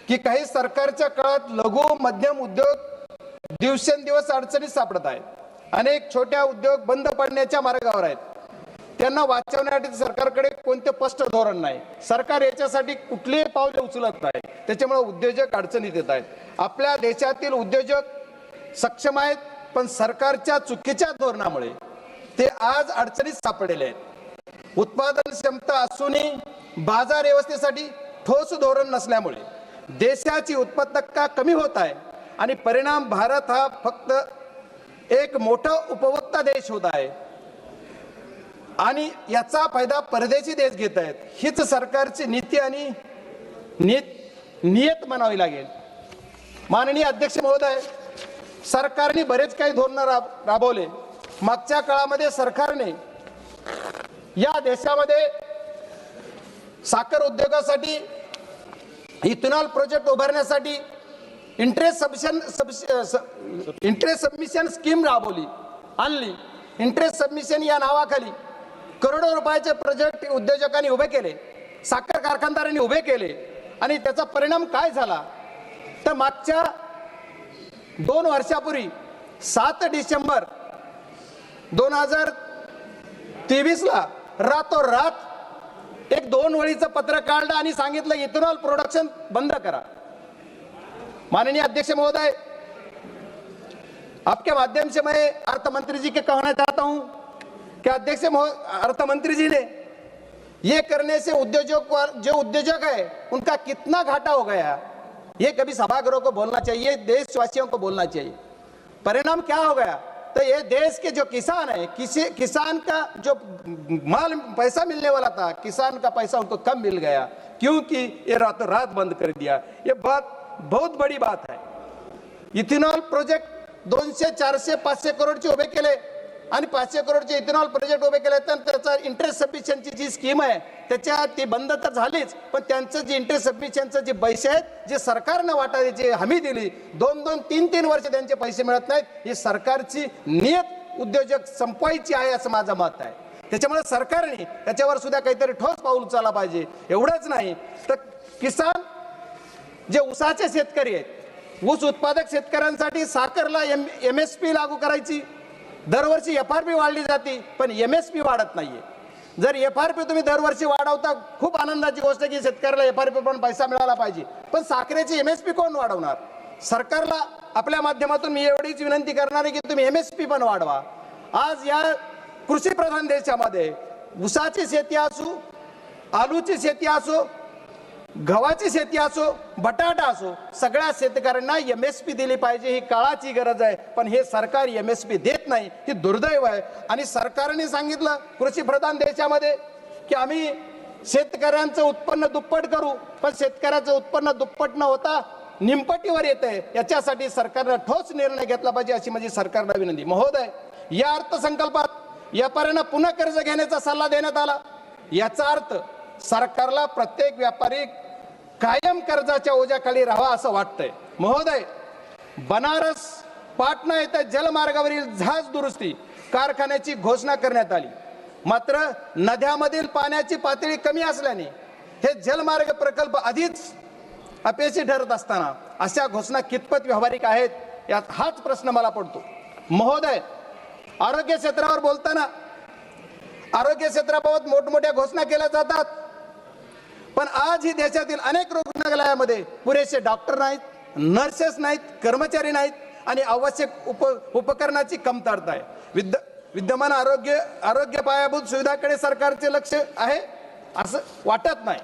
की काही सरकारच्या काळात लघु मध्यम उद्योग दिवसेंदिवस अडचणीत सापडत आहेत. अनेक छोट्या उद्योग बंद पडण्याच्या मार्गावर आहेत. त्यांना वाचवण्यासाठी सरकारकडे कोणते स्पष्ट धोरण नाही. सरकार याच्यासाठी कुठलीही पावले उचलत नाही. त्याच्यामुळे उद्योजक अडचणीत येत आहेत. आपल्या देशातील उद्योजक सक्षम आहेत, पण सरकारच्या चुकीच्या धोरणामुळे ते आज अडचणीत सापडलेले आहेत. उत्पादन क्षमता असूनही बाजार व्यवस्थेसाठी ठोस धोरण नसल्यामुळे देशाची उत्पादकता कमी होत आहे आणि परिणाम भारत हा फक्त एक मोठा उपभोक्ता देश होत आहे आणि याचा फायदा परदेशी देश घेत आहेत. हीच सरकारची नीती आणि नियत म्हणावी लागेल. माननीय अध्यक्ष महोदय, सरकारने बरेच काही धोरण राबवले. मागच्या काळामध्ये सरकारने या देशामध्ये साखर उद्योगासाठी इथेनॉल प्रोजेक्ट उभारण्यासाठी इंटरेस्ट सबमिशन स्कीम राबवली आणली. इंटरेस्ट सबमिशन या नावाखाली करोडो रुपयाचे प्रोजेक्ट उद्योजकांनी उभे केले, साखर कारखानदारांनी उभे केले आणि त्याचा परिणाम काय झाला तर मागच्या 2 वर्षापूर्वी 7 डिसेंबर 2023 ला रातोरात एक 2 वळीचं पत्र काढलं आणि सांगितलं इथेनॉल प्रोडक्शन बंद करा. माननीय अध्यक्ष महोदय, आपके माध्यम से मैं अर्थ मंत्री जी के कहना चाहता हूं कि अध्यक्ष अर्थ मंत्री जी ने ये करने से जो उद्योजक है उनका कितना घाटा हो गया, ये कभी सभागृह को बोलना चाहिए, देशवासियों को बोलना चाहिए. परिणाम क्या हो गया तो ये देश के जो किसान है, किसान का जो माल पैसा मिलने वाला था, किसान का पैसा उनको कम मिल गया क्योंकि ये रातों रात बंद कर दिया. ये बात बहुत बड़ी बात है. इथेनॉल प्रोजेक्ट 200, 400, 500 करोडचे उभे केले आणि 500 करोडचे इथेनॉल प्रोजेक्ट उभे केले तर त्याचा इंटरेस्ट सबमिशनची जी स्कीम आहे त्याच्या ती बंद तर झालीच, पण त्यांचं जे इंटरेस्ट सबमिशनचं जे पैसे आहेत जे सरकारनं वाटायची हमी दिली 2-2, 3-3 वर्ष त्यांचे पैसे मिळत नाहीत. ही सरकारची नियत उद्योजक संपवायची आहे असं माझं मत आहे. त्याच्यामुळे सरकारने त्याच्यावर सुद्धा काहीतरी ठोस पाऊल उचलला पाहिजे. एवढंच नाही तर किसान जे ऊसाचे शेतकरी आहेत, ऊस उत्पादक शेतकऱ्यांसाठी साखरला MSP लागू करायची. दरवर्षी FRP वाढली जाते पण MSP वाढत नाहीये. जर FRP तुम्ही दरवर्षी वाढवता खूप आनंदाची गोष्ट की शेतकऱ्याला FRP पण पैसा मिळाला पाहिजे, पण साखरेची MSP कोण वाढवणार? सरकारला आपल्या माध्यमातून मी एवढीच विनंती करणार आहे की तुम्ही MSP पण वाढवा. आज या कृषी प्रधान देशामध्ये ऊसाची शेती असो, आलूची शेती असो, गव्हाची शेती असो, बटाटा असो, सगळ्या शेतकऱ्यांना MSP दिली पाहिजे. ही काळाची गरज आहे, पण हे सरकार MSP देत नाही. ही दुर्दैव आहे. आणि सरकारने सांगितलं कृषी प्रधान देशामध्ये की आम्ही शेतकऱ्यांचं उत्पन्न दुप्पट करू, पण शेतकऱ्याचं उत्पन्न दुप्पट न होता निमपटीवर येते. याच्यासाठी सरकारने ठोस निर्णय घेतला पाहिजे अशी माझी सरकारला विनंती. महोदय, या अर्थसंकल्पात व्यापाऱ्यांना पुन्हा कर्ज घेण्याचा सल्ला देण्यात आला. याचा अर्थ सरकारला प्रत्येक व्यापारी कायम कर्जाच्या ओझ्याखाली राहावा असं वाटतंय. महोदय, बनारस पाटणा येथे जलमार्गावरील जहाज दुरुस्ती कारखान्याची घोषणा करण्यात आली, मात्र नद्यामधील पाण्याची पातळी कमी असल्याने हे जलमार्ग प्रकल्प आधीच अपयशी ठरत असताना अशा घोषणा कितपत व्यावहारिक आहेत, यात हाच प्रश्न मला पडतो. महोदय, आरोग्य क्षेत्रावर बोलताना आरोग्य क्षेत्राबाबत मोठमोठ्या घोषणा केल्या जातात, पण आजही देशातील अनेक रुग्णालयामध्ये पुरेसे डॉक्टर नाहीत, नर्सेस नाहीत, कर्मचारी नाहीत आणि आवश्यक उपकरणाची कमतरता आहे. विद्यमान आरोग्य पायाभूत सुविधाकडे सरकारचे लक्ष आहे असं वाटत नाही.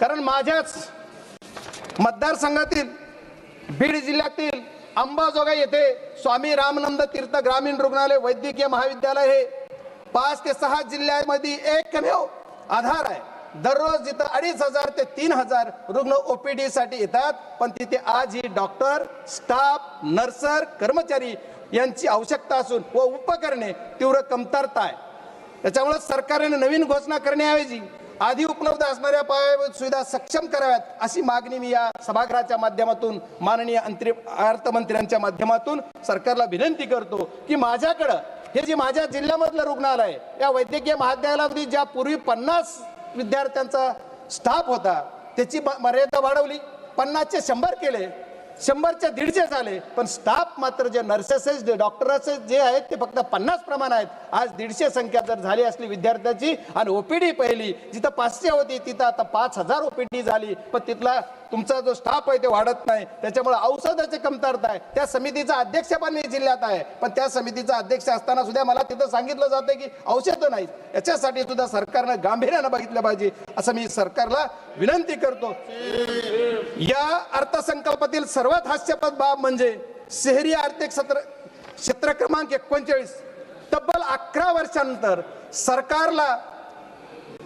कारण माझ्याच मतदारसंघातील बीड जिल्ह्यातील अंबाजोगाई येथे स्वामी रामानंद तीर्थ ग्रामीण रुग्णालय वैद्यकीय महाविद्यालय हे 5 ते 6 जिल्ह्यांमध्ये एकमेव आधार आहे. दररोज जिथं 2,500 ते 3,000 रुग्ण ओपीडी साठी येतात, पण तिथे आजही डॉक्टर, स्टाफ, नर्सर, कर्मचारी यांची आवश्यकता असून व उपकरणे तीव्र कमतरता आहे. त्याच्यामुळे सरकारने नवीन घोषणा करण्याऐवजी आधी उपलब्ध असणाऱ्या पायाभूत सुविधा सक्षम कराव्यात अशी मागणी मी या सभागृहाच्या माध्यमातून माननीय अर्थमंत्र्यांच्या माध्यमातून सरकारला विनंती करतो की माझ्याकडं हे जे माझ्या जिल्ह्यामधलं रुग्णालय आहे, या वैद्यकीय महाविद्यालयामध्ये ज्या पूर्वी 50 विद्यार्थ्यांचा स्टाफ होता त्याची मर्यादा वाढवली, 50चे 100 केले, 100चे 150 झाले, पण स्टाफ मात्र जे नर्सेस डॉक्टर्स जे आहेत ते फक्त 50 प्रमाण आहेत. आज 150 संख्या जर झाली असली विद्यार्थ्याची आणि ओपीडी पहिली जिथं 500 होती तिथं आता 5,000 ओपीडी झाली, पण तिथला तुमचा जो स्टाफ आहे ते वाढत नाही. त्याच्यामुळे औषधाची कमतरता आहे. त्या समितीचा अध्यक्ष पण मी जिल्ह्यात आहे, पण त्या समितीचा अध्यक्ष असताना सुद्धा मला तिथं सांगितलं जातं की औषधं नाहीत. याच्यासाठी सुद्धा सरकारनं गांभीर्यानं बघितलं पाहिजे असं मी सरकारला विनंती करतो. या अर्थसंकल्पातील सर्वात हास्यास्पद बाब म्हणजे शहरी आर्थिक क्षेत्र क्रमांक 39 तब्बल 11 वर्षांनंतर सरकारला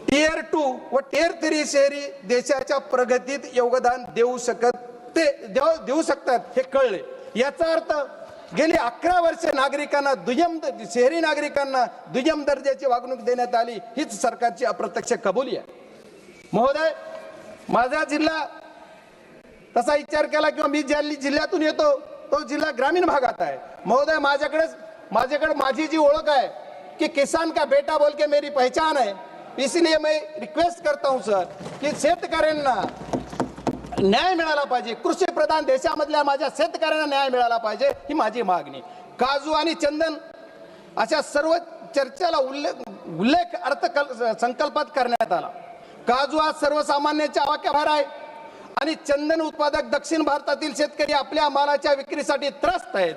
टियर 2 व टियर 3 शहरी देशाच्या प्रगतीत योगदान देऊ शकतात हे कळले. याचा अर्थ गेली 11 वर्षे नागरिकांना शहरी नागरिकांना दुय्यम दर्जाची वागणूक देण्यात आली, हीच सरकारची अप्रत्यक्ष कबुली आहे. महोदय, माझा जिल्हा तसा विचार केला किंवा मी ज्या जिल्ह्यातून येतो तो जिल्हा ग्रामीण भागात आहे. महोदय, माझ्याकडे माझी जी ओळख आहे कि किसान का बेटा बोल के मेरी पहचान है, इसलिए मैं रिक्वेस्ट करता हूं सर की शेतकऱ्यांना न्याय मिळाला पाहिजे. कृषी प्रधान देशामधल्या माझ्या शेतकऱ्यांना न्याय मिळाला पाहिजे ही माझी मागणी. काजू आणि चंदन अशा सर्व चर्चेला उल्लेख अर्थसंकल्पात करण्यात आला. काजू हा सर्वसामान्यांच्या आवाक्याबाहेर आहे आणि चंदन उत्पादक दक्षिण भारतातील शेतकरी आपल्या मालाच्या विक्रीसाठी त्रस्त आहेत.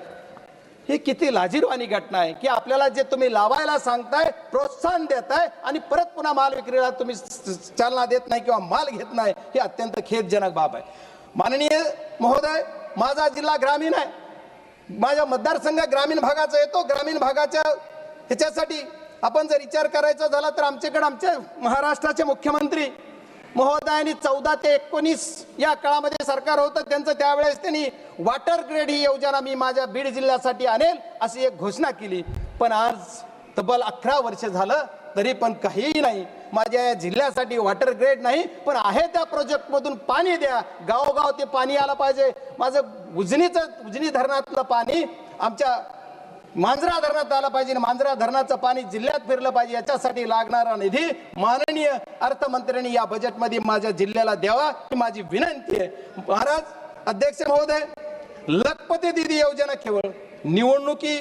ही किती लाजिरवाणी घटना आहे की आपल्याला जे तुम्ही लावायला सांगताय, प्रोत्साहन देताय आणि परत पुन्हा माल विक्रीला तुम्ही चालना देत नाही किंवा माल घेत नाही, ही अत्यंत खेदजनक बाब आहे. माननीय महोदय, माझा जिल्हा ग्रामीण आहे, माझा मतदारसंघ ग्रामीण भागाचा येतो. ग्रामीण भागाच्या ह्याच्यासाठी आपण जर विचार करायचा झाला तर आमच्याकडे आमच्या महाराष्ट्राचे मुख्यमंत्री महोदयांनी 14 ते 19 या काळामध्ये सरकार होतं त्यांचं, त्यावेळेस त्यांनी वॉटर ग्रेड ही योजना मी माझ्या बीड जिल्ह्यासाठी आणेल अशी एक घोषणा केली. पण आज तब्बल 11 वर्ष झालं तरी पण काहीही नाही. माझ्या या जिल्ह्यासाठी वॉटर ग्रेड नाही, पण आहे त्या प्रोजेक्ट मधून पाणी द्या. गावोगाव ते पाणी आलं पाहिजे. माझं उजनी धरणातलं पाणी आमच्या मांजरा धरणात आला पाहिजे, मांजरा धरणाचं पाणी जिल्ह्यात फिरलं पाहिजे. याच्यासाठी लागणारा निधी माननीय अर्थमंत्र्यांनी या बजेटमध्ये माझ्या जिल्ह्याला द्यावा ही माझी विनंती आहे. महाराज अध्यक्ष महोदय, लखपती दीदी योजना केवळ निवडणुकी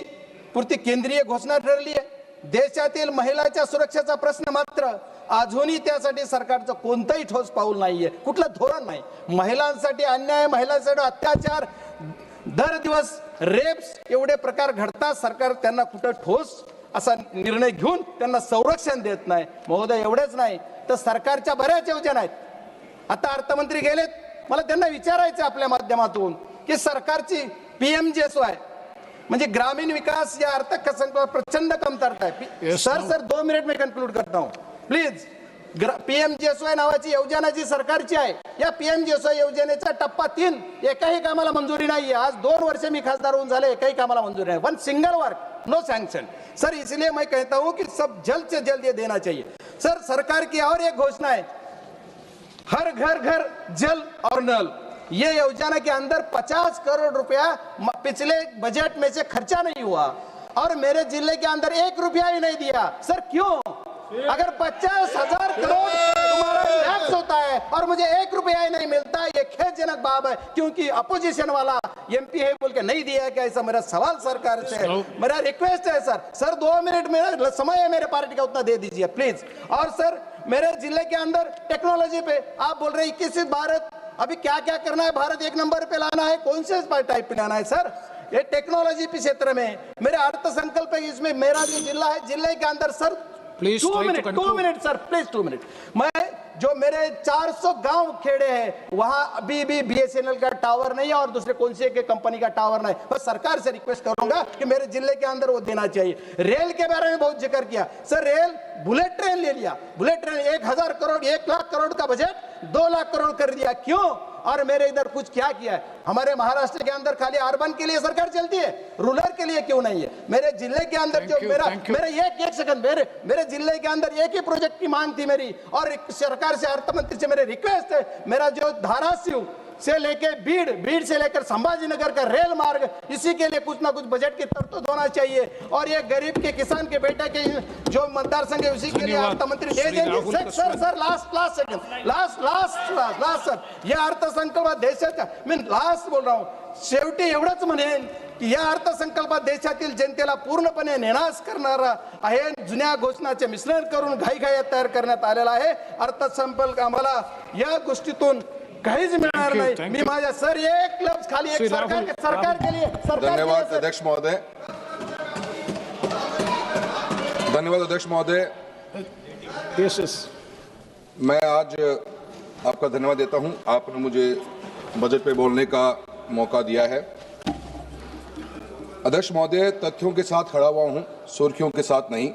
पुरती केंद्रीय घोषणा ठरली आहे. देशातील महिलांच्या सुरक्षेचा प्रश्न मात्र अजूनही त्यासाठी सरकारचं कोणतंही ठोस पाऊल नाहीये, कुठलं धोरण नाही. महिलांसाठी अन्याय, महिलांसाठी अत्याचार, दर दिवस रेप्स एवढे प्रकार घडतात, सरकार त्यांना कुठं ठोस असा निर्णय घेऊन त्यांना संरक्षण देत नाही. महोदय, एवढेच नाही तर सरकारच्या बऱ्याच योजना आहेत. आता अर्थमंत्री गेलेत, मला त्यांना विचारायचं आपल्या माध्यमातून की सरकारची PMGSY म्हणजे ग्रामीण विकास या अर्थसंकल्पात प्रचंड कमतरता आहे. सर 2 मिनिट में कंक्लूड करता हूं प्लीज. PMGSY नावाची योजना जी सरकारची आहे, या PMGSY योजनेचा टप्पा 3 एकाही कामाला मंजुरी नाही आहे. आज 2 वर्ष मी खासदार होऊन झाले, एकाही कामाला मंजुरी नाही. 1 single work, no sanction. Sir इसलिए मैं कहता हूं कि सब जल्द से जल्द ये देना चाहिए. सर सरकार की और एक घोषणा है, हर घर घर जल और नल. ये योजना के अंदर 50 करोड़ रुपया पिछले बजट में से खर्चा नहीं हुआ. और मेरे जिले के अंदर 1 रुपया ही नहीं दिया। सर क्यों? अगर 50,000 करोड़ तुम्हारा टैक्स होता है और मुझे 1 रुपया ही नहीं मिलता, ये खेदजनक बात है, क्योंकि अपोजिशन वाला एमपी है बोल के नहीं दिया क्या? ऐसा मेरा सवाल सरकार से है, मेरा रिक्वेस्ट है सर 2 मिनट मेरा समय है मेरे पार्टी का, उतना दे दीजिए प्लीज। और सर मेरे जिले के अंदर टेक्नोलॉजी पे आप बोल रहे 21 भारत, अभी क्या क्या करना है? भारत 1 नंबर पे लाना है, कौन से टाइप पे लाना है सर? ये टेक्नोलॉजी के क्षेत्र में मेरे अर्थ संकल्प है, इसमें मेरा जो जिला है, जिले के अंदर sir 2 minute sir please 2 minute. मैं जो मेरे 400 गांव खेड़े हैं वहां अभी भी बीएसएनएल का टावर नहीं है और दूसरे कौन से कंपनी का टावर नहीं। बस सरकार से रिक्वेस्ट करूंगा कि मेरे जिले के अंदर वो देना चाहिए। रेल के बारे में बहुत जिक्र किया सर, रेल बुलेट ट्रेन ले लिया, बुलेट ट्रेन 1,000 करोड़ 1 लाख करोड़ का बजट 2 लाख करोड़ कर दिया, क्यों? और मेरे इधर कुछ क्या किया है? हमारे महाराष्ट्र के अंदर खाली अर्बन के लिए सरकार चलती है, रूरल के लिए क्यों नहीं है? मेरे जिले के अंदर जो मेरा एक सेकंड, मेरे जिले के अंदर एक ही प्रोजेक्ट की मांग थी मेरी, और सरकार से, अर्थ मंत्री से मेरे रिक्वेस्ट है, मेरा जो धाराशिव से लेके बीड़ से लेकर संभाजीनगर का रेल मार्ग, इसी के लिए कुछ ना कुछ बजट की तरतूद होना चाहिए। और ये गरीब के किसान के बेटे के जो मतदार संघ है उसी के लिए अर्थ मंत्री दे देंगे। Sir last second, last sir, ये अर्थ संकल्प देशाचा, मी लास्ट बोल रहा हूँ, शेवटी एवढंच म्हणेन की या अर्थसंकल्पात देशातील जनतेला पूर्णपणे निराश करणारा आहे। जुन्या घोषणाचे मिश्रण करून घाईघाईत तयार करण्यात आलेला आहे अर्थसंकल्प। आम्हाला या गोष्टीतून काहीच मिळणार नाही। मी माझ्या सर एक लफ्ज खाली एक सरकार के लिए धन्यवाद अध्यक्ष महोदय, धन्यवाद अध्यक्ष महोदय। मैं आज आपका धन्यवाद देता हूं, आपने मुझे बजट पे बोलने का मौका दिया है। अध्यक्ष महोदय, तथ्यों के साथ खड़ा हुआ हूं, सुर्खियों के साथ नहीं।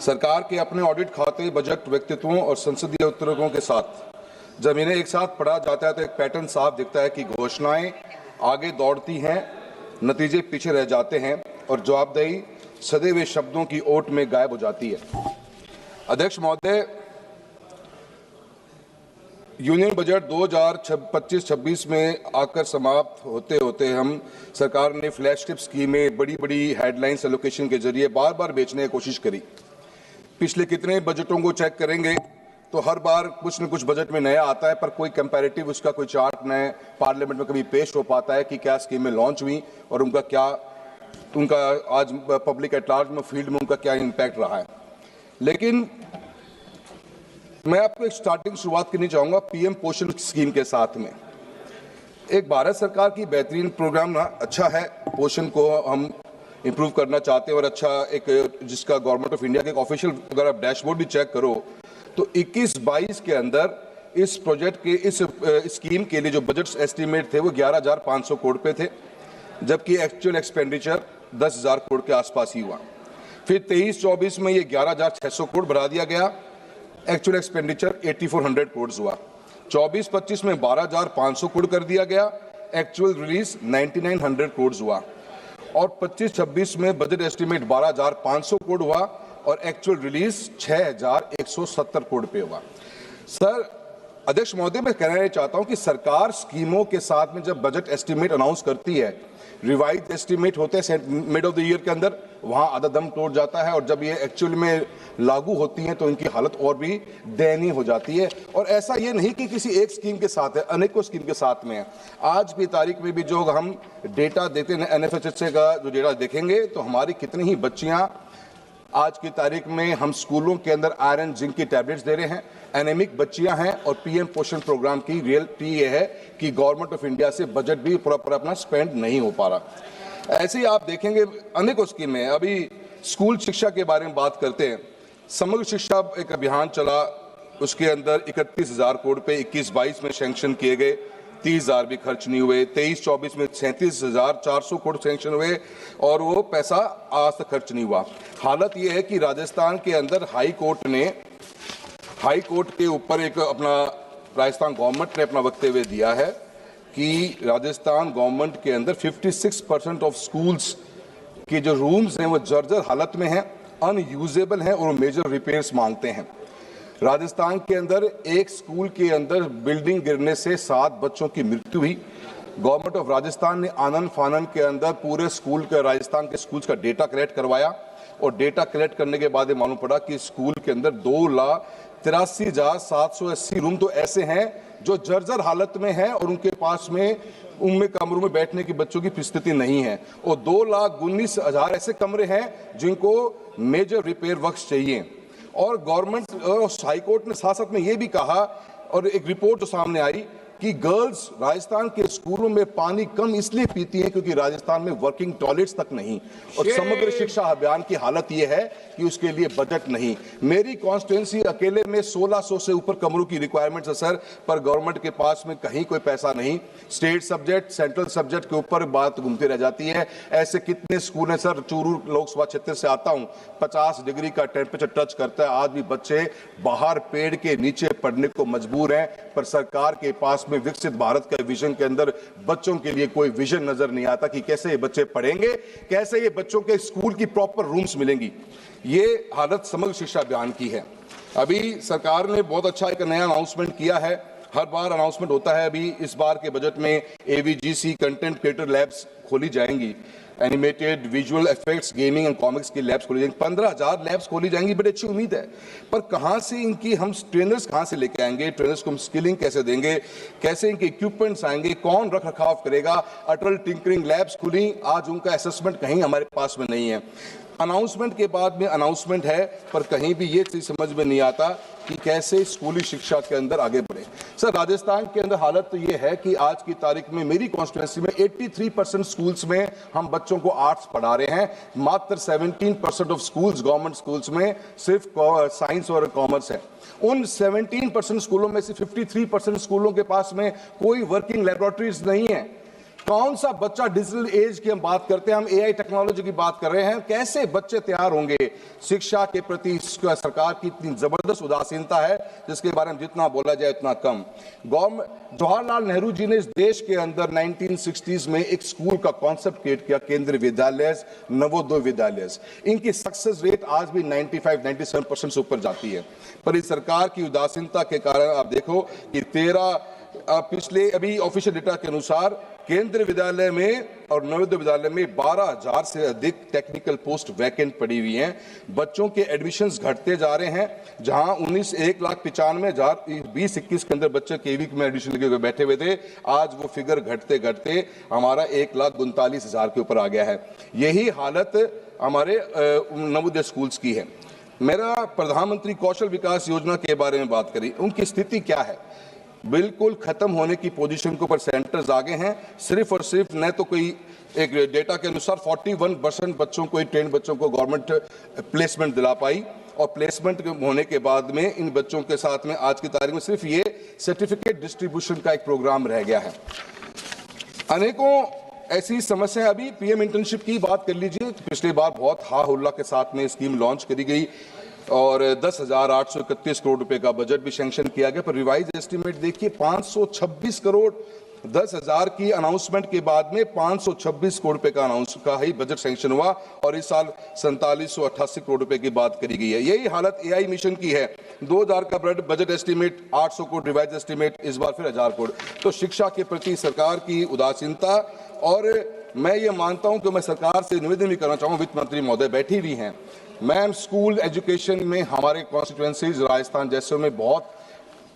सरकार के अपने ऑडिट खाते, बजट, व्यक्तित्वों और संसदीय उत्तरकों के साथ जब इन्हें एक साथ पढ़ा जाता है तो एक पैटर्न साफ दिखता है कि घोषणाएं आगे दौड़ती हैं, नतीजे पीछे रह जाते हैं और जवाबदेही सदे हुए शब्दों की ओट में गायब हो जाती है। अध्यक्ष महोदय, यूनियन बजट 2025-26 में आकर समाप्त होते होते हम सरकार ने फ्लैगशिप स्कीमें, बड़ी बड़ी हेडलाइंस एलोकेशन के जरिए बार बार बेचने की कोशिश करी। पिछले कितने बजटों को चेक करेंगे तो हर बार कुछ न कुछ बजट में नया आता है, पर कोई कंपैरेटिव उसका कोई चार्ट नए पार्लियामेंट में कभी पेश हो पाता है कि क्या स्कीमें लॉन्च हुई और उनका आज पब्लिक एट लार्ज में, फील्ड में उनका क्या इम्पैक्ट रहा है। लेकिन मैं आपको एक स्टार्टिंग शुरुआत करनी चाहूँगा पीएम पोषण स्कीम के साथ में। एक भारत सरकार की बेहतरीन प्रोग्राम ना, अच्छा है, पोषण को हम इम्प्रूव करना चाहते हैं और अच्छा एक जिसका गवर्नमेंट ऑफ इंडिया के एक ऑफिशियल अगर आप डैशबोर्ड भी चेक करो तो 21-22 के अंदर इस प्रोजेक्ट के इस स्कीम के लिए जो बजट एस्टीमेट थे वो 11,500 करोड़ पे थे, जबकि एक्चुअल एक्सपेंडिचर 10,000 करोड़ के आसपास ही हुआ। फिर 23-24 में ये 11,600 करोड़ बढ़ा दिया गया, एक्चुअल एक्सपेंडिचर 8,400 करोड़ हुआ। 24-25 में 12,500 करोड़ कर दिया गया, एक्चुअल रिलीज 9,900 करोड़ हुआ। और 25-26 में बजट एस्टीमेट 12,500 करोड़ हुआ और एक्चुअल रिलीज 6,170 करोड़ पे हुआ। सर अध्यक्ष महोदय, मैं कहना चाहता हूं कि सरकार स्कीमों के साथ में जब बजट एस्टीमेट अनाउंस करती है, रिवाइज एस्टीमेट होते हैं मिड ऑफ द ईयर के अंदर, वहां आधा दम तोड़ जाता है और जब ये एक्चुअल में लागू होती हैं तो इनकी हालत और भी दयनीय हो जाती है। और ऐसा ये नहीं कि किसी एक स्कीम के साथ है, अनेकों स्कीम के साथ में है। आज की तारीख में भी जो हम डेटा देते हैं एनएफएचएसए का जो डेटा देखेंगे तो हमारी कितनी ही बच्चियां आज की तारीख में हम स्कूलों के अंदर आयरन जिंक की टैबलेट्स दे रहे हैं, एनेमिक बच्चियां हैं। और पीएम पोषण प्रोग्राम की रियलिटी ये है कि गवर्नमेंट ऑफ इंडिया से बजट भी पूरा अपना स्पेंड नहीं हो पा रहा। ऐसे ही आप देखेंगे अनेकों स्कीमें। अभी स्कूल शिक्षा के बारे में बात करते हैं, समग्र शिक्षा एक अभियान चला, उसके अंदर 31,000 करोड़ पे 21-22 में सैंक्शन किए गए, 30,000 भी खर्च नहीं हुए। 23-24 में 37,400 करोड़ सैंक्शन हुए और वो पैसा आज तक खर्च नहीं हुआ। हालत ये है कि राजस्थान के अंदर हाई कोर्ट के ऊपर एक अपना राजस्थान गवर्नमेंट ने अपना वक्तव्य दिया है कि राजस्थान गवर्नमेंट के अंदर 56% ऑफ स्कूल्स के जो रूम्स हैं वो जर्जर हालत में हैं, अनयूजेबल हैं और मेजर रिपेयर्स मांगते हैं। राजस्थान के अंदर एक स्कूल के अंदर बिल्डिंग गिरने से 7 बच्चों की मृत्यु हुई, गवर्नमेंट ऑफ राजस्थान ने आनन फानन के अंदर पूरे स्कूल के राजस्थान के स्कूल्स का डेटा कलेक्ट करवाया और डेटा कलेक्ट करने के बाद ये मालूम पड़ा कि स्कूल के अंदर 2,83,780 रूम तो ऐसे हैं जो जर्जर हालत में हैं और उनके पास में उनमें कमरों में बैठने की बच्चों की स्थिति नहीं है और 2,19,000 ऐसे कमरे हैं जिनको मेजर रिपेयर वर्क्स चाहिए। और गवर्नमेंट हाईकोर्ट ने साथ साथ में ये भी कहा और एक रिपोर्ट जो सामने आई कि गर्ल्स राजस्थान के स्कूलों में पानी कम इसलिए पीती हैं क्योंकि राजस्थान में वर्किंग टॉयलेट्स तक नहीं और समग्र शिक्षा अभियान की हालत यह है कि उसके लिए बजट नहीं। मेरी कॉन्स्टिट्यूंसी अकेले में 1600 से ऊपर कमरों की रिक्वायरमेंट्स है सर, पर गवर्नमेंट के पास में कहीं कोई पैसा नहीं। स्टेट सब्जेक्ट सेंट्रल सब्जेक्ट के ऊपर बात घूमती रह जाती है। ऐसे कितने स्कूल हैं सर, चूरू लोकसभा क्षेत्र से आता हूं, 50 डिग्री का टेम्परेचर टच करता है, आज भी बच्चे बाहर पेड़ के नीचे पढ़ने को मजबूर हैं, पर सरकार के पास में विकसित भारत के विजन के अंदर बच्चों के लिए कोई विजन नजर नहीं आता कि कैसे ये बच्चे पढ़ेंगे, कैसे ये बच्चों के स्कूल की प्रॉपर रूम्स मिलेंगी। ये हालत समग्र शिक्षा अभियान की है। अभी सरकार ने बहुत अच्छा एक नया अनाउंसमेंट किया है, हर बार अनाउंसमेंट होता है। अभी इस बार के बजट में AVGC कंटेंट क्रिएटर लैब्स खोली जाएंगी, animated visual effects gaming and comics की लैब्स खोली जाएंगी, 15,000 लैब्स खोली जाएंगी। बड़ी अच्छी उम्मीद है, पर कहां से इनकी हम ट्रेनर्स कहां से लेके आएंगे, ट्रेनर्स को हम स्किलिंग कैसे देंगे, कैसे इनके इक्विपमेंट्स आएंगे, कौन रख रखाव करेगा। अटल टिंकरिंग लैब्स खुली, आज उनका असेसमेंट कहीं हमारे पास में नहीं है। अनाउंसमेंट के बाद में अनाउंसमेंट है, पर कहीं भी ये चीज समझ में नहीं आता कि कैसे स्कूली शिक्षा के अंदर आगे बढ़े। सर, राजस्थान के अंदर हालत तो ये है कि आज की तारीख में मेरी कॉन्स्टिट्यूंसी में 83% स्कूल्स में हम बच्चों को आर्ट्स पढ़ा रहे हैं, मात्र 17% ऑफ स्कूल्स गवर्नमेंट स्कूल्स में सिर्फ साइंस और कॉमर्स है। उन 17% स्कूलों में से 53% स्कूलों के पास में कोई वर्किंग लेबोरेटरीज नहीं है। कौन सा बच्चा, डिजिटल एज की हम बात करते हैं, हम AI टेक्नोलॉजी की बात कर रहे हैं, कैसे बच्चे तैयार होंगे। शिक्षा के प्रति सरकार की इतनी जबरदस्त उदासीनता है जिसके बारे में जितना बोला जाए उतना कम। जवाहरलाल नेहरू जी ने इस देश के अंदर 1960s में एक स्कूल का कॉन्सेप्ट क्रिएट किया, केंद्रीय विद्यालय, नवोदय विद्यालय। इनकी सक्सेस रेट आज भी 95-97% से ऊपर जाती है, पर इस सरकार की उदासीनता के कारण आप देखो कि पिछले अभी ऑफिशियल डेटा के अनुसार केंद्रीय विद्यालय में और नवोदय विद्यालय में 12,000 से अधिक टेक्निकल पोस्ट वैकेंट पड़ी हुई हैं। बच्चों के एडमिशन्स घटते जा रहे हैं, जहां 1,95,000 20-21 के अंदर बच्चे केवी में एडमिशन लेके बैठे हुए थे, आज वो फिगर घटते घटते हमारा 1,39,000 के ऊपर आ गया है। यही हालत हमारे नवोदय स्कूल्स की है। मेरा प्रधानमंत्री कौशल विकास योजना के बारे में बात करी, उनकी स्थिति क्या है? बिल्कुल खत्म होने की पोजीशन के ऊपर सेंटर्स आगे हैं। सिर्फ और सिर्फ न तो कोई एक डेटा के अनुसार 41% बच्चों को, ट्रेन बच्चों को गवर्नमेंट प्लेसमेंट दिला पाई, और प्लेसमेंट होने के बाद में इन बच्चों के साथ में आज की तारीख में सिर्फ ये सर्टिफिकेट डिस्ट्रीब्यूशन का एक प्रोग्राम रह गया है। अनेकों ऐसी समस्याएं, अभी PM इंटर्नशिप की बात कर लीजिए, तो पिछली बार बहुत हा हुल्ला के साथ में स्कीम लॉन्च करी गई और 10,831 करोड़ रुपए का बजट भी सैंक्शन किया गया, पर रिवाइज एस्टीमेट देखिए 526 करोड़। 10,000 की अनाउंसमेंट के बाद में 526 करोड़ रुपए का ही बजट सैंक्शन हुआ और इस साल 4788 करोड़ रुपए की बात करी गई है। यही हालत AI मिशन की है। 2000 का budget estimate 800 crore, revise estimate इस बार फिर 1000 करोड़। तो शिक्षा के प्रति सरकार की उदासीनता, और मैं ये मानता हूं कि मैं सरकार से निवेदन भी करना चाहूंगा, वित्त मंत्री महोदय बैठी हुई हैं, मैम, स्कूल एजुकेशन में हमारे कॉन्स्टिट्यूएंसीज राजस्थान जैसे में बहुत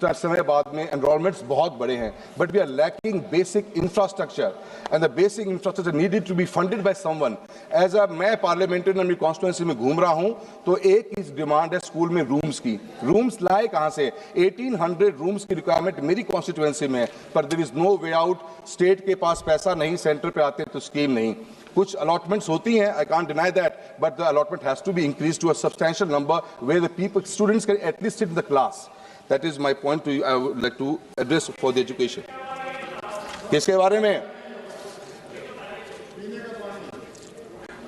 समय बाद में एनरोलमेंट्स बहुत बड़े हैं, but we are lacking basic infrastructure and the basic infrastructure needed to be funded by someone. As a मैं पार्लियामेंट्री अपनी कॉन्स्टिट्यूएंसी में घूम रहा हूं, तो एक ही डिमांड है स्कूल में रूम्स की। रूम्स लाए कहां से? 1800 रूम्स की रिक्वायरमेंट मेरी कॉन्स्टिट्यूएंसी में है, पर there is no way out. State के पास पैसा नहीं, सेंटर पे आते तो स्कीम नहीं। कुछ अलॉटमेंट्स होती हैं, I can't deny that, but the allotment has to be increase to a substantial number where the people, students can at least sit in the class. That is my point to you. I would like to address for the education. किसके बारे में?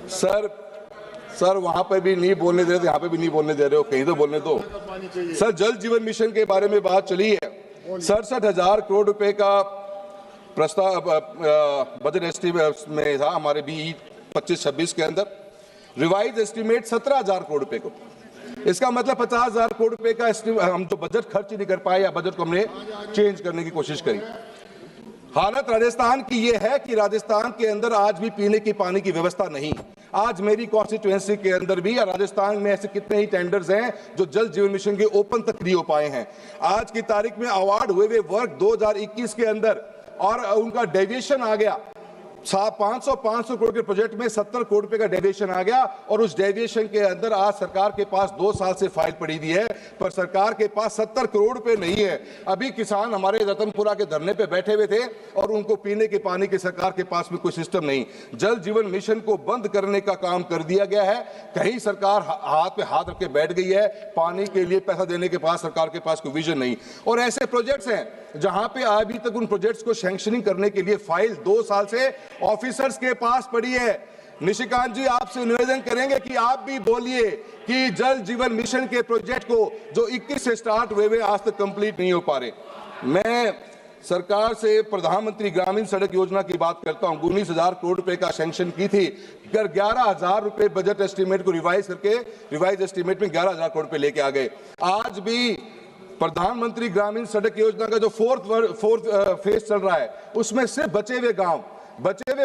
Sir वहां पर भी नहीं बोलने दे रहे, यहाँ पे भी नहीं बोलने दे रहे हो, कहीं तो बोलने दो। सर, जल जीवन मिशन के बारे में बात चली है। 67,000 करोड़ रुपए का प्रस्ताव बजट एस्टीमेट में था हमारे BE 25-26 के अंदर। रिवाइज एस्टीमेट 17,000 करोड़ रुपए को। इसका मतलब 50,000 करोड़ रुपए का हम जो बजट खर्च नहीं कर पाए, या बजट को हमने चेंज करने की कोशिश करी। हालत राजस्थान की ये है कि राजस्थान के अंदर आज भी पीने की पानी की व्यवस्था नहीं। आज मेरी कॉन्स्टिट्यूएंसी के अंदर भी या राजस्थान में ऐसे कितने ही टेंडर्स हैं जो जल जीवन मिशन के ओपन तक नहीं हो पाए हैं। आज की तारीख में अवार्ड हुए वर्क 2021 के अंदर और उनका डेविएशन आ गया 500 करोड़ के प्रोजेक्ट में 70 करोड़ रुपए का डेविएशन आ गया और उस डेविएशन के अंदर आज सरकार के पास 2 साल से फाइल पड़ी हुई है, पर सरकार के पास 70 करोड़ रुपए नहीं है। अभी किसान हमारे रतनपुरा के धरने पे बैठे हुए थे और उनको पीने के पानी की सरकार के पास में कोई सिस्टम नहीं। जल जीवन मिशन को बंद करने का काम कर दिया गया है। कहीं सरकार हाथ पे हाथ रख के बैठ गई है, पानी के लिए पैसा देने के पास सरकार के पास कोई विजन नहीं। और ऐसे प्रोजेक्ट्स हैं जहां पे अभी तक उन प्रोजेक्ट्स को सैंक्शनिंग करने के लिए फाइल 2 साल से ऑफिसर्स के पास पड़ी है। निशिकांत जी, आपसे निवेदन करेंगे कि आप भी बोलिए कि जल जीवन मिशन के प्रोजेक्ट को जो 21 से स्टार्ट हुए आज तक कंप्लीट नहीं हो पा रहे। मैं सरकार से प्रधानमंत्री ग्रामीण सड़क योजना की बात करता हूं। 19,000 करोड़ रुपए का सैंक्शन की थी, 11,000 रुपए बजट एस्टीमेट को रिवाइज करके रिवाइज एस्टीमेट में 11,000 करोड़ रुपए लेके आ गए। आज भी प्रधानमंत्री ग्रामीण सड़क योजना का जो फोर्थ फेज चल रहा है उसमें सिर्फ बचे हुए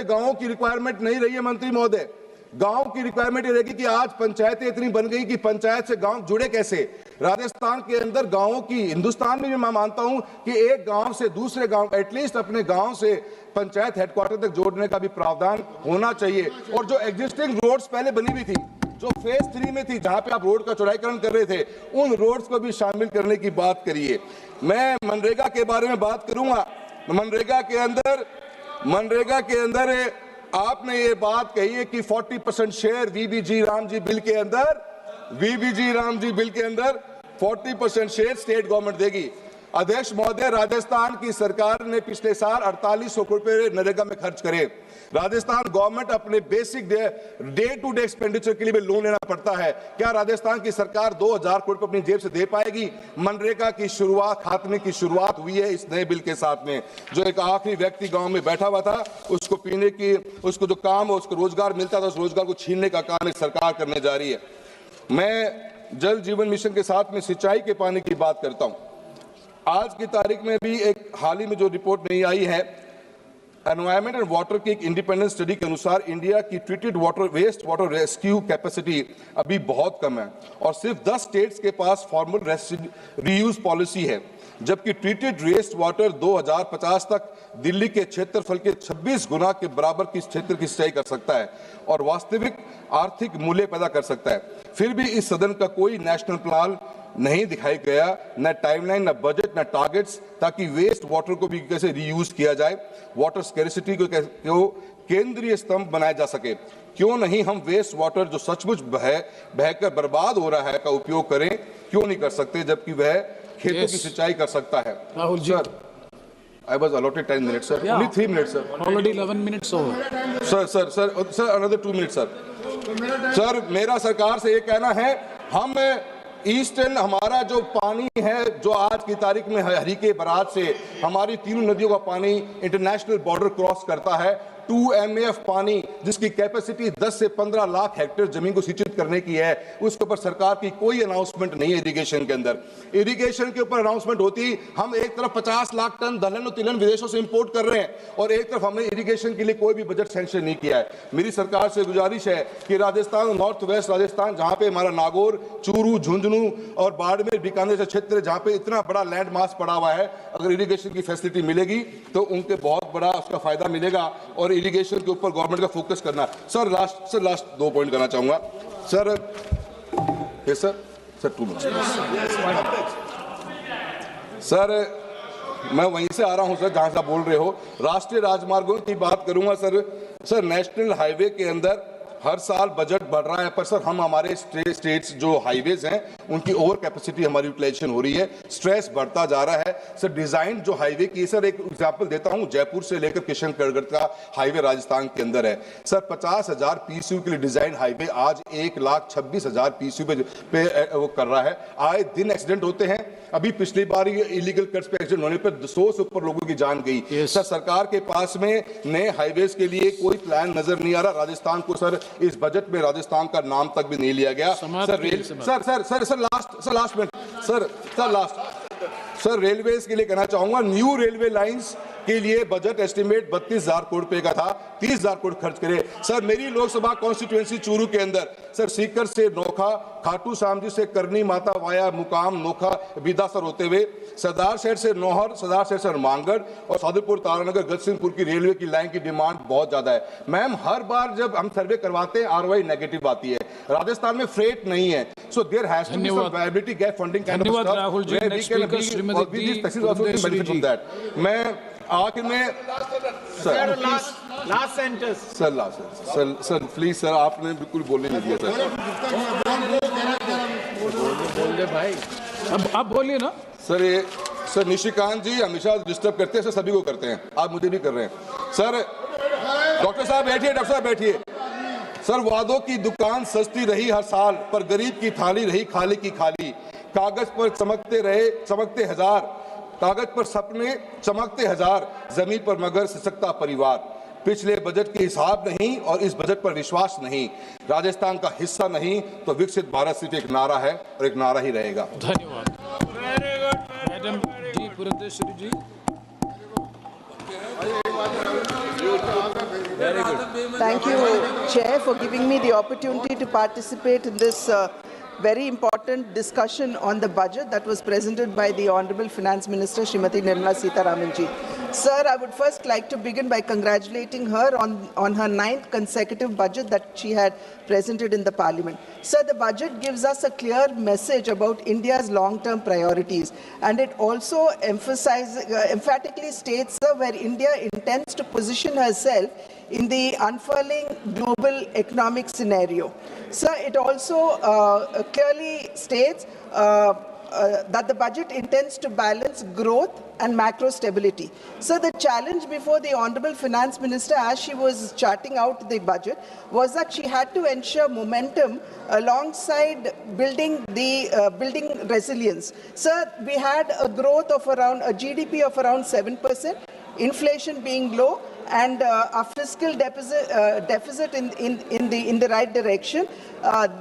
गांवों की रिक्वायरमेंट नहीं रही है मंत्री महोदय। गांव की रिक्वायरमेंट ये रहेगी कि आज पंचायतें इतनी बन गई कि पंचायत से गांव जुड़े कैसे। राजस्थान के अंदर गांवों की, हिंदुस्तान में भी मैं मानता हूं कि एक गांव से दूसरे गांव, एटलीस्ट अपने गांव से पंचायत हेडक्वार्टर तक जोड़ने का भी प्रावधान होना चाहिए। और जो एग्जिस्टिंग रोड्स पहले बनी हुई थी, जो फेज 3 में थी, जहां पे आप रोड का चौड़ाईकरण कर रहे थे, उन रोड्स को भी शामिल करने की बात करिए। मैं मनरेगा के बारे में बात करूंगा। मनरेगा के अंदर आपने ये बात कही है कि 40% शेयर वीबीजी रामजी बिल के अंदर 40% शेयर स्टेट गवर्नमेंट देगी। अध्यक्ष महोदय, राजस्थान की सरकार ने पिछले साल 4800 करोड़ रुपए नरेगा में खर्च करे। राजस्थान गवर्नमेंट अपने basic day to day expenditure के लिए भी लोन लेना पड़ता है। क्या राजस्थान की सरकार 2000 करोड़ अपनी जेब से दे पाएगी? मनरेगा की शुरुआत, खात्मे की शुरुआत हुई है इस नए बिल के साथ में। जो एक आखिरी व्यक्ति गांव में बैठा हुआ था, उसको पीने की, उसको जो काम, उसको रोजगार मिलता था, उस रोजगार को छीनने का काम एक सरकार करने जा रही है। मैं जल जीवन मिशन के साथ में सिंचाई के पानी की बात करता हूं। आज की तारीख में भी एक हाल ही में जो रिपोर्ट नहीं आई है, एनवायरमेंट एंड वाटर की एक इंडिपेंडेंट स्टडी के अनुसार इंडिया की treated water, waste water rescue capacity अभी बहुत कम है और सिर्फ 10 स्टेट्स के पास फॉर्मल रीयूज पॉलिसी है, जबकि ट्रीटेड वेस्ट वाटर 2050 तक दिल्ली के क्षेत्रफल के 26 गुना के बराबर की क्षेत्र की सिंचाई कर सकता है और वास्तविक आर्थिक मूल्य पैदा कर सकता है। फिर भी इस सदन का कोई नेशनल प्लान नहीं दिखाई गया, न टाइमलाइन, न बजट, न टारगेट्स, ताकि वेस्ट वाटर को भी कैसे रीयूज किया जाए, वाटर स्कैरिसिटी को केंद्रीय स्तंभ बनाया जा सके। क्यों नहीं हम वेस्ट वाटर जो सचमुच बहकर बर्बाद हो रहा है का उपयोग करें? क्यों नहीं कर सकते, जबकि वह खेतों की सिंचाई कर सकता है? Rahul ji, I was allotted 10 minutes, sir. Only 3 minutes, sir. Already 11 minutes over. Sir, another 2 minutes, sir. Sir, मेरा सरकार से ये कहना है, हम ईस्टर्न, हमारा जो पानी है, जो आज की तारीख में हरीके बराज से हमारी तीनों नदियों का पानी इंटरनेशनल बॉर्डर क्रॉस करता है, 2 MAF पानी जिसकी कैपेसिटी 10 से 15 लाख हेक्टेयर जमीन को सिंचित करने की है, उसके ऊपर सरकार की कोई अनाउंसमेंट नहीं है। इरिगेशन के अंदर, इरिगेशन के ऊपर अनाउंसमेंट होती, हम एक तरफ 50 लाख टन दलहन और तिलहन विदेशों से इंपोर्ट कर रहे हैं और एक तरफ हमने इरिगेशन के लिए कोई भी बजट सैंक्शन नहीं किया है। मेरी सरकार से गुजारिश है कि राजस्थान, नॉर्थ वेस्ट राजस्थान, जहां पे हमारा नागौर, चूरू, झुंझुनू और बाड़मेर, बीकानेर जैसे क्षेत्र जहां पे इतना बड़ा लैंड मास पड़ा हुआ है, अगर इरिगेशन की फैसिलिटी मिलेगी तो उनके बहुत बड़ा उसका फायदा मिलेगा और इरिगेशन के ऊपर गवर्नमेंट का फोकस करना। सर लास्ट 2 पॉइंट करना चाहूंगा sir. Yes sir 2 minute sir. मैं वहीं से आ रहा हूं सर जहां से आप बोल रहे हो। राष्ट्रीय राजमार्गों की बात करूंगा सर। नेशनल हाईवे के अंदर हर साल बजट बढ़ रहा है, पर सर हम हमारे स्टेट्स जो हाईवेज हैं उनकी ओवर कैपेसिटी हमारी यूटिलाइजेशन हो रही है, स्ट्रेस बढ़ता जा रहा है। सर डिजाइन जो हाईवे की, सर एक एग्जांपल देता हूं, जयपुर से लेकर किशनगढ़ का हाईवे राजस्थान के अंदर है सर। 50,000 PCU के लिए डिजाइन हाईवे आज 1,26,000 PCU पे वो कर रहा है। आए दिन एक्सीडेंट होते हैं। अभी पिछली बार इलीगल कट्स पे एक्सीडेंट होने पर 100 से ऊपर लोगों की जान गई। सर सरकार के पास में नए हाईवेज के लिए कोई प्लान नजर नहीं आ रहा। राजस्थान को सर इस बजट में राजस्थान का नाम तक भी नहीं लिया गया। सर रेलवेज के लिए कहना चाहूंगा, न्यू रेलवे लाइंस के लिए बजट एस्टिमेट 32,000 करोड़ रुपए का था, 30,000 करोड़ खर्च करे। सर मेरी लोकसभा कॉन्स्टिट्यूएंसी चूरू के अंदर सर सीकर से नोखा, खाटू श्याम जी से करनी माता वाया मुकाम नोखा बिदासर होते हुए सरदार शहर से नौहर, सरदार शहर से मांगड़ और साधुपुर तारानगर गजसिंहपुर की रेलवे की लाइन की डिमांड बहुत ज्यादा है। मैम हर बार जब हम सर्वे करवाते हैं आरओआई नेगेटिव आती है। राजस्थान में फ्रेट नहीं है, so there has to be some viability gap funding kind of stuff Rahul ji, next speaker Shrimati दी। मैं आखिर में sir Last sentence. Sir please sir आपने बिल्कुल बोलने नहीं दिया सर। बोल दे भाई, अब बोलिए ना सर। ये सर निशिकांत जी हमेशा डिस्टर्ब करते हैं सर, सभी को करते हैं, आप मुझे भी कर रहे हैं सर। डॉक्टर साहब बैठिए, डॉक्टर साहब बैठिए। सर वादों की दुकान सस्ती रही हर साल, पर गरीब की थाली रही खाली की खाली। कागज पर चमकते हजार, कागज पर सपने चमकते हजार, जमीन पर मगर सिसकता परिवार। पिछले बजट के हिसाब नहीं और इस बजट पर विश्वास नहीं। राजस्थान का हिस्सा नहीं तो विकसित भारत सिर्फ एक नारा है और एक नारा ही रहेगा। धन्यवाद। Madam ji Purandeswari ji. Thank you, Chair, for giving me the opportunity to participate in this very important discussion on the budget that was presented by the Honorable Finance Minister, Srimati Nirmala Sitharaman ji. Sir, I would first like to begin by congratulating her on her 9th consecutive budget that she had presented in the Parliament. Sir, the budget gives us a clear message about India's long-term priorities, and it also emphatically states, sir, where India intends to position herself in the unfurling global economic scenario. Sir, it also clearly states that the budget intends to balance growth and macro stability. So the challenge before the Honorable Finance Minister, as she was charting out the budget, was that she had to ensure momentum alongside building resilience. Sir, we had a growth of around a GDP of around 7%, inflation being low, and a fiscal deficit in the right direction.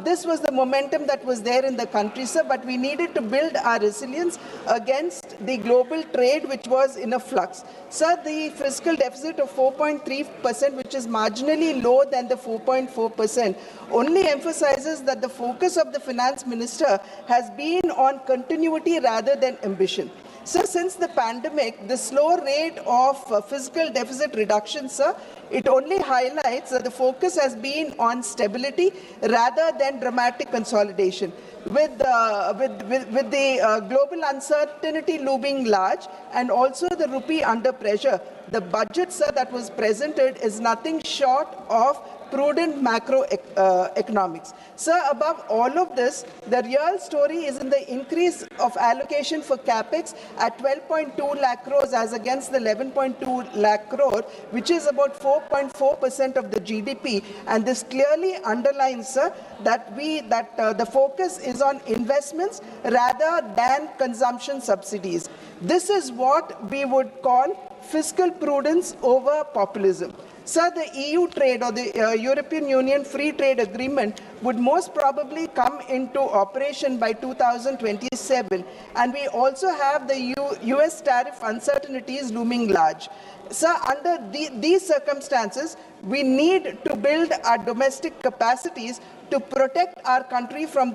This was the momentum that was there in the country, sir, but we needed to build our resilience against the global trade, which was in a flux. Sir, the fiscal deficit of 4.3%, which is marginally lower than the 4.4%, only emphasizes that the focus of the finance minister has been on continuity rather than ambition. Sir, since the pandemic, the slow rate of fiscal deficit reduction, sir, it only highlights that the focus has been on stability rather than dramatic consolidation. With the global uncertainty looming large and also the rupee under pressure, the budget, sir, that was presented is nothing short of prudent macroeconomics. Sir, above all of this, the real story is in the increase of allocation for capex at 12.2 lakh crores as against the 11.2 lakh crore, which is about 4.4% of the GDP. And this clearly underlines, sir, that the focus is on investments rather than consumption subsidies. This is what we would call fiscal prudence over populism. Sir, the EU trade or the European Union Free Trade Agreement would most probably come into operation by 2027, and we also have the US tariff uncertainties looming large. Sir, under these circumstances, we need to build our domestic capacities to protect our country from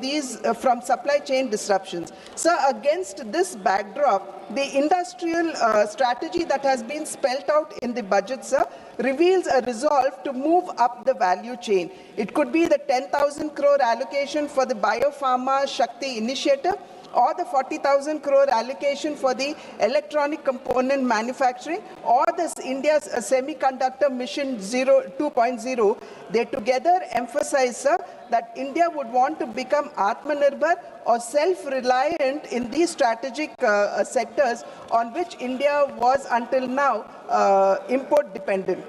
from supply chain disruptions. Sir, against this backdrop, the industrial strategy that has been spelled out in the budget, sir, reveals a resolve to move up the value chain. It could be the 10,000 crore allocation for the Biopharma Shakti initiative, or the 40,000 crore allocation for the electronic component manufacturing, or this India's semiconductor mission 2.0, they together emphasize, sir, that India would want to become Atmanirbhar or self-reliant in these strategic sectors on which India was until now import dependent.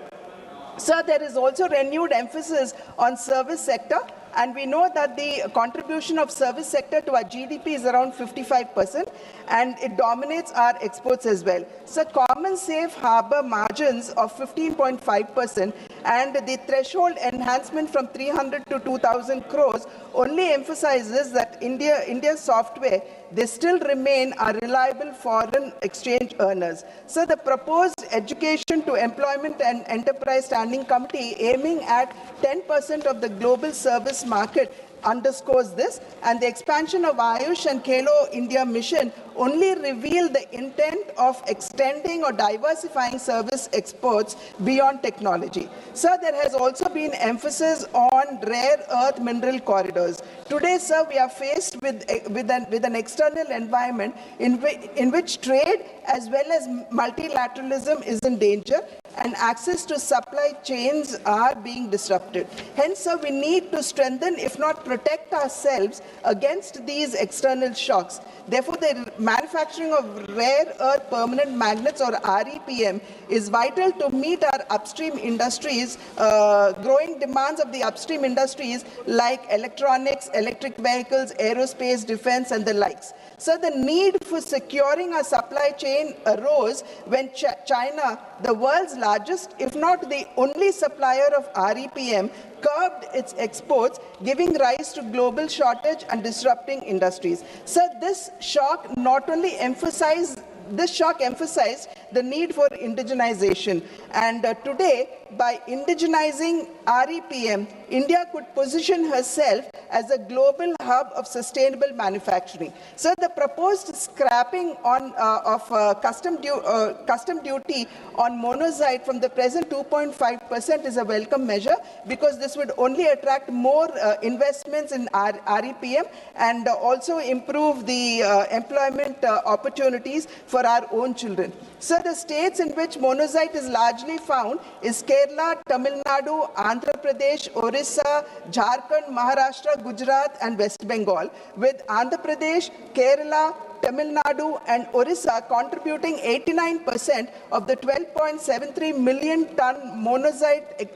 Sir, there is also renewed emphasis on service sector, and we know that the contribution of service sector to our GDP is around 55%, and it dominates our exports as well. So common safe harbor margins of 15.5% and the threshold enhancement from 300 to 2,000 crores only emphasizes that India's software, they still remain a reliable foreign exchange earners. So the proposed Education to Employment and Enterprise Standing Committee aiming at 10% of the global service market underscores this, and the expansion of Ayush and Khelo India mission only reveal the intent of extending or diversifying service exports beyond technology. Sir, there has also been emphasis on rare earth mineral corridors. Today, sir, we are faced with an external environment in which trade as well as multilateralism is in danger, and access to supply chains are being disrupted. Hence, sir, we need to strengthen, if not protect ourselves against these external shocks. Therefore, the manufacturing of rare earth permanent magnets, or REPM, is vital to meet our upstream industries, growing demands of the upstream industries like electronics, electric vehicles, aerospace, defense, and the likes. So the need for securing our supply chain arose when China, the world's largest, if not the only supplier of REPM, curbed its exports, giving rise to global shortage and disrupting industries. So this shock not only emphasized the need for indigenization. And today, by indigenizing REPM, India could position herself as a global hub of sustainable manufacturing. So the proposed scrapping of custom duty on monazite from the present 2.5% is a welcome measure, because this would only attract more investments in REPM and also improve the employment opportunities for our own children. So the states in which monazite is largely found is Kerala, Tamil Nadu, Andhra Pradesh, Orissa, Jharkhand, Maharashtra, Gujarat, and West Bengal, with Andhra Pradesh, Kerala, Tamil Nadu, and Orissa contributing 89% of the 12.73 million ton monazite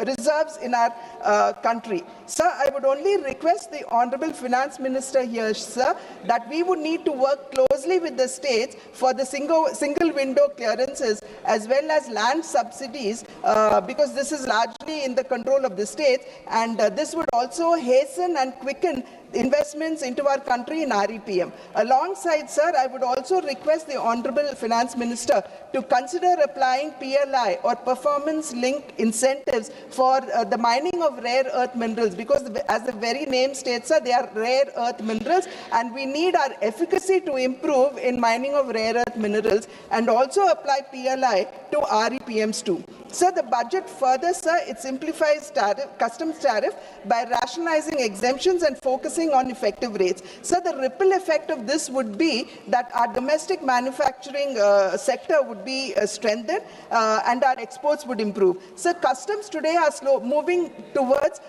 reserves in our country. Sir, I would only request the Honorable Finance Minister here, sir, that we would need to work closely with the states for the single window clearances as well as land subsidies, because this is largely in the control of the states, and this would also hasten and quicken investments into our country in REPM. Alongside, sir, I would also request the Honorable Finance Minister to consider applying PLI or performance-linked incentives for the mining of rare earth minerals, because as the very name states, sir, they are rare earth minerals, and we need our efficacy to improve in mining of rare earth minerals, and also apply PLI to REPMs too. Sir, the budget further, sir, it simplifies customs tariff by rationalizing exemptions and focusing on effective rates. So the ripple effect of this would be that our domestic manufacturing sector would be strengthened and our exports would improve. So customs today are moving towards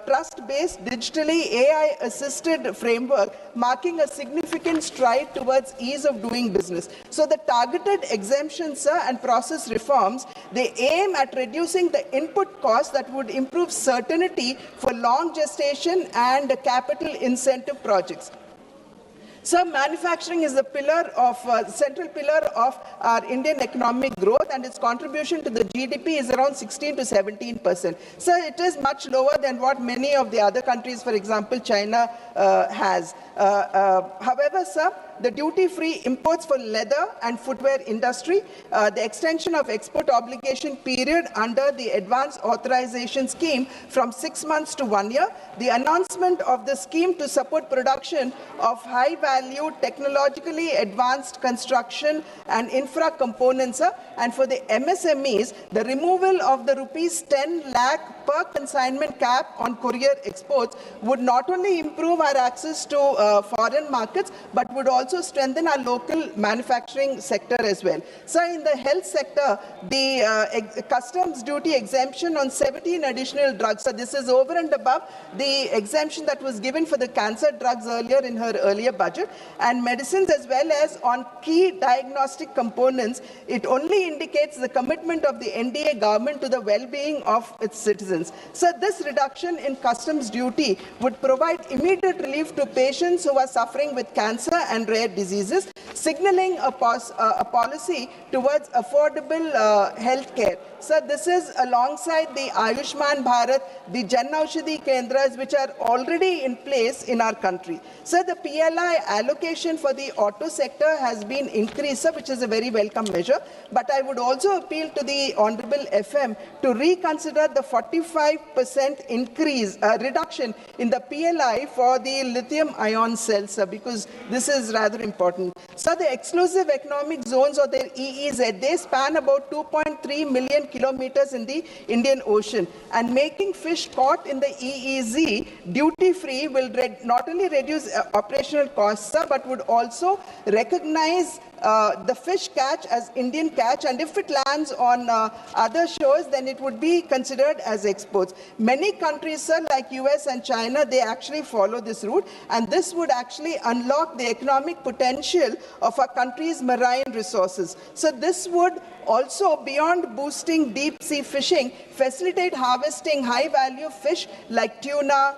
trust-based, digitally AI-assisted framework, marking a significant stride towards ease of doing business. So the targeted exemptions, sir, and process reforms, they aim at reducing the input costs that would improve certainty for long gestation and capital incentive projects. So manufacturing is the central pillar of our Indian economic growth, and its contribution to the GDP is around 16 to 17%. So it is much lower than what many of the other countries, for example, China has. However, sir, the duty-free imports for leather and footwear industry, the extension of export obligation period under the advanced authorization scheme from 6 months to 1 year, the announcement of the scheme to support production of high-value, technologically advanced construction and infra components, and for the MSMEs, the removal of the rupees 10 lakh per consignment cap on courier exports would not only improve our access to foreign markets, but would also strengthen our local manufacturing sector as well. So in the health sector, the customs duty exemption on 17 additional drugs, so this is over and above the exemption that was given for the cancer drugs earlier in her earlier budget, and medicines as well as on key diagnostic components, it only indicates the commitment of the NDA government to the well-being of its citizens. So this reduction in customs duty would provide immediate relief to patients who are suffering with cancer and rare diseases, signaling a policy towards affordable health care. Sir, this is alongside the Ayushman Bharat, the Jan Aushadhi Kendras, which are already in place in our country. Sir, the PLI allocation for the auto sector has been increased, sir, which is a very welcome measure. But I would also appeal to the Honorable FM to reconsider the 45% reduction in the PLI for the lithium-ion cells, sir, because this is rather important. Sir, the exclusive economic zones, or the EEZ, they span about 2.3 million kilometers in the Indian Ocean, and making fish caught in the EEZ duty-free will not only reduce operational costs, sir, but would also recognize the fish catch as Indian catch, and if it lands on other shores, then it would be considered as exports. Many countries, sir, like US and China, they actually follow this route, and this would actually unlock the economic potential of our country's marine resources. So this would also, beyond boosting deep-sea fishing, facilitate harvesting high-value fish like tuna,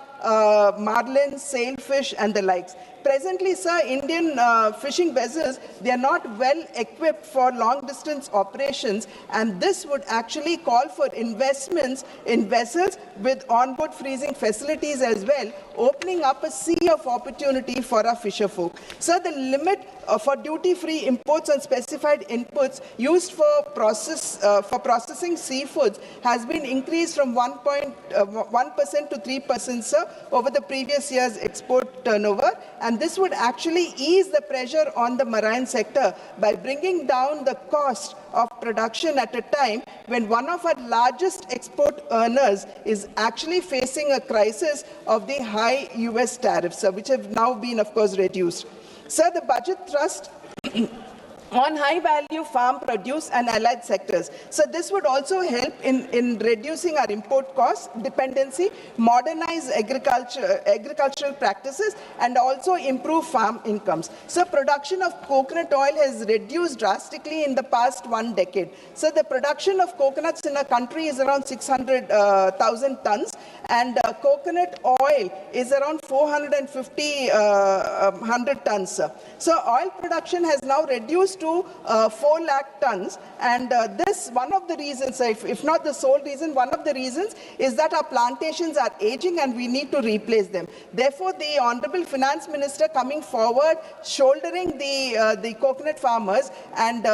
marlin, sailfish, and the likes. Presently, sir, Indian fishing vessels, they are not well equipped for long-distance operations, and this would actually call for investments in vessels with onboard freezing facilities as well, opening up a sea of opportunity for our fisherfolk. Sir, the limit for duty-free imports on specified inputs used for processing seafoods has been increased from 1% to 3%, sir, over the previous year's export turnover, and this would actually ease the pressure on the marine sector by bringing down the cost of production at a time when one of our largest export earners is actually facing a crisis of the high US tariffs, which have now been, of course, reduced. Sir, the budget thrust on high-value farm produce and allied sectors. So this would also help in reducing our import costs, dependency, modernize agricultural practices, and also improve farm incomes. So production of coconut oil has reduced drastically in the past 1 decade. So the production of coconuts in our country is around 600,000 tons, and coconut oil is around 450 tons. So oil production has now reduced to 4 lakh tons, and this, one of the reasons, if not the sole reason, one of the reasons is that our plantations are aging and we need to replace them. Therefore, the Honorable Finance Minister coming forward, shouldering the coconut farmers and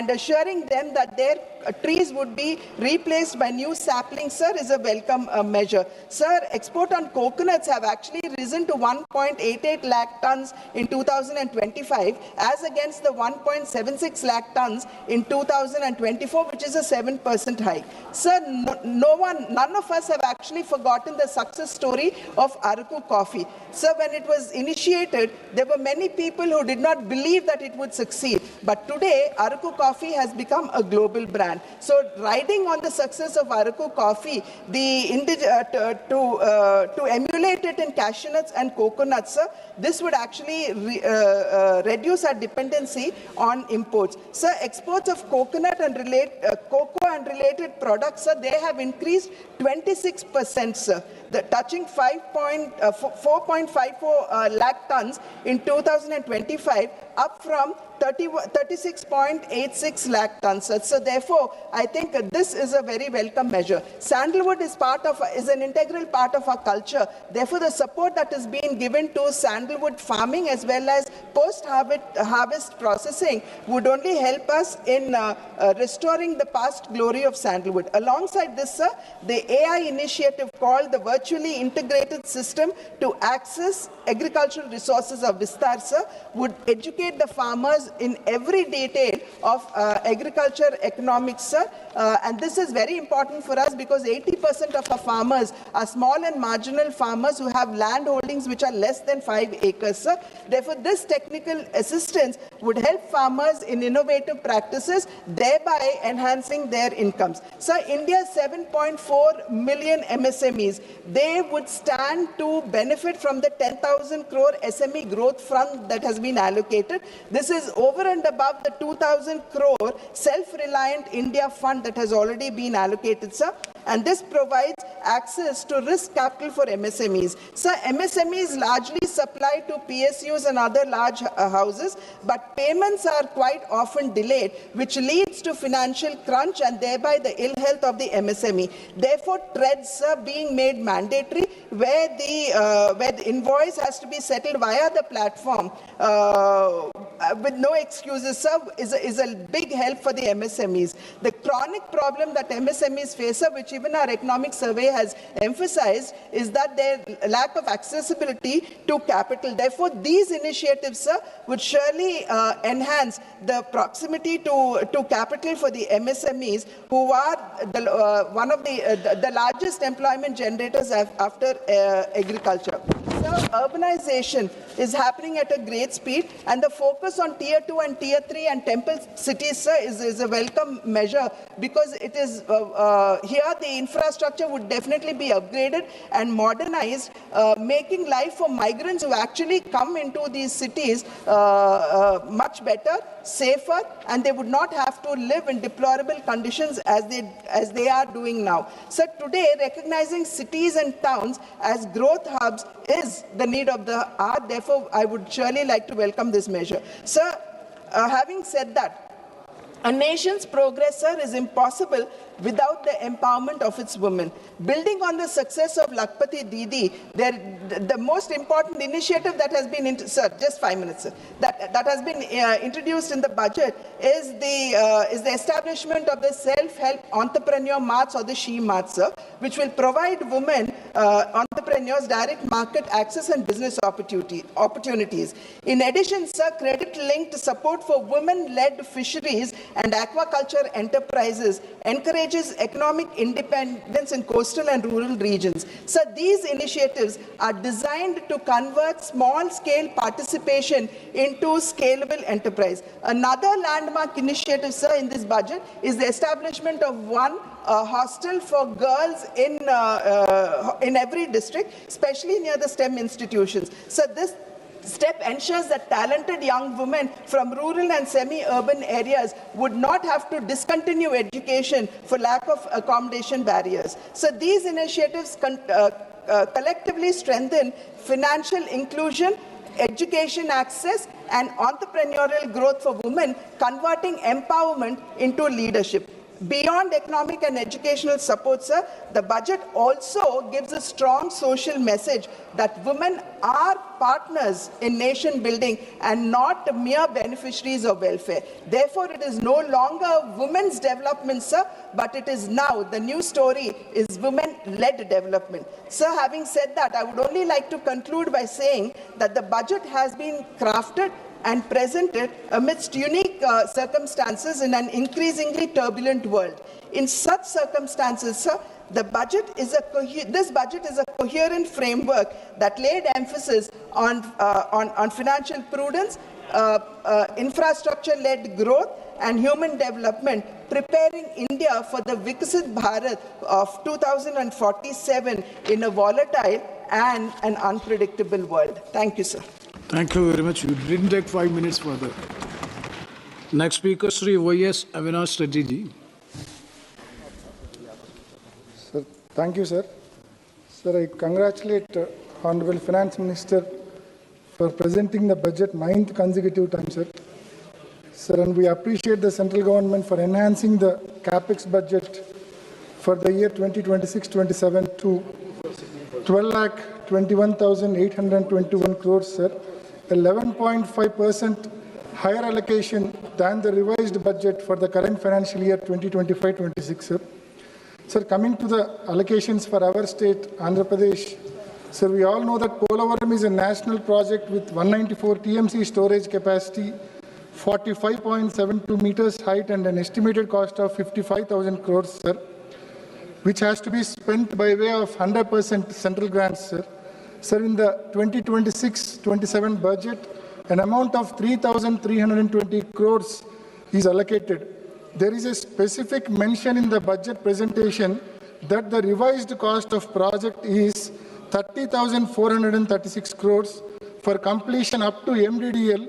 assuring them that their trees would be replaced by new saplings, sir, is a welcome measure. Sir, export on coconuts have actually risen to 1.88 lakh tons in 2025 as against the 1.76 lakh tons in 2024, which is a 7% hike. Sir, none of us have actually forgotten the success story of Araku coffee. Sir, when it was initiated, there were many people who did not believe that it would succeed. But today, Araku coffee has become a global brand. So, riding on the success of Araku coffee, to emulate it in cashew nuts and coconuts, sir, this would actually reduce our dependency on imports. Sir, exports of coconut and cocoa and related products, sir, they have increased 26%, sir, touching 4.54 lakh tons in 2025, up from 36.86 lakh tons. So therefore, I think this is a very welcome measure. Sandalwood is an integral part of our culture. Therefore, the support that is being given to sandalwood farming as well as post-harvest processing would only help us in restoring the past glory of sandalwood. Alongside this, sir, the AI initiative called the Virtually Integrated System to Access Agricultural Resources of Vistar, sir, would educate the farmers in every detail of agriculture economics, sir. And this is very important for us because 80% of our farmers are small and marginal farmers who have land holdings which are less than 5 acres, sir. Therefore, this technical assistance would help farmers in innovative practices, thereby enhancing their incomes. Sir, India's 7.4 million MSMEs, they would stand to benefit from the 10,000 crore SME growth fund that has been allocated. This is over and above the 2,000 crore self-reliant India fund that has already been allocated, sir. and this provides access to risk capital for MSMEs. So MSMEs largely supply to PSUs and other large houses, but payments are quite often delayed, which leads to financial crunch and thereby the ill health of the MSME. Therefore, TREDs are being made mandatory, where the invoice has to be settled via the platform with no excuses, sir, is a big help for the MSMEs. The chronic problem that MSMEs face, sir, which even our economic survey has emphasized, is that their lack of accessibility to capital. Therefore, these initiatives, sir, would surely enhance the proximity to capital for the MSMEs, who are one of the largest employment generators after agriculture. So, urbanization is happening at a great speed, and the focus on Tier 2 and Tier 3 and temple cities, sir, is a welcome measure, because it is here the infrastructure would definitely be upgraded and modernized, making life for migrants who actually come into these cities much better, safer, and they would not have to live in deplorable conditions as they are doing now. So today, recognizing cities and towns as growth hubs is the need of the hour. Therefore, I would surely like to welcome this measure. Sir, having said that, a nation's progress, sir, is impossible without the empowerment of its women. Building on the success of Lakpati Didi, the most important initiative that has been, sir, just 5 minutes, sir, that has been introduced in the budget is the establishment of the self-help entrepreneur marts, or the She Marts, sir, which will provide women entrepreneurs direct market access and business opportunities. In addition, sir, credit-linked support for women-led fisheries and aquaculture enterprises encourages economic independence in coastal and rural regions. So these initiatives are designed to convert small-scale participation into scalable enterprise. Another landmark initiative, sir, in this budget is the establishment of one hostel for girls in every district, especially near the STEM institutions. So this step ensures that talented young women from rural and semi-urban areas would not have to discontinue education for lack of accommodation barriers. So these initiatives collectively strengthen financial inclusion, education access, and entrepreneurial growth for women, converting empowerment into leadership. Beyond economic and educational support, sir, the budget also gives a strong social message that women are partners in nation building and not mere beneficiaries of welfare. Therefore, it is no longer women's development, sir, but it is now, the new story is women-led development. Sir, having said that, I would only like to conclude by saying that the budget has been crafted and presented amidst unique circumstances in an increasingly turbulent world. In such circumstances, sir, this budget is a coherent framework that laid emphasis on financial prudence, infrastructure-led growth, and human development, preparing India for the Viksit Bharat of 2047 in a volatile and an unpredictable world. Thank you, sir. Thank you very much. You didn't take 5 minutes further. Next speaker, Sri Y.S. Avinash Reddy ji. Sir, thank you, sir. Sir, I congratulate Honorable Finance Minister for presenting the budget 9th consecutive time, sir. Sir, and we appreciate the central government for enhancing the capex budget for the year 2026-27 to 12,21,821 crores, sir. 11.5% higher allocation than the revised budget for the current financial year 2025-26, sir. Sir, coming to the allocations for our state, Andhra Pradesh, sir, we all know that Polavaram is a national project with 194 TMC storage capacity, 45.72 meters height, and an estimated cost of 55,000 crores, sir, which has to be spent by way of 100% central grants, sir. Sir, in the 2026-27 budget, an amount of 3,320 crores is allocated. There is a specific mention in the budget presentation that the revised cost of project is 30,436 crores for completion up to MDDL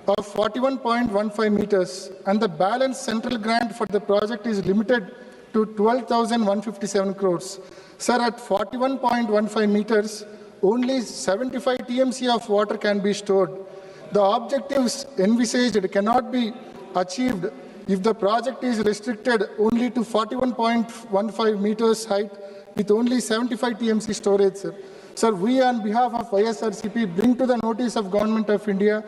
of 41.15 meters, and the balance central grant for the project is limited to 12,157 crores. Sir, at 41.15 meters, only 75 TMC of water can be stored. The objectives envisaged cannot be achieved if the project is restricted only to 41.15 meters height with only 75 TMC storage, sir. Sir, we on behalf of YSRCP bring to the notice of Government of India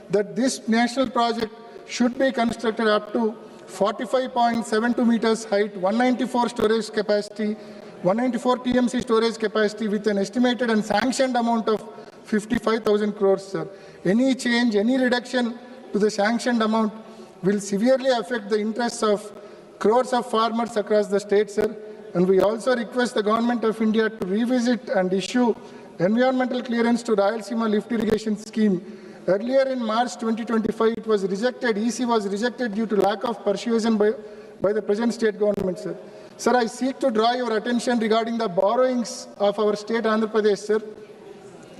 that this national project should be constructed up to 45.72 meters height, 194 storage capacity, 194 TMC storage capacity with an estimated and sanctioned amount of 55,000 crores, sir. Any change, any reduction to the sanctioned amount will severely affect the interests of crores of farmers across the state, sir. And we also request the Government of India to revisit and issue environmental clearance to Rayalaseema lift irrigation scheme. Earlier in March 2025, it was rejected. EC was rejected due to lack of persuasion by the present state government, sir. Sir, I seek to draw your attention regarding the borrowings of our state Andhra Pradesh, sir.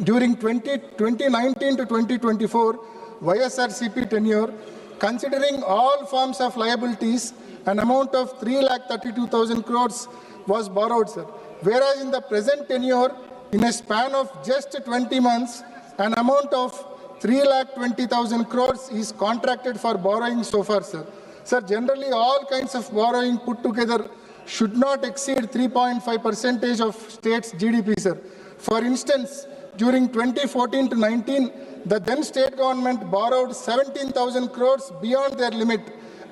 During 2019 to 2024, YSRCP tenure, considering all forms of liabilities, an amount of 3,32,000 crores was borrowed, sir. Whereas in the present tenure, in a span of just 20 months, an amount of 3,20,000 crores is contracted for borrowing so far, sir. Sir, generally all kinds of borrowing put together should not exceed 3.5% of state's GDP, sir. For instance, during 2014 to 19, the then state government borrowed 17,000 crores beyond their limit,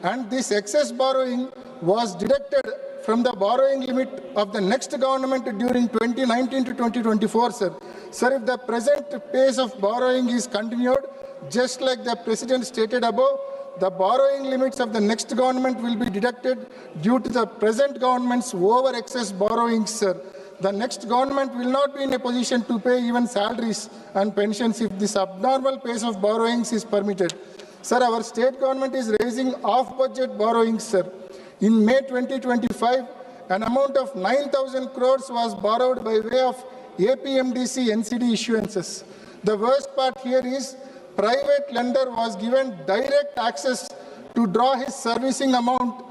and this excess borrowing was deducted from the borrowing limit of the next government during 2019 to 2024, sir. Sir, if the present pace of borrowing is continued, just like the President stated above, the borrowing limits of the next government will be deducted due to the present government's over-excess borrowings, sir. The next government will not be in a position to pay even salaries and pensions if this abnormal pace of borrowings is permitted. Sir, our state government is raising off-budget borrowings, sir. In May 2025, an amount of 9,000 crores was borrowed by way of APMDC NCD issuances. The worst part here is private lender was given direct access to draw his servicing amount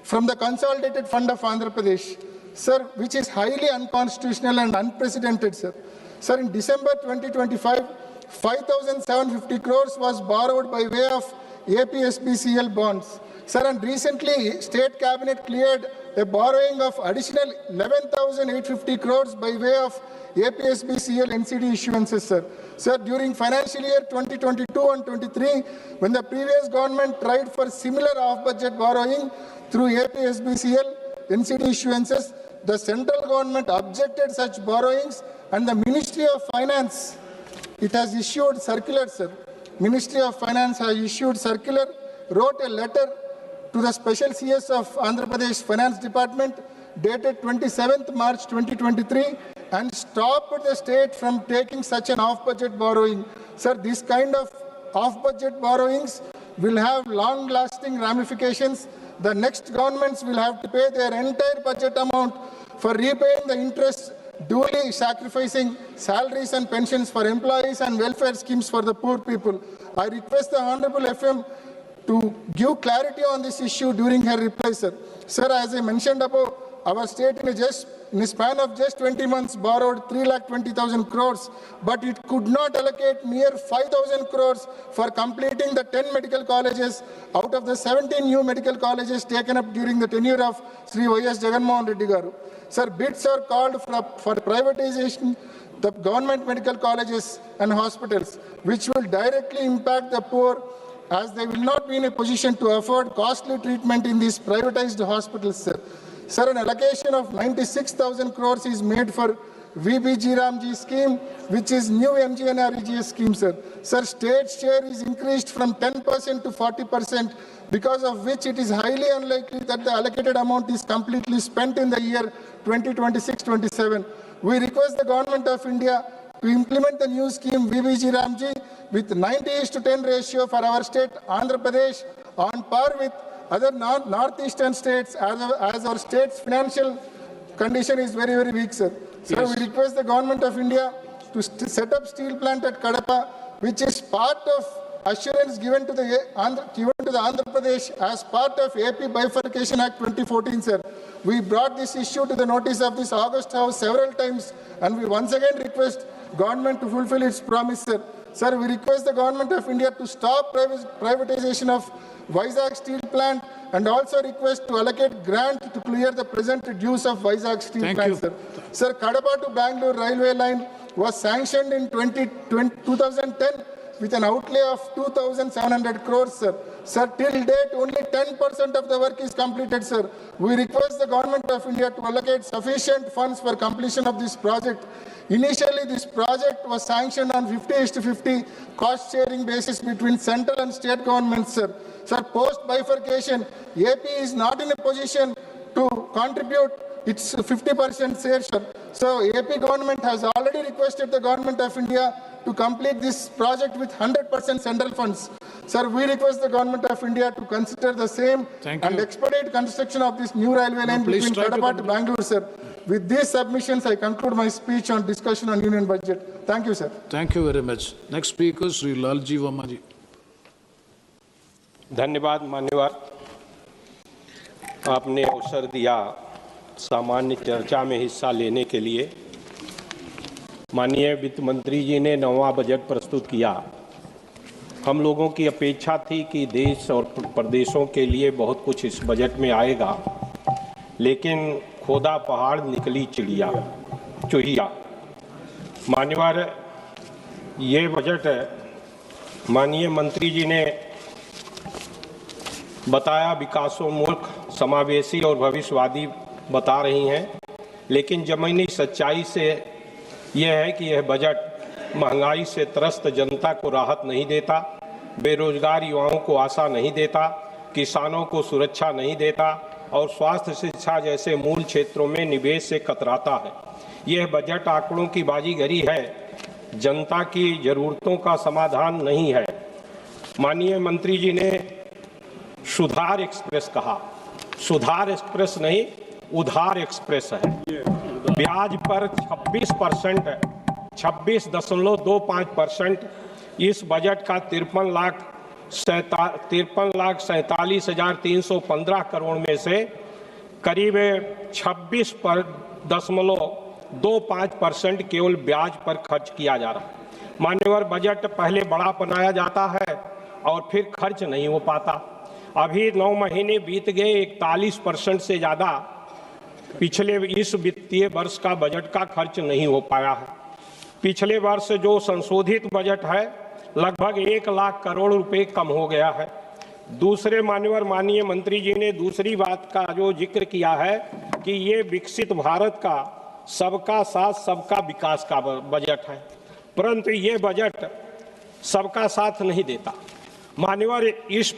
from the Consolidated Fund of Andhra Pradesh, sir, which is highly unconstitutional and unprecedented, sir. Sir, in December 2025, 5,750 crores was borrowed by way of APSBCL bonds. Sir, and recently, State Cabinet cleared a borrowing of additional 11,850 crores by way of APSBCL NCD issuances, sir. Sir, during financial year 2022 and 23, when the previous government tried for similar off-budget borrowing through APSBCL NCD issuances, the central government objected such borrowings, and the Ministry of Finance, it has issued circular, sir. Ministry of Finance has issued circular, wrote a letter to the Special CS of Andhra Pradesh Finance Department dated 27th March 2023 and stopped the state from taking such an off-budget borrowing. Sir, this kind of off-budget borrowings will have long-lasting ramifications. The next governments will have to pay their entire budget amount for repaying the interest, duly sacrificing salaries and pensions for employees and welfare schemes for the poor people. I request the Honorable FM to give clarity on this issue during her reply, sir. Sir, as I mentioned above, our state in a span of just 20 months borrowed 3,20,000 crores, but it could not allocate mere 5,000 crores for completing the 10 medical colleges out of the 17 new medical colleges taken up during the tenure of Sri Y.S. Jagannath Reddy Garu. Sir, bids are called for privatization the government medical colleges and hospitals, which will directly impact the poor, as they will not be in a position to afford costly treatment in these privatized hospitals, sir. Sir, an allocation of 96,000 crores is made for VBG Ramji scheme, which is new MGNREGS scheme, sir. Sir, state share is increased from 10% to 40%, because of which it is highly unlikely that the allocated amount is completely spent in the year 2026-27. We request the Government of India to implement the new scheme VBG Ramji with 90:10 ratio for our state, Andhra Pradesh, on par with other northeastern states, as our state's financial condition is very, very weak, sir. Sir, we request the Government of India to set up steel plant at Kadapa, which is part of assurance given to the Andhra Pradesh as part of AP Bifurcation Act 2014, sir. We brought this issue to the notice of this August House several times, and we once again request government to fulfill its promise, sir. Sir, we request the government of India to stop privatization of Vizag steel plant and also request to allocate grant to clear the present dues of Vizag steel plant, sir. Sir, Kadapa to Bangalore railway line was sanctioned in 2010 with an outlay of 2,700 crores, sir. Sir, till date, only 10% of the work is completed, sir. We request the government of India to allocate sufficient funds for completion of this project. Initially, this project was sanctioned on 50:50 cost-sharing basis between central and state governments, sir. Sir, post-bifurcation, AP is not in a position to contribute its 50% share, sir. So, AP government has already requested the government of India to complete this project with 100% central funds. Sir, we request the government of India to consider the same and expedite construction of this new railway line between Kadapa to Bangalore, sir. With these submissions, I conclude my speech on discussion on union budget. Thank you, sir. Thank you very much. Next speaker, Sri Lalji Vamaji. धन्यवाद मान्यवर, आपने अवसर दिया सामान्य चर्चा में हिस्सा लेने के लिए। माननीय वित्त मंत्री जी ने 9वां बजट प्रस्तुत किया। हम लोगों की अपेक्षा थी कि देश और प्रदेशों के लिए बहुत कुछ इस बजट में आएगा, लेकिन खोदा पहाड़ निकली चूहिया। मान्यवर, ये बजट माननीय मंत्री जी ने बताया विकासोन्मुख, समावेशी और भविष्यवादी बता रही हैं, लेकिन ज़मीनी सच्चाई से यह है कि यह बजट महंगाई से त्रस्त जनता को राहत नहीं देता, बेरोजगार युवाओं को आशा नहीं देता, किसानों को सुरक्षा नहीं देता और स्वास्थ्य शिक्षा जैसे मूल क्षेत्रों में निवेश से कतराता है। यह बजट आंकड़ों की बाजीगरी है, जनता की जरूरतों का समाधान नहीं है। माननीय मंत्री जी ने सुधार एक्सप्रेस कहा, सुधार एक्सप्रेस नहीं, उधार एक्सप्रेस है। ब्याज पर 26.25% इस बजट का 53,47,315 करोड़ में से करीब 26.25% केवल ब्याज पर खर्च किया जा रहा है। मान्यवर, बजट पहले बड़ा बनाया जाता है और फिर खर्च नहीं हो पाता। अभी 9 महीने बीत गए, 41% से ज़्यादा पिछले इस वित्तीय वर्ष का बजट का खर्च नहीं हो पाया है। पिछले वर्ष जो संशोधित बजट है लगभग 1 लाख करोड़ रुपए कम हो गया है। दूसरे मान्यवर, माननीय मंत्री जी ने दूसरी बात का जो जिक्र किया है कि ये विकसित भारत का सबका साथ सबका विकास का बजट है, परंतु ये बजट सबका साथ नहीं देता। मान्यवर, इस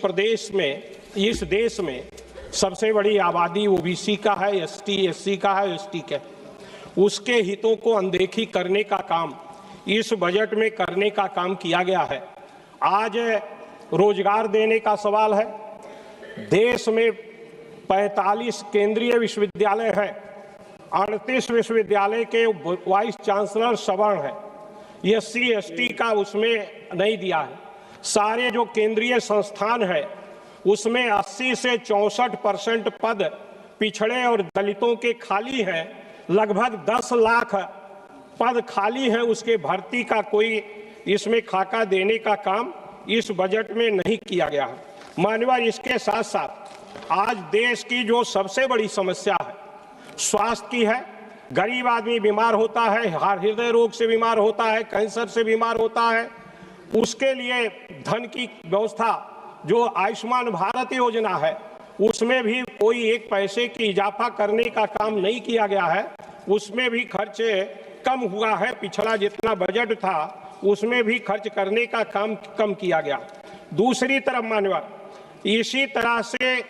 देश में सबसे बड़ी आबादी ओबीसी का है, एसटी एससी का है, एसटी का। उसके हितों को अनदेखी करने का काम इस बजट में करने का काम किया गया है। आज रोजगार देने का सवाल है। देश में 45 केंद्रीय विश्वविद्यालय हैं, 38 विश्वविद्यालय के वाइस चांसलर सवर्ण है, एससी एसटी का उसमें नहीं दिया है। सारे जो केंद्रीय संस्थान है उसमें 80 से 64% पद पिछड़े और दलितों के खाली हैं। लगभग 10 लाख पद खाली हैं, उसके भर्ती का कोई इसमें खाका देने का काम इस बजट में नहीं किया गया है। मान्यवर, इसके साथ साथ आज देश की जो सबसे बड़ी समस्या है स्वास्थ्य की है। गरीब आदमी बीमार होता है, हृदय रोग से बीमार होता है, कैंसर से बीमार होता है, उसके लिए धन की व्यवस्था जो आयुष्मान भारत योजना है उसमें भी कोई एक पैसे की इजाफा करने का काम नहीं किया गया है। उसमें भी खर्च कम हुआ है, पिछला जितना बजट था उसमें भी खर्च करने का काम कम किया गया। दूसरी तरफ मान्यवर, इसी तरह से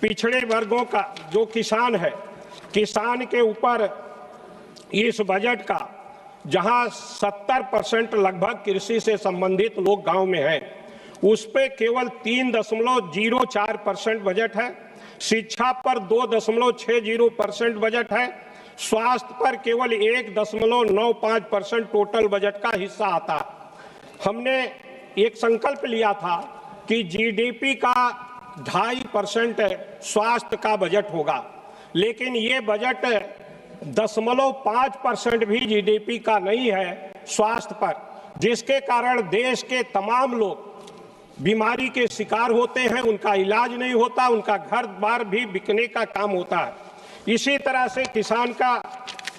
पिछड़े वर्गों का जो किसान है, किसान के ऊपर इस बजट का जहां 70% लगभग कृषि से संबंधित लोग गांव में हैं, उस पे केवल 3.04% बजट है। शिक्षा पर 2.60% बजट है। स्वास्थ्य पर केवल 1.95% टोटल बजट का हिस्सा आता है। हमने एक संकल्प लिया था कि जीडीपी का 2.5% स्वास्थ्य का बजट होगा, लेकिन ये बजट 0.5% भी जीडीपी का नहीं है स्वास्थ्य पर, जिसके कारण देश के तमाम लोग बीमारी के शिकार होते हैं, उनका इलाज नहीं होता, उनका घर बार भी बिकने का काम होता है। इसी तरह से किसान का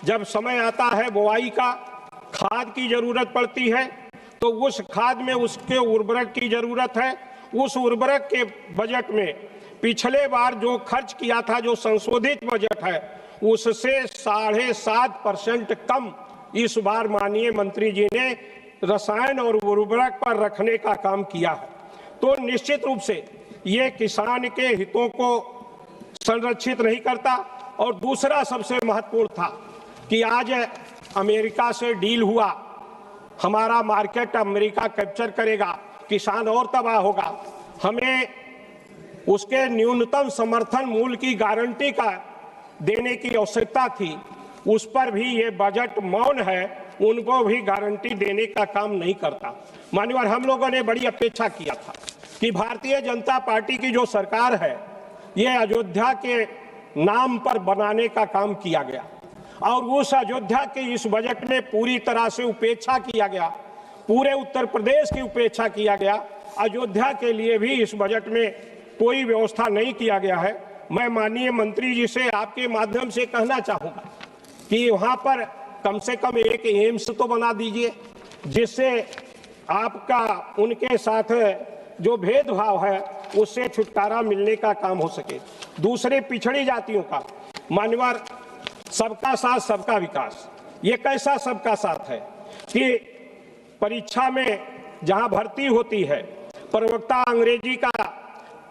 जब समय आता है बुआई का, खाद की जरूरत पड़ती है, तो उस खाद में उसके उर्वरक की जरूरत है। उस उर्वरक के बजट में पिछले बार जो खर्च किया था, जो संशोधित बजट है, उससे 7.5% कम इस बार माननीय मंत्री जी ने रसायन और उर्वरक पर रखने का काम किया है। तो निश्चित रूप से ये किसान के हितों को संरक्षित नहीं करता। और दूसरा सबसे महत्वपूर्ण था कि आज अमेरिका से डील हुआ, हमारा मार्केट अमेरिका कैप्चर करेगा, किसान और तबाह होगा, हमें उसके न्यूनतम समर्थन मूल्य की गारंटी का देने की आवश्यकता थी। उस पर भी ये बजट मौन है, उनको भी गारंटी देने का काम नहीं करता। मान्यवर, हम लोगों ने बड़ी अपेक्षा किया था कि भारतीय जनता पार्टी की जो सरकार है, ये अयोध्या के नाम पर बनाने का काम किया गया और उस अयोध्या के इस बजट में पूरी तरह से उपेक्षा किया गया, पूरे उत्तर प्रदेश की उपेक्षा किया गया। अयोध्या के लिए भी इस बजट में कोई व्यवस्था नहीं किया गया है। मैं माननीय मंत्री जी से आपके माध्यम से कहना चाहूंगा कि वहां पर कम से कम एक एम्स तो बना दीजिए, जिससे आपका उनके साथ जो भेदभाव है उससे छुटकारा मिलने का काम हो सके। दूसरे पिछड़ी जातियों का, मान्यवर, सबका साथ सबका विकास, ये कैसा सबका साथ है कि परीक्षा में जहां भर्ती होती है, प्रवक्ता अंग्रेजी का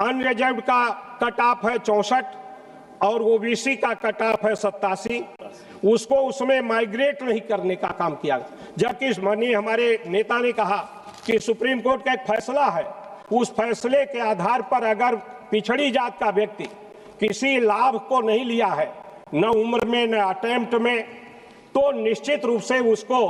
अनरिजर्व्ड का कट ऑफ है 64 और ओबीसी का कट ऑफ है 87, उसको उसमें माइग्रेट नहीं करने का काम किया। जबकि माननीय हमारे नेता ने कहा कि सुप्रीम कोर्ट का एक फैसला है, उस फैसले के आधार पर अगर पिछड़ी जात का व्यक्ति किसी लाभ को नहीं लिया है, न उम्र में न अटेम्प्ट में, तो निश्चित रूप से उसको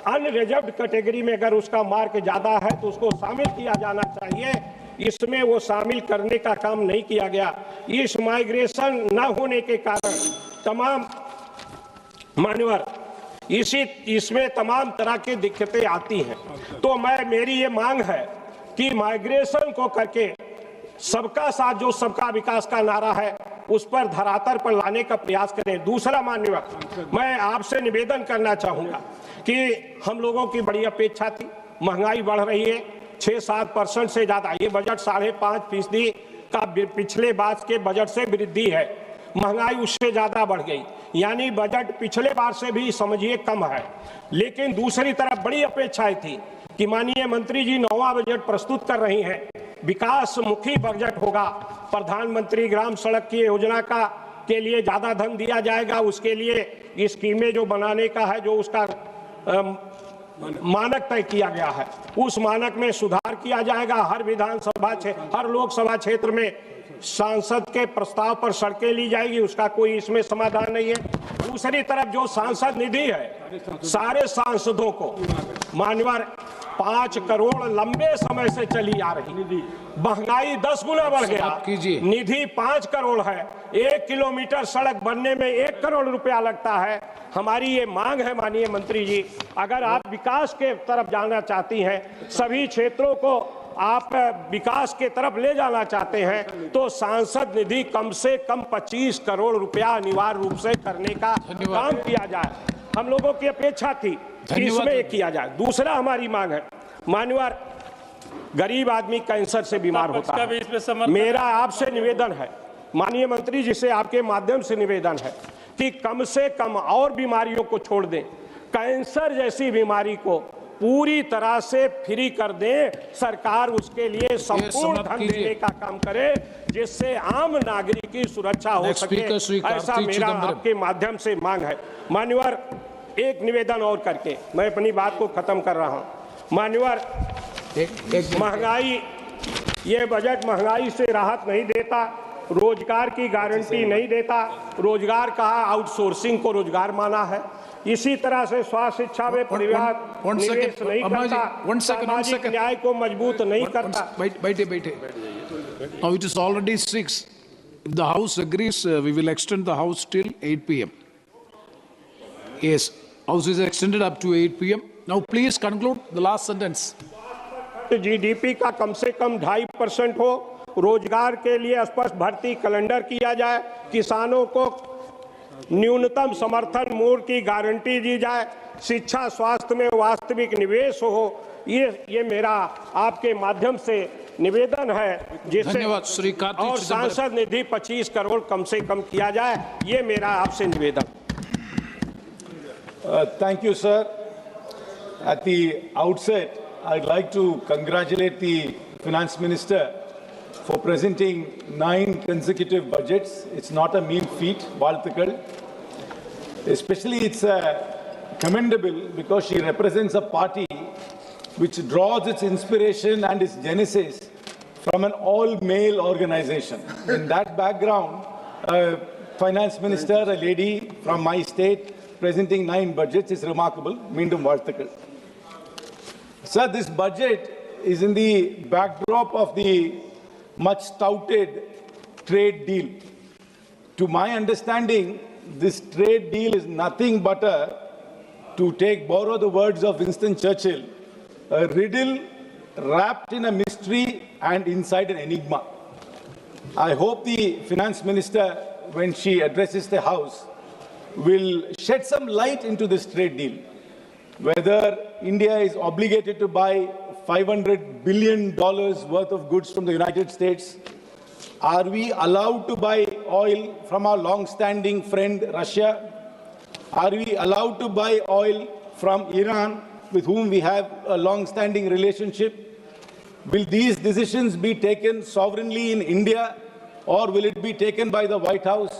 अनरिजर्व्ड कैटेगरी में अगर उसका मार्क ज्यादा है तो उसको शामिल किया जाना चाहिए। इसमें वो शामिल करने का काम नहीं किया गया। इस माइग्रेशन न होने के कारण तमाम मान्यवर इसमें तमाम तरह की दिक्कतें आती हैं। तो मेरी ये मांग है कि माइग्रेशन को करके सबका साथ, जो सबका विकास का नारा है, उस पर धरातल पर लाने का प्रयास करें। दूसरा मान्यवर, मैं आपसे निवेदन करना चाहूंगा कि हम लोगों की बड़ी अपेक्षा थी, महंगाई बढ़ रही है 6-7% से ज्यादा, ये बजट 5.5% का पिछले बार के बजट से वृद्धि है, महंगाई उससे ज्यादा बढ़ गई, यानी बजट पिछले बार से भी समझिए कम है। लेकिन दूसरी तरफ बड़ी अपेक्षाएं थी कि माननीय मंत्री जी 9वां बजट प्रस्तुत कर रही हैं, विकास मुखी बजट होगा, प्रधानमंत्री ग्राम सड़क की योजना का के लिए ज्यादा धन दिया जाएगा, उसके लिए स्कीमें जो बनाने का है, जो उसका मानक तय किया गया है, उस मानक में सुधार किया जाएगा। हर विधानसभा हर लोकसभा क्षेत्र में सांसद के प्रस्ताव पर सड़कें ली जाएगी, उसका कोई इसमें समाधान नहीं है। दूसरी तरफ जो सांसद निधि है, सारे सांसदों को मान्यवर 5 करोड़ लंबे समय से चली आ रही, महंगाई 10 गुना बढ़ गया, निधि 5 करोड़ है, 1 किलोमीटर सड़क बनने में 1 करोड़ रुपया लगता है। हमारी ये मांग है माननीय मंत्री जी, अगर आप विकास के तरफ जाना चाहती हैं, सभी क्षेत्रों को आप विकास के तरफ ले जाना चाहते हैं, तो सांसद निधि कम से कम 25 करोड़ रुपया अनिवार्य रूप से करने का काम किया जाए। हम लोगों की अपेक्षा थी कि इसमें किया जाए। दूसरा हमारी मांग है, मान्यवर, गरीब आदमी कैंसर से बीमार होता है। मेरा आपसे निवेदन है, माननीय मंत्री जी से आपके माध्यम से निवेदन है कि कम से कम और बीमारियों को छोड़ दें, कैंसर जैसी बीमारी को पूरी तरह से फ्री कर दें। सरकार उसके लिए संपूर्ण धन देने का काम करे, जिससे आम नागरिक की सुरक्षा हो सके, ऐसा मेरा आपके माध्यम से मांग है। मान्यवर, एक निवेदन और करके मैं अपनी बात को खत्म कर रहा हूं। मान्यवर, महंगाई, ये बजट महंगाई से राहत नहीं देता, रोजगार की गारंटी नहीं देता। रोजगार कहा, आउटसोर्सिंग को रोजगार माना है, इसी तरह से स्वास्थ्य शिक्षा में परिवार निवेश नहीं करता, सामाजिक न्याय को मजबूत नहीं करता। बैठे। Now it is already 6. If the House agrees, we will extend the House till 8 p.m. Yes, House is extended up to 8 p.m. Now please conclude the last sentence. GDP का कम से कम 2.5% हो, रोजगार के लिए स्पष्ट भर्ती कैलेंडर किया जाए, किसानों को न्यूनतम समर्थन मूल्य की गारंटी दी जाए, शिक्षा स्वास्थ्य में वास्तविक निवेश हो। ये मेरा आपके माध्यम से निवेदन है, जिससे और सांसद निधि 25 करोड़ कम से कम किया जाए, ये मेरा आपसे निवेदन। Thank you, sir. At the outset, I'd like to congratulate the Finance Minister for presenting 9 consecutive budgets. It's not a mean feat, Valthakal. Especially it's commendable because she represents a party which draws its inspiration and its genesis from an all-male organization. In that background, Finance Minister, a lady from my state, presenting 9 budgets is remarkable. Meendum Valthakal. Sir, this budget is in the backdrop of the much touted trade deal. To my understanding, this trade deal is nothing but borrow the words of Winston Churchill, a riddle wrapped in a mystery and inside an enigma. I hope the Finance Minister, when she addresses the House, will shed some light into this trade deal. Whether India is obligated to buy $500 billion worth of goods from the United States? Are we allowed to buy oil from our long-standing friend Russia? Are we allowed to buy oil from Iran, with whom we have a long-standing relationship? Will these decisions be taken sovereignly in India, or will it be taken by the White House?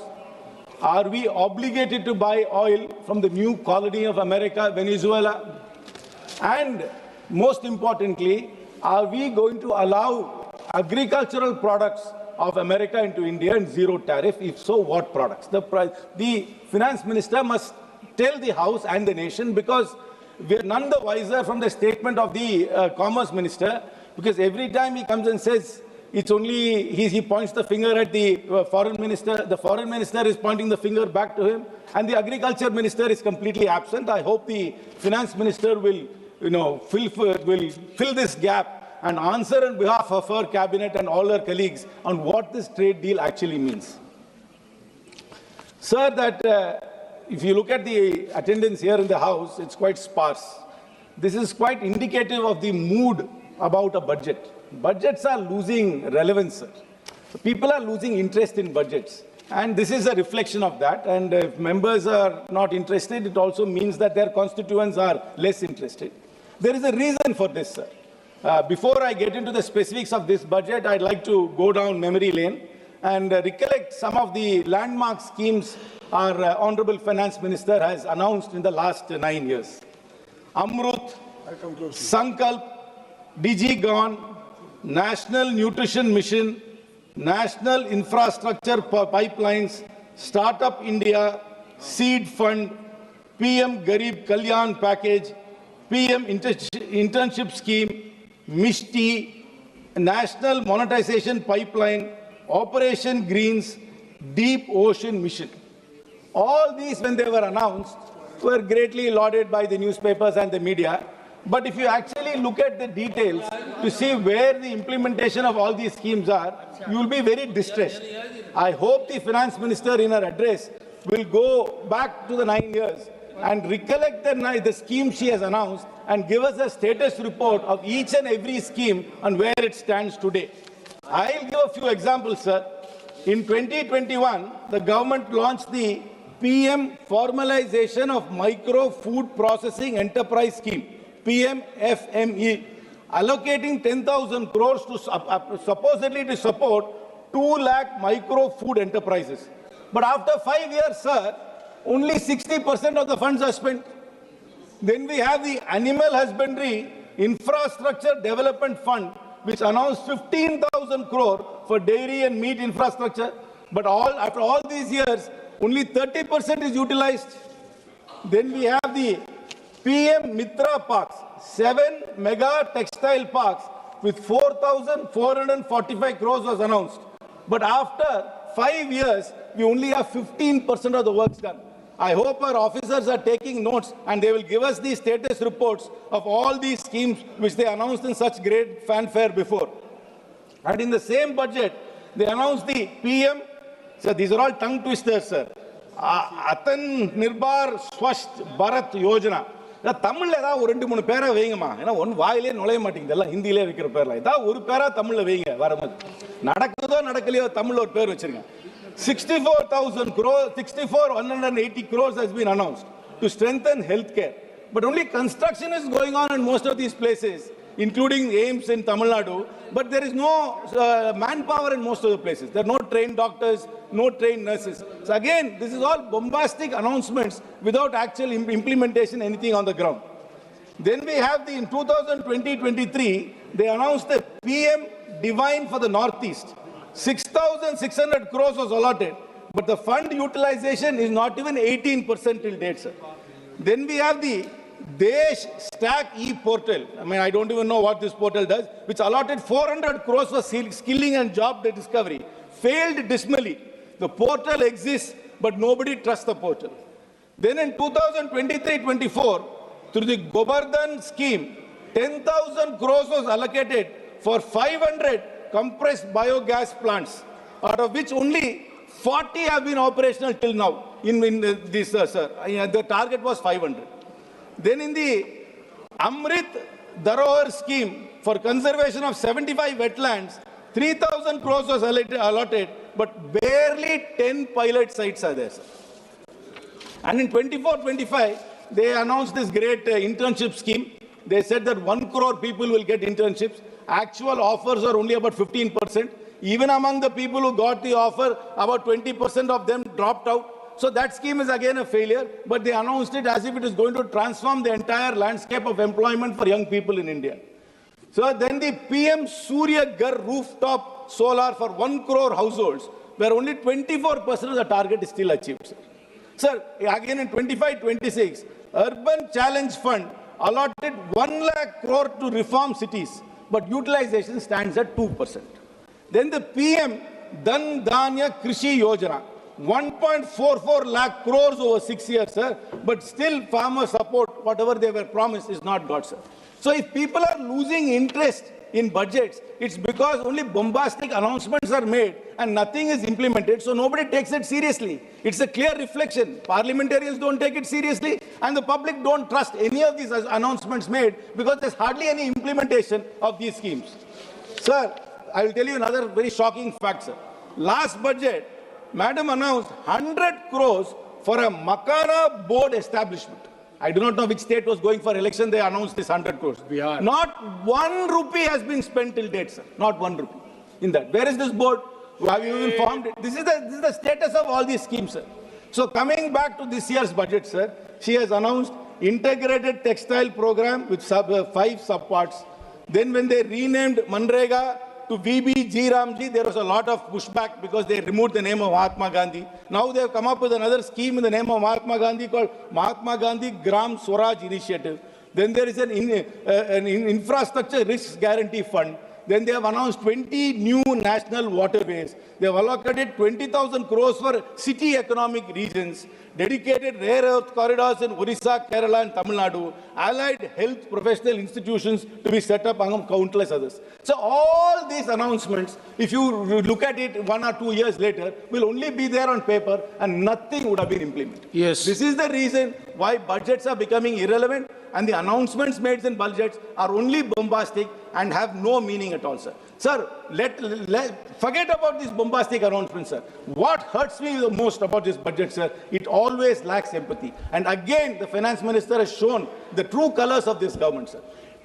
Are we obligated to buy oil from the new colony of America, Venezuela? And most importantly, are we going to allow agricultural products of America into India and zero tariff? If so, what products? The Finance Minister must tell the House and the nation, because we are none the wiser from the statement of the Commerce Minister, because every time he comes and says, it's only, he points the finger at the foreign minister. The foreign minister is pointing the finger back to him, and the agriculture minister is completely absent. I hope the finance minister will, fill this gap and answer on behalf of her cabinet and all her colleagues on what this trade deal actually means. Sir, that if you look at the attendance here in the House, it's quite sparse. This is quite indicative of the mood about a budget. Budgets are losing relevance, sir. People are losing interest in budgets. And this is a reflection of that. And if members are not interested, it also means that their constituents are less interested. There is a reason for this, sir. Before I get into the specifics of this budget, I'd like to go down memory lane and recollect some of the landmark schemes our Honorable Finance Minister has announced in the last 9 years. Amrut, Sankalp, DigiGon, National Nutrition Mission, National Infrastructure Pipelines, Startup India, Seed Fund, PM Garib Kalyan Package, PM Internship Scheme, Mishti, National Monetization Pipeline, Operation Greens, Deep Ocean Mission. All these, when they were announced, were greatly lauded by the newspapers and the media. But if you actually look at the details to see where the implementation of all these schemes are, you will be very distressed. I hope the Finance Minister in her address will go back to the 9 years and recollect the scheme she has announced and give us a status report of each and every scheme and where it stands today. I'll give a few examples, sir. In 2021, the government launched the PM Formalization of Micro Food Processing Enterprise Scheme, PMFME, allocating 10,000 crores to supposedly to support 2 lakh micro food enterprises. But after 5 years, sir, only 60% of the funds are spent. Then we have the Animal Husbandry Infrastructure Development Fund, which announced 15,000 crore for dairy and meat infrastructure. But after all these years, only 30% is utilized. Then we have the PM Mitra Parks, 7 mega textile parks with 4,445 crores was announced. But after 5 years, we only have 15% of the works done. I hope our officers are taking notes and they will give us the status reports of all these schemes which they announced in such great fanfare before. And in the same budget, they announced the PM. So these are all tongue twisters, sir. Atan Nirbhar Swasth Bharat Yojana. தமிழ்ல ஏதாவது ஒரு 2-3 பேரா வைங்கம்மா. ஏன்னா one வாயிலே நுழைய மாட்டேங்குது. எல்லாம் ஹிந்தியிலே வைக்கிற பேர்ல. ஏதாவது ஒரு பேரா தமிழ்ல வைங்க வரும்போது. நடக்குதோ நடக்கலையோ தமிழ்ல ஒரு பேர் வச்சிருங்க. 64,000 crores, 64,180 crores has been announced to strengthen healthcare. But only construction is going on in most of these places, including AIIMS in Tamil Nadu. But there is no manpower in most of the places. There are no trained doctors, no trained nurses. So again, this is all bombastic announcements without actual implementation, anything on the ground. Then we have in 2020-23, they announced the PM Divine for the Northeast. 6,600 crores was allotted, but the fund utilization is not even 18% till date, sir. Then we have the Desh Stack e-portal. I mean, I don't even know what this portal does, which allotted 400 crores for skilling and job discovery. Failed dismally. The portal exists, but nobody trusts the portal. Then in 2023-24, through the Govardhan scheme, 10,000 crores was allocated for 500 compressed biogas plants, out of which only 40 have been operational till now. This, sir, the target was 500. Then in the Amrit Dharohar scheme for conservation of 75 wetlands, 3,000 crores was allotted, but barely 10 pilot sites are there, sir. And in 24-25, they announced this great internship scheme. They said that 1 crore people will get internships. Actual offers are only about 15%. Even among the people who got the offer, about 20% of them dropped out. So that scheme is again a failure, but they announced it as if it is going to transform the entire landscape of employment for young people in India. So then the PM Surya Ghar rooftop solar for 1 crore households, where only 24% of the target is still achieved, sir. Sir, again in 25-26, Urban Challenge Fund allotted 1 lakh crore to reform cities, but utilization stands at 2%. Then the PM Dhan Dhanya Krishi Yojana, 1.44 lakh crores over 6 years, sir, but still farmer support, whatever they were promised, is not got, sir. So if people are losing interest in budgets, it's because only bombastic announcements are made and nothing is implemented, so nobody takes it seriously. It's a clear reflection. Parliamentarians don't take it seriously, and the public don't trust any of these announcements made because there's hardly any implementation of these schemes. Sir, I will tell you another very shocking fact, sir. Last budget, Madam announced 100 crores for a Makana board establishment. I do not know which state was going for election. They announced this 100 crores. Not 1 rupee has been spent till date, sir. Not 1 rupee in that. Where is this board? Have you even formed it? This is the status of all these schemes, sir. So coming back to this year's budget, sir, she has announced integrated textile program with 5 subparts. Then when they renamed Manrega to VBG Ramji, there was a lot of pushback because they removed the name of Mahatma Gandhi. Now they have come up with another scheme in the name of Mahatma Gandhi called Mahatma Gandhi Gram Swaraj Initiative. Then there is an infrastructure risk guarantee fund. Then they have announced 20 new national waterways. They have allocated 20,000 crores for city economic regions, dedicated rare earth corridors in Orissa, Kerala and Tamil Nadu, allied health professional institutions to be set up among countless others. So all these announcements, if you look at it 1 or 2 years later, will only be there on paper and nothing would have been implemented. Yes. This is the reason why budgets are becoming irrelevant and the announcements made in budgets are only bombastic and have no meaning at all, sir. Sir, forget about these bombastic announcements, sir. What hurts me the most about this budget, sir, it always lacks empathy. And again, the finance minister has shown the true colors of this government, sir.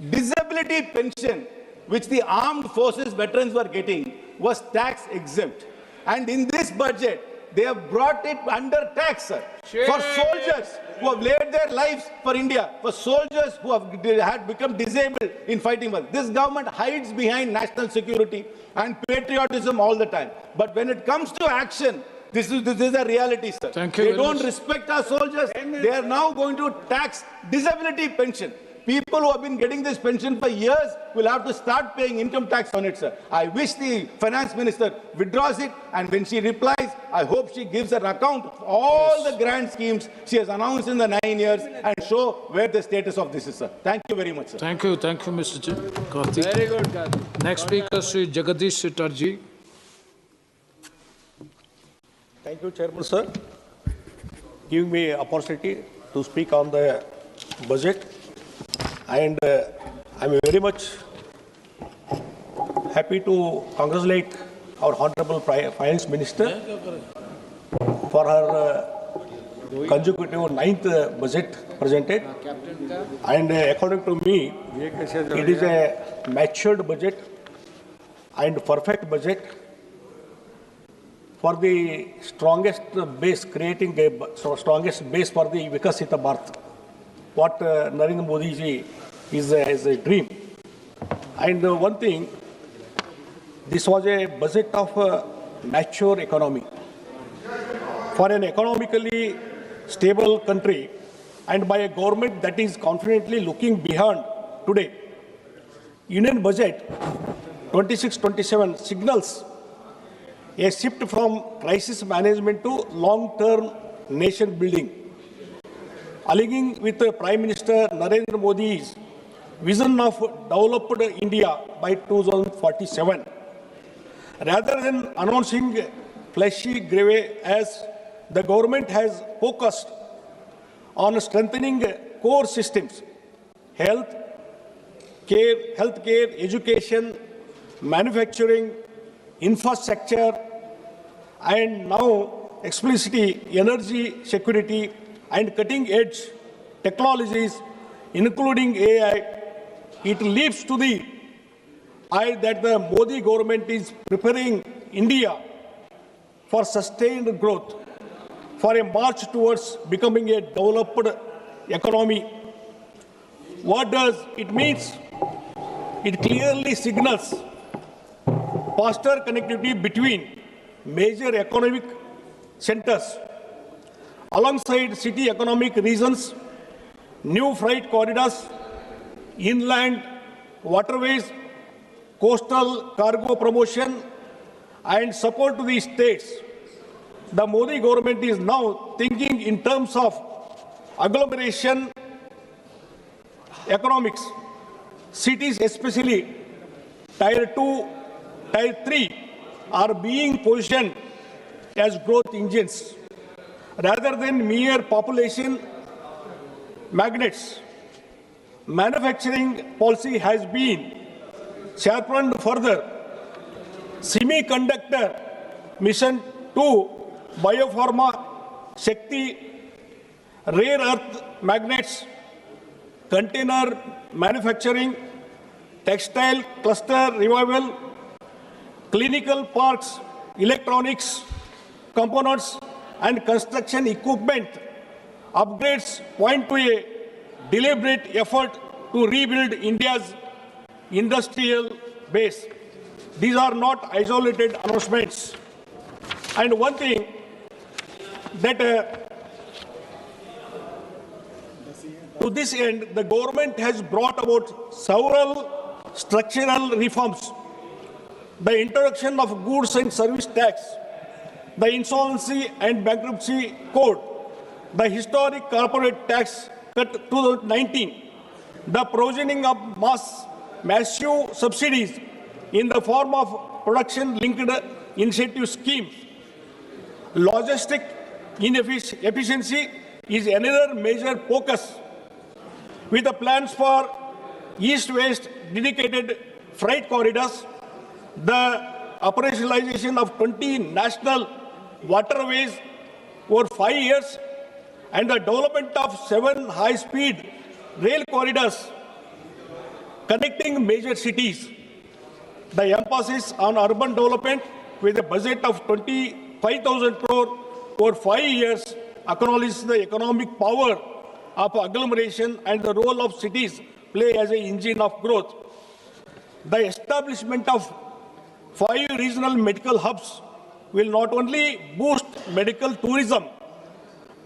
Disability pension, which the armed forces veterans were getting, was tax exempt. And in this budget, they have brought it under tax, sir. For soldiers who have laid their lives for India, for soldiers who had become disabled in fighting war. This government hides behind national security and patriotism all the time. But when it comes to action, This is the reality, sir. Thank you They very don't much. respect our soldiers. They are now going to tax disability pension. People who have been getting this pension for years will have to start paying income tax on it, sir. I wish the finance minister withdraws it, and when she replies, I hope she gives an account of all the grand schemes she has announced in the 9 years and show where the status of this is, sir. Thank you very much, sir. Thank you, Mr. Karthik. Very good, Karthik. Next speaker, Sri Jagadish Chatterjee. Thank you, Chairman, sir, giving me opportunity to speak on the budget. And I'm very much happy to congratulate our Honorable Finance Minister for her consecutive 9th budget presented. And according to me, it is a matured budget and perfect budget for the strongest base, creating a strongest base for the Vikasita Bharat. What Narendra Modi ji is a dream. And one thing, this was a budget of a mature economy. For an economically stable country and by a government that is confidently looking beyond today, Union budget 26-27 signals a shift from crisis management to long-term nation building. Aligning with Prime Minister Narendra Modi's vision of developed India by 2047. Rather than announcing flashy grave, as the government has focused on strengthening core systems, healthcare, education, manufacturing, infrastructure, and now explicitly energy security and cutting-edge technologies, including AI. It leaves to the eye that the Modi government is preparing India for sustained growth, for a march towards becoming a developed economy. What does it mean? It clearly signals faster connectivity between major economic centers, alongside city economic regions, new freight corridors, inland waterways, coastal cargo promotion, and support to the states. The Modi government is now thinking in terms of agglomeration economics. Cities, especially Tier 2, Tier 3, are being positioned as growth engines rather than mere population magnets. Manufacturing policy has been sharpened further. Semiconductor mission 2, biopharma, Shakti, rare earth magnets, container manufacturing, textile cluster revival, clinical parks, electronics, components, and construction equipment upgrades point to a deliberate effort to rebuild India's industrial base. These are not isolated announcements. And one thing that to this end, the government has brought about several structural reforms. The introduction of goods and service tax, the insolvency and bankruptcy code, the historic corporate tax cut 2019, the provisioning of massive subsidies in the form of production-linked incentive schemes. Logistic inefficiency is another major focus, with the plans for east-west dedicated freight corridors, the operationalization of 20 national waterways over 5 years, and the development of 7 high-speed rail corridors connecting major cities. The emphasis on urban development with a budget of 25,000 crore over 5 years acknowledges the economic power of agglomeration and the role of cities play as an engine of growth. The establishment of 5 regional medical hubs will not only boost medical tourism,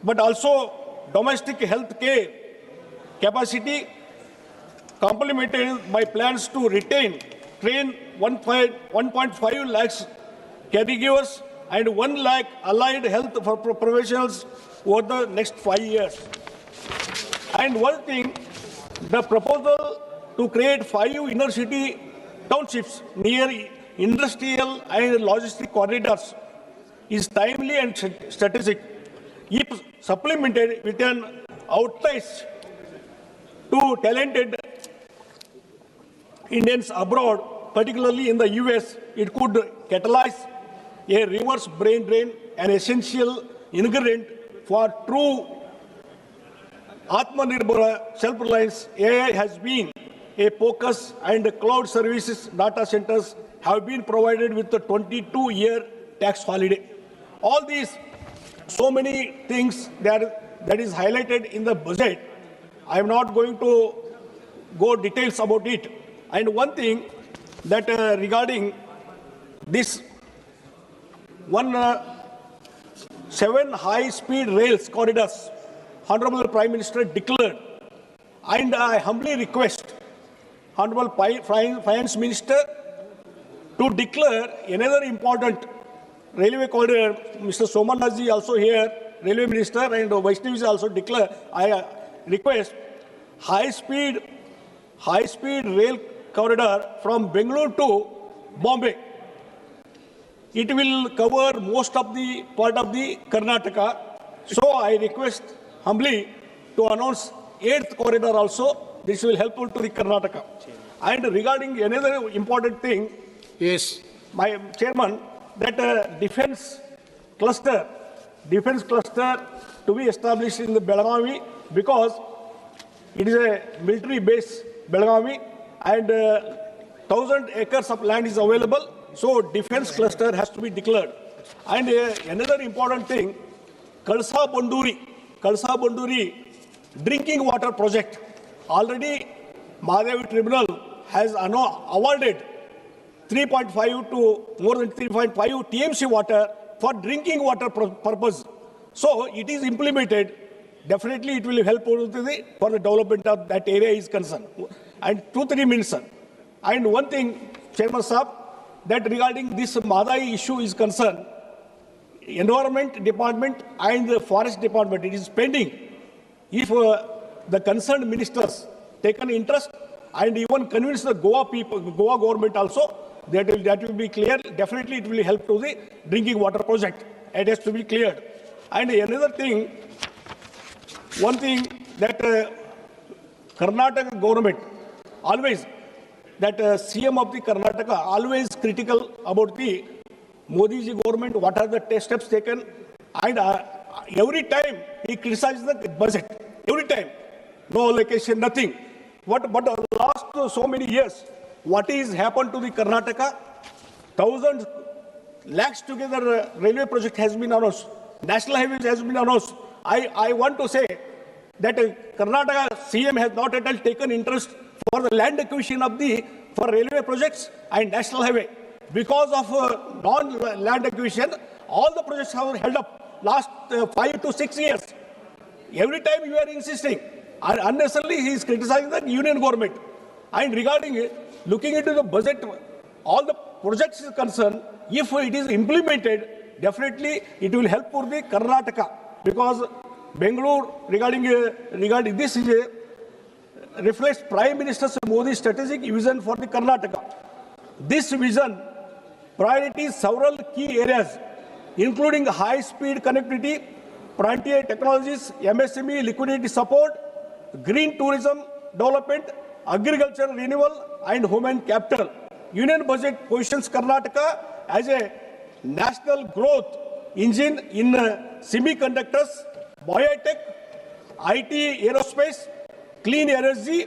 but also domestic health care capacity, complemented by plans to train 1.5 lakhs caregivers and 1 lakh allied health professionals over the next 5 years. And one thing, the proposal to create 5 inner city townships near industrial and logistic corridors is timely and strategic. If supplemented with an outreach to talented Indians abroad, particularly in the US, it could catalyze a reverse brain drain, an essential ingredient for true Atmanirbhar self-reliance. AI has been a focus, and cloud services data centers have been provided with a 22-year tax holiday. All these, so many things that is highlighted in the budget. I am not going to go details about it. And one thing that regarding this 7 high-speed rails corridors, Honorable Prime Minister declared, and I humbly request Honorable Finance Minister to declare another important railway corridor. Mr. Somanaji also here, Railway Minister, and Vaishnavi is also declare. I request high-speed rail corridor from Bengaluru to Bombay. It will cover most of the part of the Karnataka. So I request humbly to announce 8th corridor also. This will help to the Karnataka. And regarding another important thing, yes, my chairman, that defense cluster to be established in the Belagavi, because it is a military base, Belagavi, and 1,000 acres of land is available. So defense cluster has to be declared. And another important thing, Kalsa Banduri drinking water project. Already Mahadevi Tribunal has awarded 3.5 to more than 3.5 TMC water for drinking water purpose. So it is implemented. Definitely it will help for the development of that area is concerned. And 2-3 minutes, sir. And one thing, Chairman Saab, that regarding this Madai issue is concerned, Environment Department and the Forest Department, it is pending. If the concerned ministers take an interest and even convince the Goa government also, that will be clear. Definitely it will help to the drinking water project. It has to be cleared. And another thing, one thing that Karnataka government always, that CM of the Karnataka always critical about the Modi ji government, what are the steps taken, and every time he criticizes the budget. Every time, no allocation, nothing. But the last so many years, what is happened to the Karnataka? 1,000 lakhs together railway project has been announced. National highways has been announced. I want to say that Karnataka CM has not at all taken interest for the land acquisition of for railway projects and national highway. Because of non-land acquisition, all the projects have held up last 5 to 6 years. Every time you are insisting, and unnecessarily he is criticizing the union government. And regarding looking into the budget, all the projects is concerned, if it is implemented, definitely it will help for the Karnataka, because Bengaluru regarding this is reflects Prime Minister Modi's strategic vision for the Karnataka. This vision priorities several key areas, including high-speed connectivity, frontier technologies, MSME liquidity support, green tourism development, agricultural renewal, and human capital. Union budget positions Karnataka as a national growth engine in semiconductors, biotech, IT, aerospace, clean energy,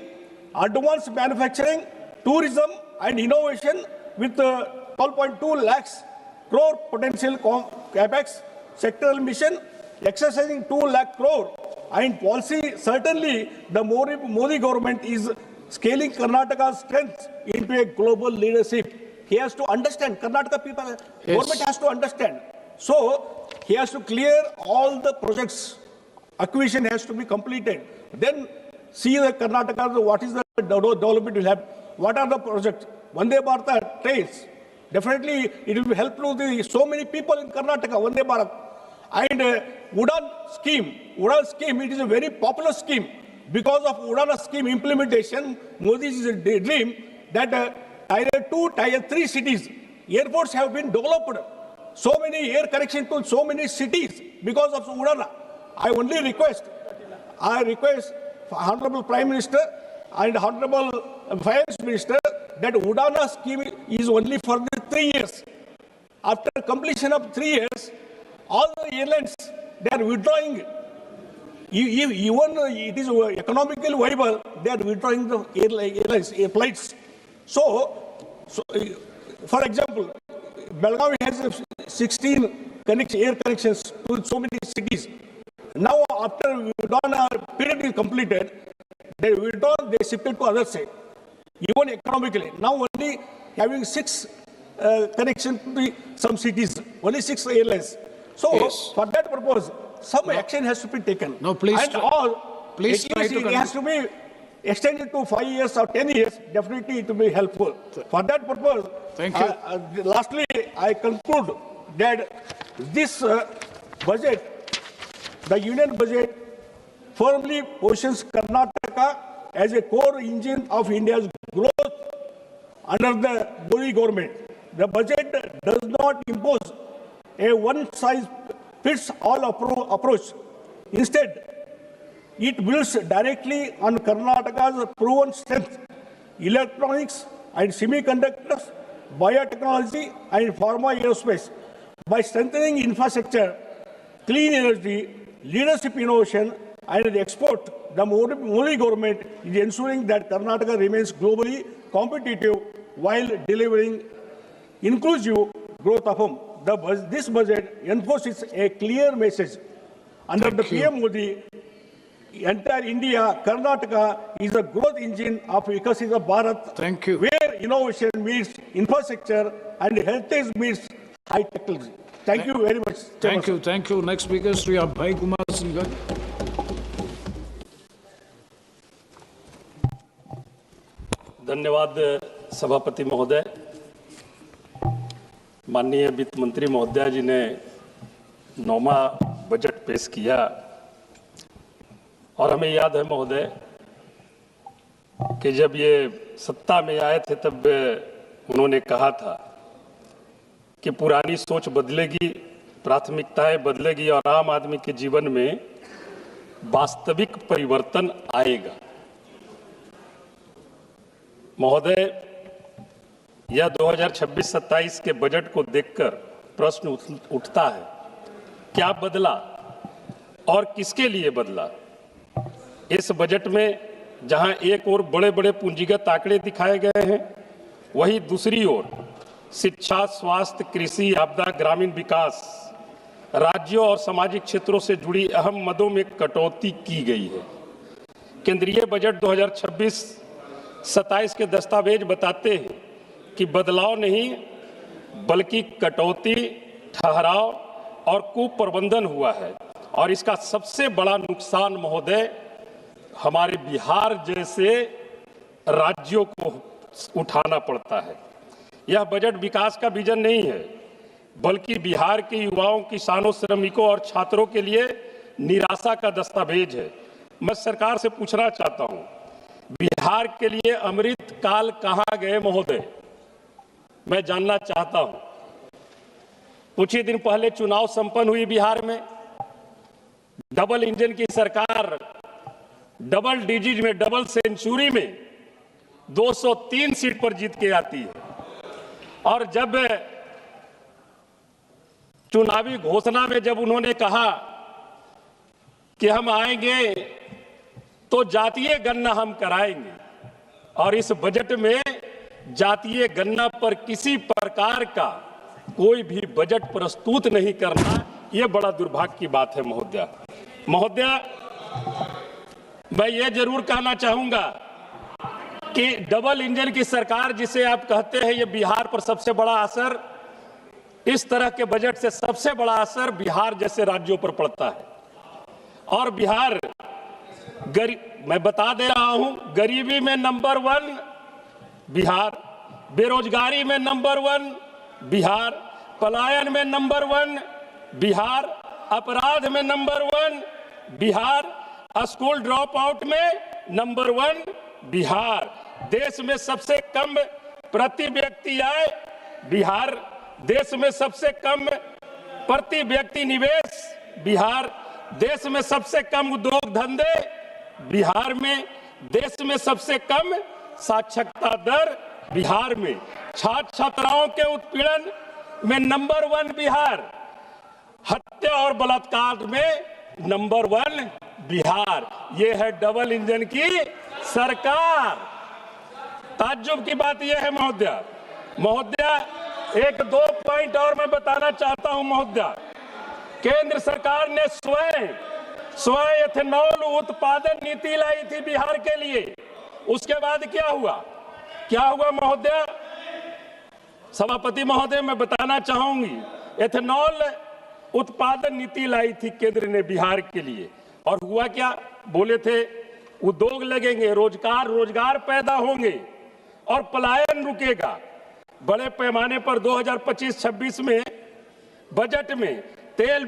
advanced manufacturing, tourism, and innovation, with 12.2 lakhs crore potential capex sectoral mission, exercising 2 lakh crore, and policy. Certainly, the Modi government is scaling Karnataka's strength into a global leadership. He has to understand, Karnataka people, government has to understand. So, he has to clear all the projects. Acquisition has to be completed. Then see the Karnataka, what is the development will have, what are the projects. Vande Bharat trains, definitely it will help to so many people in Karnataka, Vande Bharat. And Udan scheme, it is a very popular scheme. Because of Udan scheme implementation, Modi's dream that Tier 2, Tier 3 cities, airports have been developed. So many air connection to so many cities because of Udan. I request Honorable Prime Minister and Honorable Finance Minister that Udana scheme is only for the 3 years. After completion of 3 years, all the airlines, they are withdrawing. Even it is economically viable, they are withdrawing the airlines, air flights. So, for example, Belgavi has 16 air connections to so many cities. Now, after Udana period is completed, they withdraw, they shifted to other side, even economically. Now only having 6 connections to some cities, only 6 airlines. So yes, for that purpose, some action has to be taken. No, please. And please try to it has to be extended to 5 years or 10 years. Definitely, it will be helpful. For that purpose, thank you. Lastly, I conclude that this budget, the union budget, firmly positions Karnataka as a core engine of India's growth under the Modi government. The budget does not impose a one-size-fits-all approach. Instead, it builds directly on Karnataka's proven strength: electronics and semiconductors, biotechnology, and pharma aerospace. By strengthening infrastructure, clean energy, leadership innovation, and the export, the Modi government is ensuring that Karnataka remains globally competitive while delivering inclusive growth of home. This budget enforces a clear message. Under the PM Modi, entire India, Karnataka is a growth engine of Vikasita Bharat. Thank you. Where innovation meets infrastructure and heritage meets high technology. Thank you very much. Thank you. Thank you. Next speaker, Sri Abhay Kumar Singh. धन्यवाद सभापति महोदय। माननीय वित्त मंत्री महोदय जी ने 9वां budget पेश किया और हमें याद है महोदय कि जब ये सत्ता में आए थे तब उन्होंने कहा था कि पुरानी सोच बदलेगी, प्राथमिकताएं बदलेगी और आम आदमी के जीवन में वास्तविक परिवर्तन आएगा। महोदय, यह 2026-27 के बजट को देखकर प्रश्न उठता है, क्या बदला और किसके लिए बदला? इस बजट में जहां एक ओर बड़े बड़े पूंजीगत आंकड़े दिखाए गए हैं, वहीं दूसरी ओर शिक्षा, स्वास्थ्य, कृषि, आपदा, ग्रामीण विकास, राज्यों और सामाजिक क्षेत्रों से जुड़ी अहम मदों में कटौती की गई है। केंद्रीय बजट 2026-27 के दस्तावेज बताते हैं कि बदलाव नहीं बल्कि कटौती, ठहराव और कुप्रबंधन हुआ है और इसका सबसे बड़ा नुकसान महोदय हमारे बिहार जैसे राज्यों को उठाना पड़ता है। यह बजट विकास का विजन नहीं है बल्कि बिहार के युवाओं, किसानों, श्रमिकों और छात्रों के लिए निराशा का दस्तावेज है। मैं सरकार से पूछना चाहता हूं, बिहार के लिए अमृत काल कहां गए महोदय? मैं जानना चाहता हूं। कुछ ही दिन पहले चुनाव संपन्न हुई बिहार में, डबल इंजन की सरकार डबल डिजिट में, डबल सेंचुरी में 203 सीट पर जीत के आती है और जब चुनावी घोषणा में जब उन्होंने कहा कि हम आएंगे तो जातीय गणना हम कराएंगे और इस बजट में जातीय गणना पर किसी प्रकार का कोई भी बजट प्रस्तुत नहीं करना, यह बड़ा दुर्भाग्य की बात है महोदय। मैं ये जरूर कहना चाहूंगा कि डबल इंजन की सरकार जिसे आप कहते हैं, ये बिहार पर सबसे बड़ा असर इस तरह के बजट से सबसे बड़ा असर बिहार जैसे राज्यों पर पड़ता है। और बिहार मैं बता दे रहा हूं, गरीबी में नंबर 1 बिहार, बेरोजगारी में नंबर 1 बिहार, पलायन में नंबर 1 बिहार, अपराध में number 1 Bihar, school drop out में नंबर 1 बिहार, देश में सबसे कम प्रति व्यक्ति आय बिहार, देश में सबसे कम प्रति व्यक्ति निवेश बिहार, देश में सबसे कम उद्योग धंधे बिहार में, देश में सबसे कम साक्षरता दर बिहार में, छात्र छात्राओं के उत्पीड़न में नंबर 1 बिहार, हत्या और बलात्कार में नंबर 1 बिहार। ये है डबल इंजन की सरकार। ताज्जुब की बात यह है महोदया, एक 2 पॉइंट और मैं बताना चाहता हूं महोदया। केंद्र सरकार ने स्वयं एथेनॉल उत्पादन नीति लाई थी बिहार के लिए। उसके बाद क्या हुआ महोदया? सभापति महोदय, मैं बताना चाहूंगी, एथेनॉल उत्पादन नीति लाई थी केंद्र ने बिहार के लिए, और हुआ क्या? बोले थे उद्योग लगेंगे, रोजगार पैदा होंगे और पलायन रुकेगा। बड़े पैमाने पर 2025-26 में बजट में तेल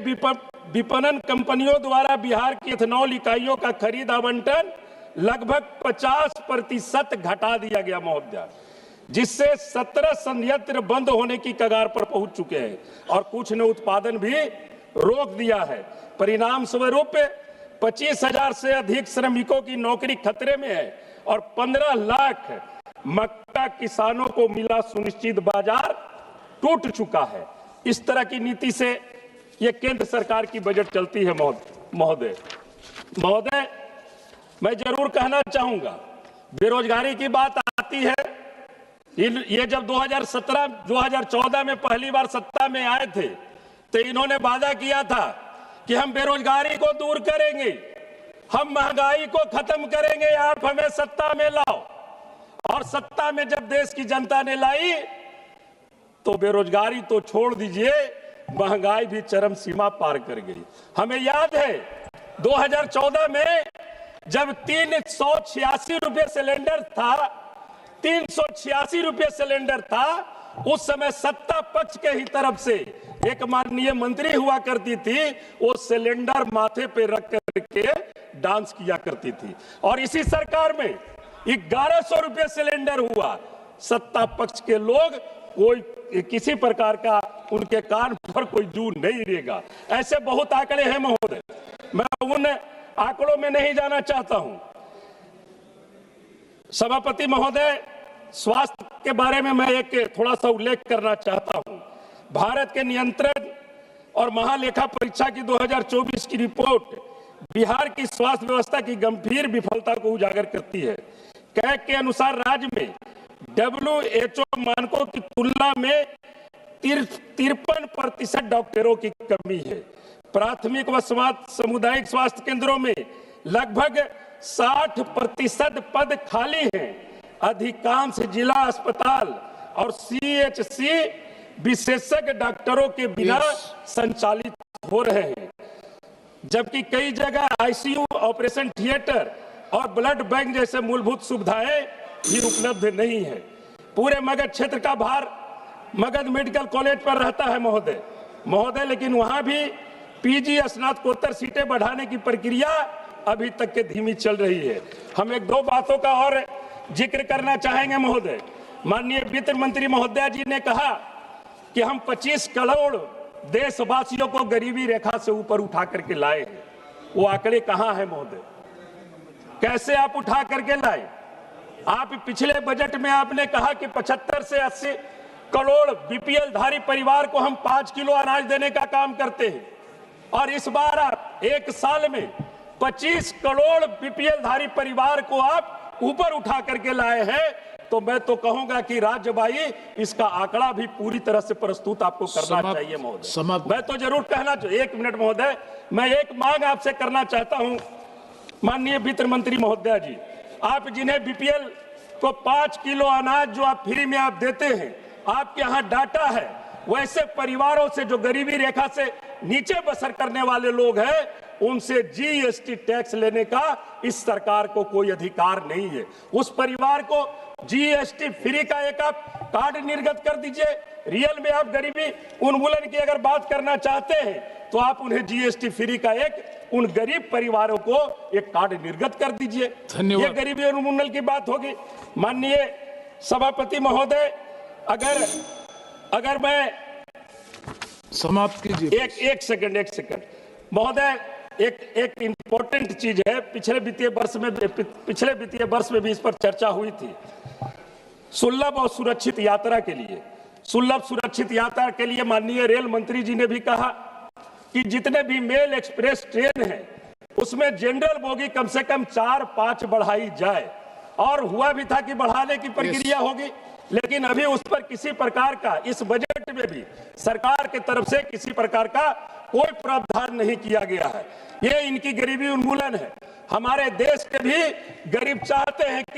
विपणन कंपनियों द्वारा बिहार की एथेनॉल इकाइयों का खरीद आवंटन लगभग 50% घटा दिया गया महोदया, जिससे 17 संयंत्र बंद होने की कगार पर पहुंच चुके हैं और कुछ ने उत्पादन भी रोक दिया है। परिणाम स्वरूप 25,000 से अधिक श्रमिकों की नौकरी खतरे में है और 15 लाख मक्का किसानों को मिला सुनिश्चित बाजार टूट चुका है। इस तरह की नीति से यह केंद्र सरकार की बजट चलती है महोदय। मैं जरूर कहना चाहूंगा, बेरोजगारी की बात आती है। ये जब 2014 में पहली बार सत्ता में आए थे तो इन्होंने वादा किया था कि हम बेरोजगारी को दूर करेंगे, हम महंगाई को खत्म करेंगे, आप हमें सत्ता में लाओ। और सत्ता में जब देश की जनता ने लाई तो बेरोजगारी तो छोड़ दीजिए, महंगाई भी चरम सीमा पार कर गई। हमें याद है 2014 में जब 386 रुपये सिलेंडर था, 386 रुपये सिलेंडर था, उस समय सत्ता पक्ष के ही तरफ से एक माननीय मंत्री हुआ करती थी, वो सिलेंडर माथे पे रख करके डांस किया करती थी। और इसी सरकार में 1100 रुपये सिलेंडर हुआ। सत्ता पक्ष के लोग कोई किसी प्रकार का उनके कान पर कोई जू नहीं रहेगा। ऐसे बहुत आंकड़े हैं महोदय, मैं उन आंकड़ों में नहीं जाना चाहता हूं। सभापति महोदय, स्वास्थ्य के बारे में मैं एक थोड़ा सा उल्लेख करना चाहता हूं। भारत के नियंत्रण और महालेखा परीक्षा की 2024 की रिपोर्ट बिहार की स्वास्थ्य व्यवस्था की गंभीर विफलता को उजागर करती है। कैग के अनुसार राज्य में WHO मानकों की तुलना में 53% डॉक्टरों की कमी है। प्राथमिक व सामुदायिक स्वास्थ्य केंद्रों में लगभग 60% पद खाली हैं। अधिकांश जिला अस्पताल और CHC विशेषज्ञ डॉक्टरों के बिना संचालित हो रहे हैं, जबकि कई जगह ICU, ऑपरेशन थिएटर और ब्लड बैंक जैसे मूलभूत सुविधाएं भी उपलब्ध नहीं है। पूरे मगध क्षेत्र का भार मगध मेडिकल कॉलेज पर रहता है महोदय, लेकिन वहां भी PG स्नातकोत्तर सीटें बढ़ाने की प्रक्रिया अभी तक के धीमी चल रही है। हम 1-2 बातों का और जिक्र करना चाहेंगे महोदय। माननीय वित्त मंत्री महोदया जी ने कहा कि हम 25 करोड़ देशवासियों को गरीबी रेखा से ऊपर उठा करके लाए हैं। वो आंकड़े कहां हैं महोदय? कैसे आप उठा करके लाए? आप पिछले बजट में आपने कहा कि 75 से 80 करोड़ BPL धारी परिवार को हम 5 किलो अनाज देने का काम करते हैं, और इस बार आप 1 साल में 25 करोड़ BPL धारी परिवार को आप ऊपर उठा करके लाए हैं। तो मैं तो कहूंगा कि राज्यभाई, इसका आंकड़ा भी पूरी तरह से प्रस्तुत आपको करना चाहिए महोदय। मैं तो जरूर कहना चाहिए। 1 मिनट महोदय, मैं एक मांग आपसे करना चाहता हूं। माननीय वित्त मंत्री महोदया जी, आप जिन्हें BPL को 5 किलो अनाज जो आप फ्री में आप देते हैं, आपके यहाँ डाटा है वैसे परिवारों से जो गरीबी रेखा से नीचे बसर करने वाले लोग हैं, उनसे जीएसटी टैक्स लेने का इस सरकार को कोई अधिकार नहीं है। उस परिवार को जीएसटी फ्री का एक आप कार्ड निर्गत कर दीजिए। रियल में आप गरीबी उन्मूलन की अगर बात करना चाहते हैं तो आप उन्हें जीएसटी फ्री का एक उन गरीब परिवारों को एक कार्ड निर्गत कर दीजिए। ये गरीबी उन्मूलन की बात होगी। माननीय सभापति महोदय, अगर मैं समाप्त कीजिए। एक सेकंड महोदय, एक इंपॉर्टेंट चीज है। पिछले वित्तीय वर्ष में भी इस पर चर्चा हुई थी। सुलभ और सुरक्षित यात्रा के लिए, सुलभ सुरक्षित यात्रा के लिए माननीय रेल मंत्री जी ने भी कहा कि जितने भी मेल एक्सप्रेस ट्रेन हैं उसमें जनरल बोगी कम से कम 4-5 बढ़ाई जाए। और हुआ भी था कि बढ़ाने की प्रक्रिया होगी, लेकिन अभी उस पर किसी प्रकार का इस बजट में भी सरकार के तरफ से किसी प्रकार का कोई प्रावधान नहीं किया गया है। ये इनकी गरीबी उन्मूलन है। हमारे देश के भी गरीब चाहते हैं कि